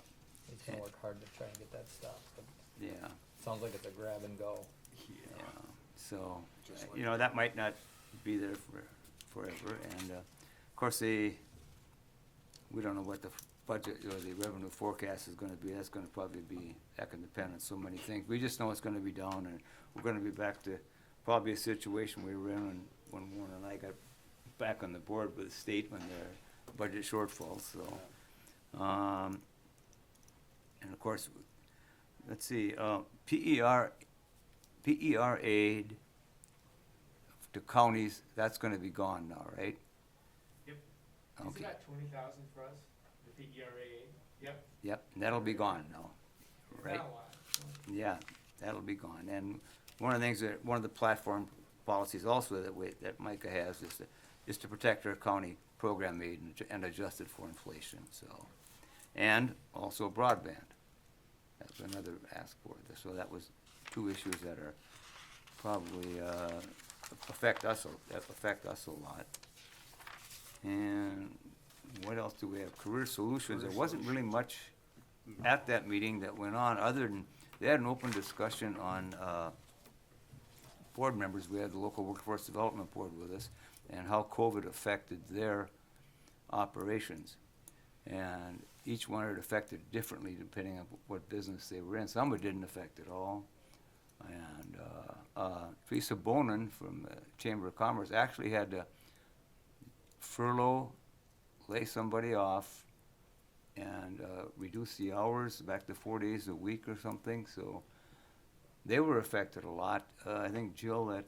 He's gonna work hard to try and get that stopped, but yeah. sounds like it's a grab and go. Yeah, so, that might not be there forever, and, of course, we don't know what the budget or the revenue forecast is gonna be. That's gonna probably be, that can depend on so many things. We just know it's gonna be down, and we're gonna be back to probably a situation we were in when Warren and I got back on the board with the state when their budget shortfalls, so. And of course, let's see, PER aid to counties, that's gonna be gone now, right? Yep. Okay. Isn't that 20,000 for us, the PERA? Yep. Yep, and that'll be gone now, right? Not a lot. Yeah, that'll be gone. And one of the things that, one of the platform policies also that Micah has is to protect our county program aid and adjust it for inflation, so. And also broadband. That's another ask for this. So that was two issues that are probably, affect us a lot. And what else do we have? Career Solutions. There wasn't really much at that meeting that went on, other than, they had an open discussion on, board members. We had the local workforce development board with us, and how COVID affected their operations. And each one it affected differently depending on what business they were in. Some it didn't affect at all. And Teresa Bonin from the Chamber of Commerce actually had to furlough, lay somebody off, and reduce the hours back to 4 days a week or something. So they were affected a lot. I think Jill at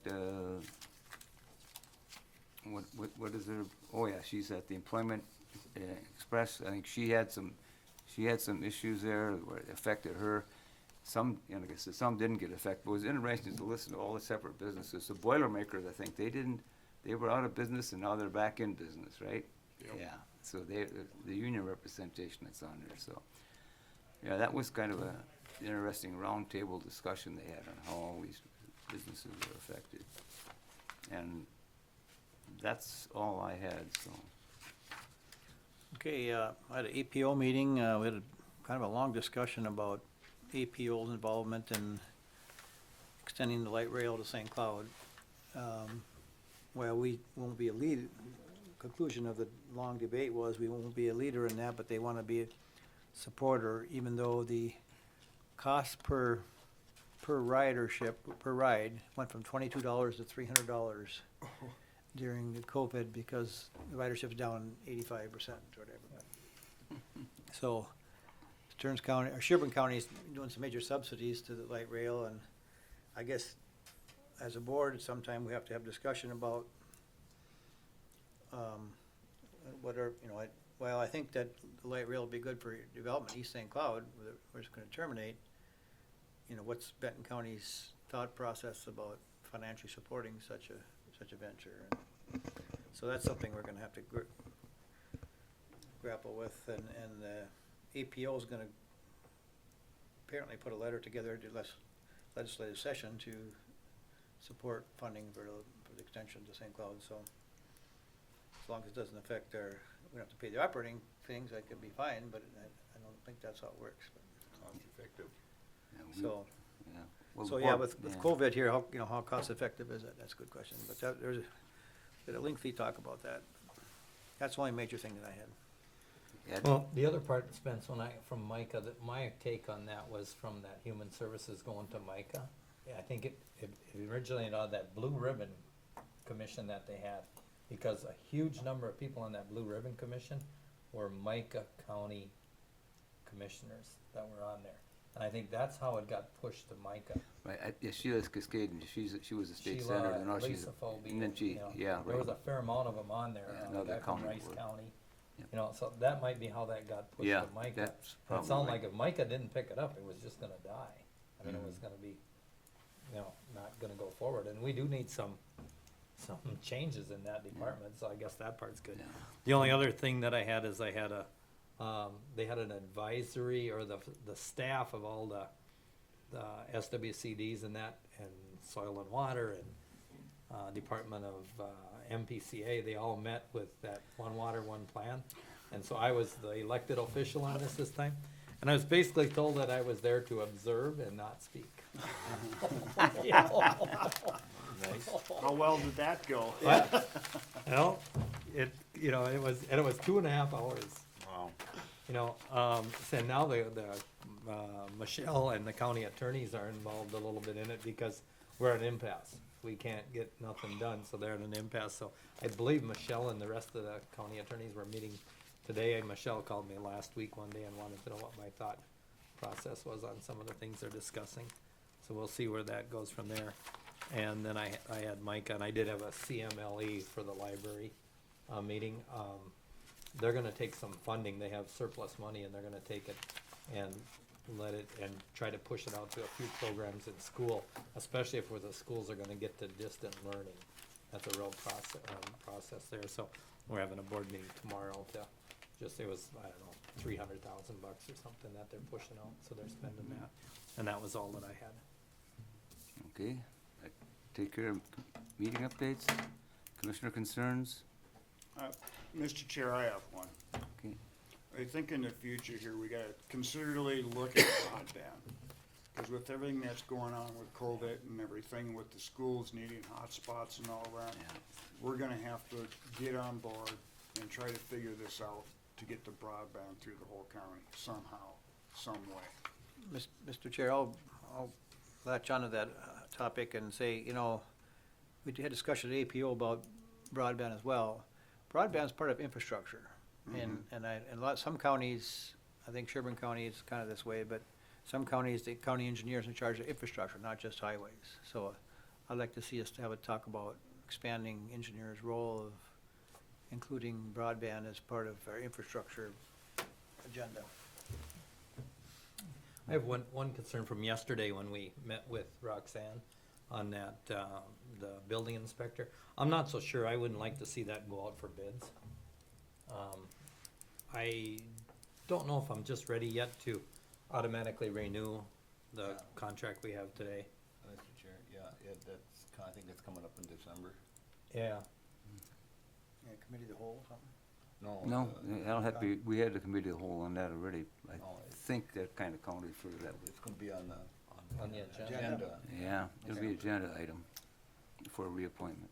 what is her? Oh yeah, she's at the Employment Express. I think she had some issues there where it affected her. Some, like I said, some didn't get affected. But it was interesting to listen to all the separate businesses. The Boilermakers, I think, they were out of business and now they're back in business, right? Yep. Yeah. So the union representation that's on there. So yeah, that was kind of a interesting roundtable discussion they had on how all these businesses were affected. And that's all I had. So. Okay, I had an APO meeting, we had kind of a long discussion about APO's involvement in extending the light rail to St. Cloud. Well, we won't be a lead, conclusion of the long debate was we won't be a leader in that, but they want to be a supporter, even though the cost per ridership, per ride, went from $22 to $300 during the COVID because the ridership's down 85% or whatever. So Stearns County, or Sherburne County is doing some major subsidies to the light rail, and I guess as a board, sometime we have to have discussion about what are, well, I think that the light rail would be good for development, East St. Cloud, we're just gonna terminate. What's Benton County's thought process about financially supporting such a venture? And so that's something we're gonna have to grapple with, and APO is gonna apparently put a letter together to legislative session to support funding for the extension to St. Cloud, so as long as it doesn't affect we don't have to pay the operating things, that could be fine, but I don't think that's how it works. Cost effective. So, Yeah. Well, so the yeah, board- with COVID here, how cost effective is it? That's a good question, but there's a lengthy talk about that. That's the only major thing that I had. Yeah, Well, the other part, Spence, from Micah, that my take on that was from that Human Services going to Micah. Yeah, I think it originated out of that Blue Ribbon Commission that they had, because a huge number of people on that Blue Ribbon Commission were Micah County commissioners that were on there. And I think that's how it got pushed to Micah. Right, yeah, Sheila's Cascade, she was a state Sheila, senator, no, she's, Lisa Phobie, and then she, yeah, right. There was a fair amount of them on there, Yeah, a another guy from county Rice board. County. Yeah. So that might be how that got pushed Yeah, to Micah. that's And probably it sounded right. like if Micah didn't pick it up, it was just gonna die. I mean, it Mm-hmm. was gonna be, not gonna go forward, and we do need some changes in that department, so I guess that part's good. Yeah. The only other thing that I had is they had an advisory, or the staff of all the SWCDs and that, and Soil and Water, and Department of MPCA, they all met with that One Water, One Plan. And so I was the elected official on this time. And I was basically told that I was there to observe and not speak. How well did that go? Well, it was 2.5 hours. Wow. You know, so now Michelle and the county attorneys are involved a little bit in it because we're at an impasse. We can't get nothing done, so they're at an impasse. So I believe Michelle and the rest of the county attorneys were meeting today. And Michelle called me last week one day and wanted to know what my thought process was on some of the things they're discussing. So we'll see where that goes from there. And then I had Mike, and I did have a CMLE for the library meeting. They're gonna take some funding, they have surplus money, and they're gonna take it and let it, and try to push it out to a few programs in school, especially if where the schools are gonna get to distant learning. That's a real process there, so we're having a board meeting tomorrow to, it was, I don't know, $300,000 or something that they're pushing out, so they're spending that, and that was all that I had. Okay, take care of meeting updates, commissioner concerns. Mr. Chair, I have one. Okay. I think in the future here, we gotta considerably look at broadband. Because with everything that's going on with COVID and everything, with the schools needing hotspots and all that, we're gonna have to get on board and try to figure this out to get the broadband through the whole county somehow, some way. Mr. Chair, I'll latch onto that topic and say, you know, we had discussion at APO about broadband as well. Broadband is part of infrastructure, and some counties, I think Sherburne County is kind of this way, but some counties, the county engineers in charge of infrastructure, not just highways. So I'd like to see us have a talk about expanding engineers' role of including broadband as part of our infrastructure agenda. I have one concern from yesterday when we met with Roxanne on that, the building inspector. I'm not so sure, I wouldn't like to see that go out for bids. I don't know if I'm just ready yet to automatically renew the contract we have today. Mr. Chair, I think that's coming up in December. Yeah. Yeah, committee of the whole or something? No, that'll have to be, we had the committee of the whole on that already. I think that kind of counted for that. It's gonna be on the agenda. Yeah, it'll be an agenda item for reappointment.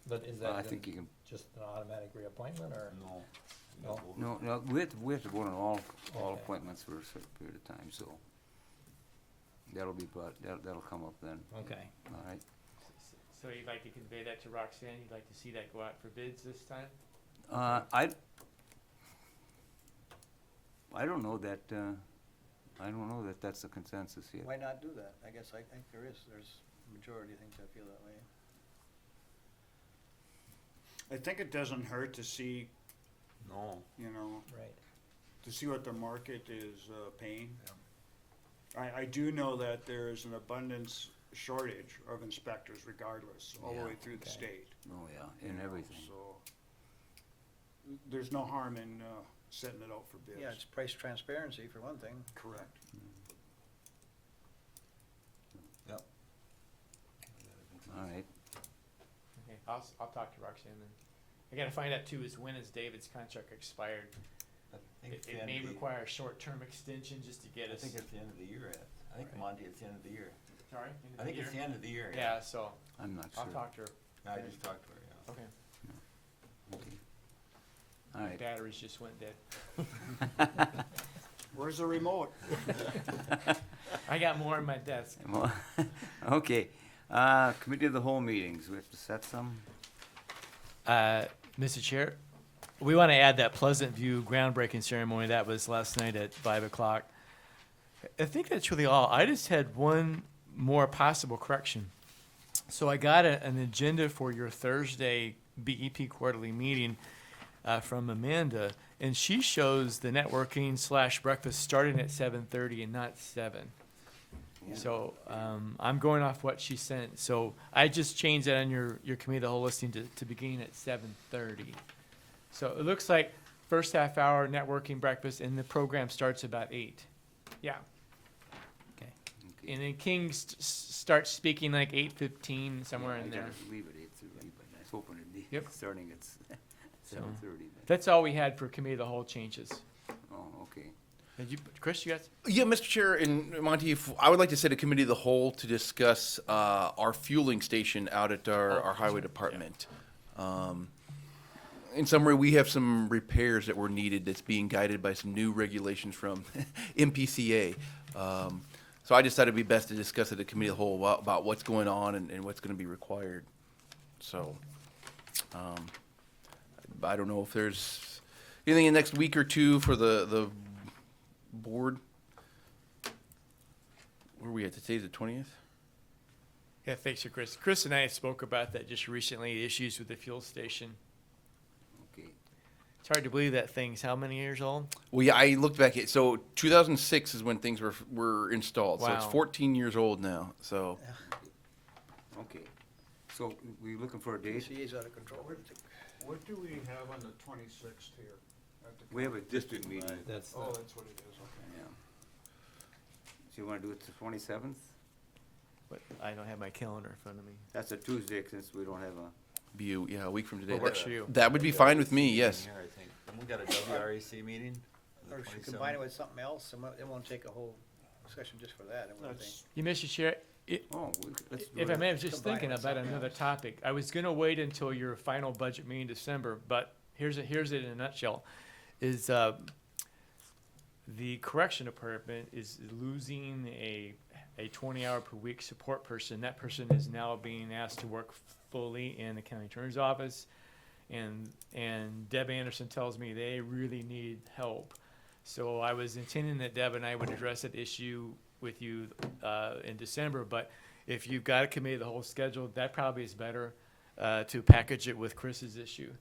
But is Well, that I think you can, just an automatic reappointment, or? No. no, we have to vote on all Okay. appointments for a certain period of time, so that'll be brought, that'll come up then, Okay. all right? So you'd like to convey that to Roxanne, you'd like to see that go out for bids this time? I don't know that, that's the consensus yet. Why not do that? I guess I think there's a majority thinks I feel that way. I think it doesn't hurt to see, No. you know, Right. to see what the market is paying. I do know that there is an abundance shortage of inspectors regardless, all the Yeah. way through the Okay. state. Oh, yeah, you in know, everything. So, there's no harm in setting it out for bids. Yeah, it's price transparency for one thing. Correct. Yep. All right, Okay, I'll talk to Roxanne then. I gotta find out too, is when is David's contract expired? I think it's the It end may of the- require a short-term extension just to get I us. think it's the end of the year, I think Right. Monty, it's the end of the year. Sorry? end of I think the it's the year? end of the year. Yeah, so I'm not sure. I'll talk to her. I just talked to her, yeah. Okay. Okay. All My right. batteries just went dead. Where's the remote? I got more on my desk. Well, okay, committee of the whole meetings, we have to set some? Mr. Chair, we want to add that Pleasant View groundbreaking ceremony that was last night at 5 o'clock. I think that's really all. I just had one more possible correction. So I got an agenda for your Thursday BEP quarterly meeting from Amanda, and she shows the networking / breakfast starting at 7:30 and not 7. So I'm going off what she sent. So I just changed that on your committee of the whole listing to begin at 7:30. So it looks like first half hour networking breakfast, and the program starts about 8. Yeah. Okay. And then King starts speaking like 8:15, somewhere in there. Leave it 8:30, but I was hoping it'd be Yep. starting at 7:30. That's all we had for committee of the whole changes. Oh, okay. And you, Chris, you got? Yeah, Mr. Chair and Monty, if I would like to set a committee of the whole to discuss our fueling station out at our highway department. in summary, we have some repairs that were needed that's being guided by some new regulations from MPCA. So I just thought it'd be best to discuss at the committee of the whole about what's going on and what's gonna be required. So, I don't know if there's anything in the next week or two for the board. Where are we at? Today's the 20th? Yeah, thanks, Chris. Chris and I spoke about that just recently, issues with the fuel station. Okay. It's hard to believe that thing's how many years old? Well, yeah, I looked back at, so 2006 is when things were installed. So it's Wow. 14 years old now, so. Okay. So we looking for a date? PCA's out of control. What do we have on the 26th here? at the We have a district meeting. That's, Oh, that's what it is, okay. Yeah. So you wanna do it the 27th? But I don't have my calendar in front of me. That's a Tuesday since we don't have a, A week from today. What works for you? That would be fine with me, yes. Here, I think. And we got a WRAC meeting? the Or should 27th? combine it with something else, and it won't take a whole session just for that, I wouldn't think. That's, You, Mr. Chair, let's do if I it. may, I was just Combine it thinking with about something another else. topic. I was gonna wait until your final budget meeting in December, but here's it in a nutshell. Is, the correction department is losing a 20-hour per week support person. That person is now being asked to work fully in the county attorney's office. And Deb Anderson tells me they really need help. So I was intending that Deb and I would address that issue with you in December, but if you've got a committee of the whole scheduled, that probably is better to package it with Chris's issue,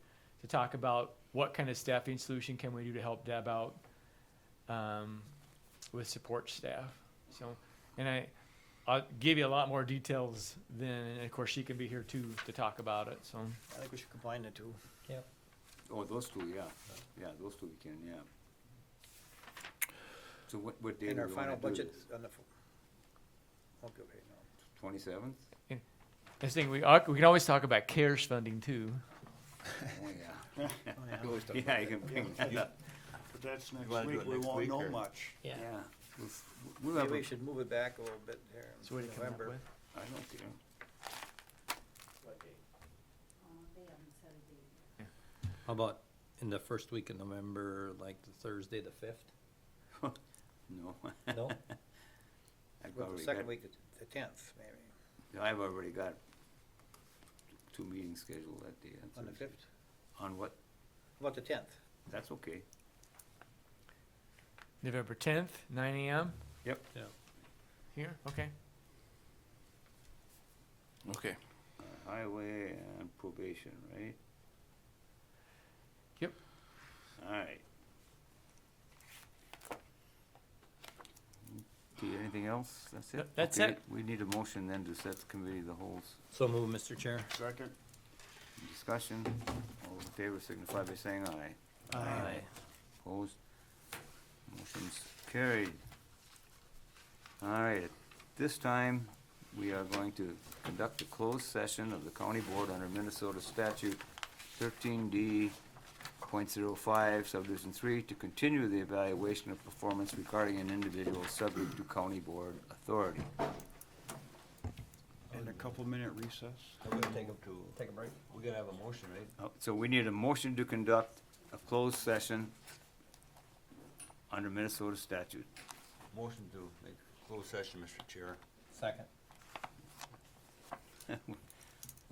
to talk about what kind of staffing solution can we do to help Deb out with support staff. So, and I'll give you a lot more details then, and of course she can be here too to talk about it, so. I think we should combine the two. yep. Oh, those two, yeah. Yeah, those two we can, yeah. So what day And do our we final wanna do budget this? on the, okay, no. 27th? I was thinking we can always talk about CARES funding too. Oh, yeah. We always talk Yeah, about you can bring that up. but that's next wanna do week, it we next won't week, know or- much. Yeah. We'll have Maybe a, we should move it back a little bit here So what in do you come up November. with? I don't care. How about in the first week of November, like the Thursday, the 5th? No. No? I've Well, the already second got, week, the 10th, maybe, I've already got 2 meetings scheduled that day. on the Thursday. 5th. On what? How about the 10th? That's okay. November 10th, 9 AM Yep. Yeah. here, okay. Okay. Highway and probation, right? Yep. All right. Okay, anything else? That's it? That's Okay, it. We need a motion then to set the committee of the wholes. So move, Mr. Chair. Second? Discussion, all in favor signify by saying aye. Aye. Opposed? Motion's carried. All right, at this time, we are going to conduct a closed session of the county board under Minnesota statute 13D.05 subdivision 3 to continue the evaluation of performance regarding an individual subject to county board authority. And a couple-minute recess? We're gonna take a break. We gotta have a motion, right? So we need a motion to conduct a closed session under Minnesota statute. Motion to make closed session, Mr. Chair. Second.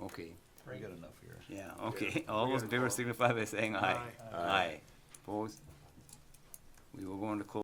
Okay, We got enough here. yeah, okay. All those in favor signify by saying aye. Aye. Aye. Opposed? We will go into closed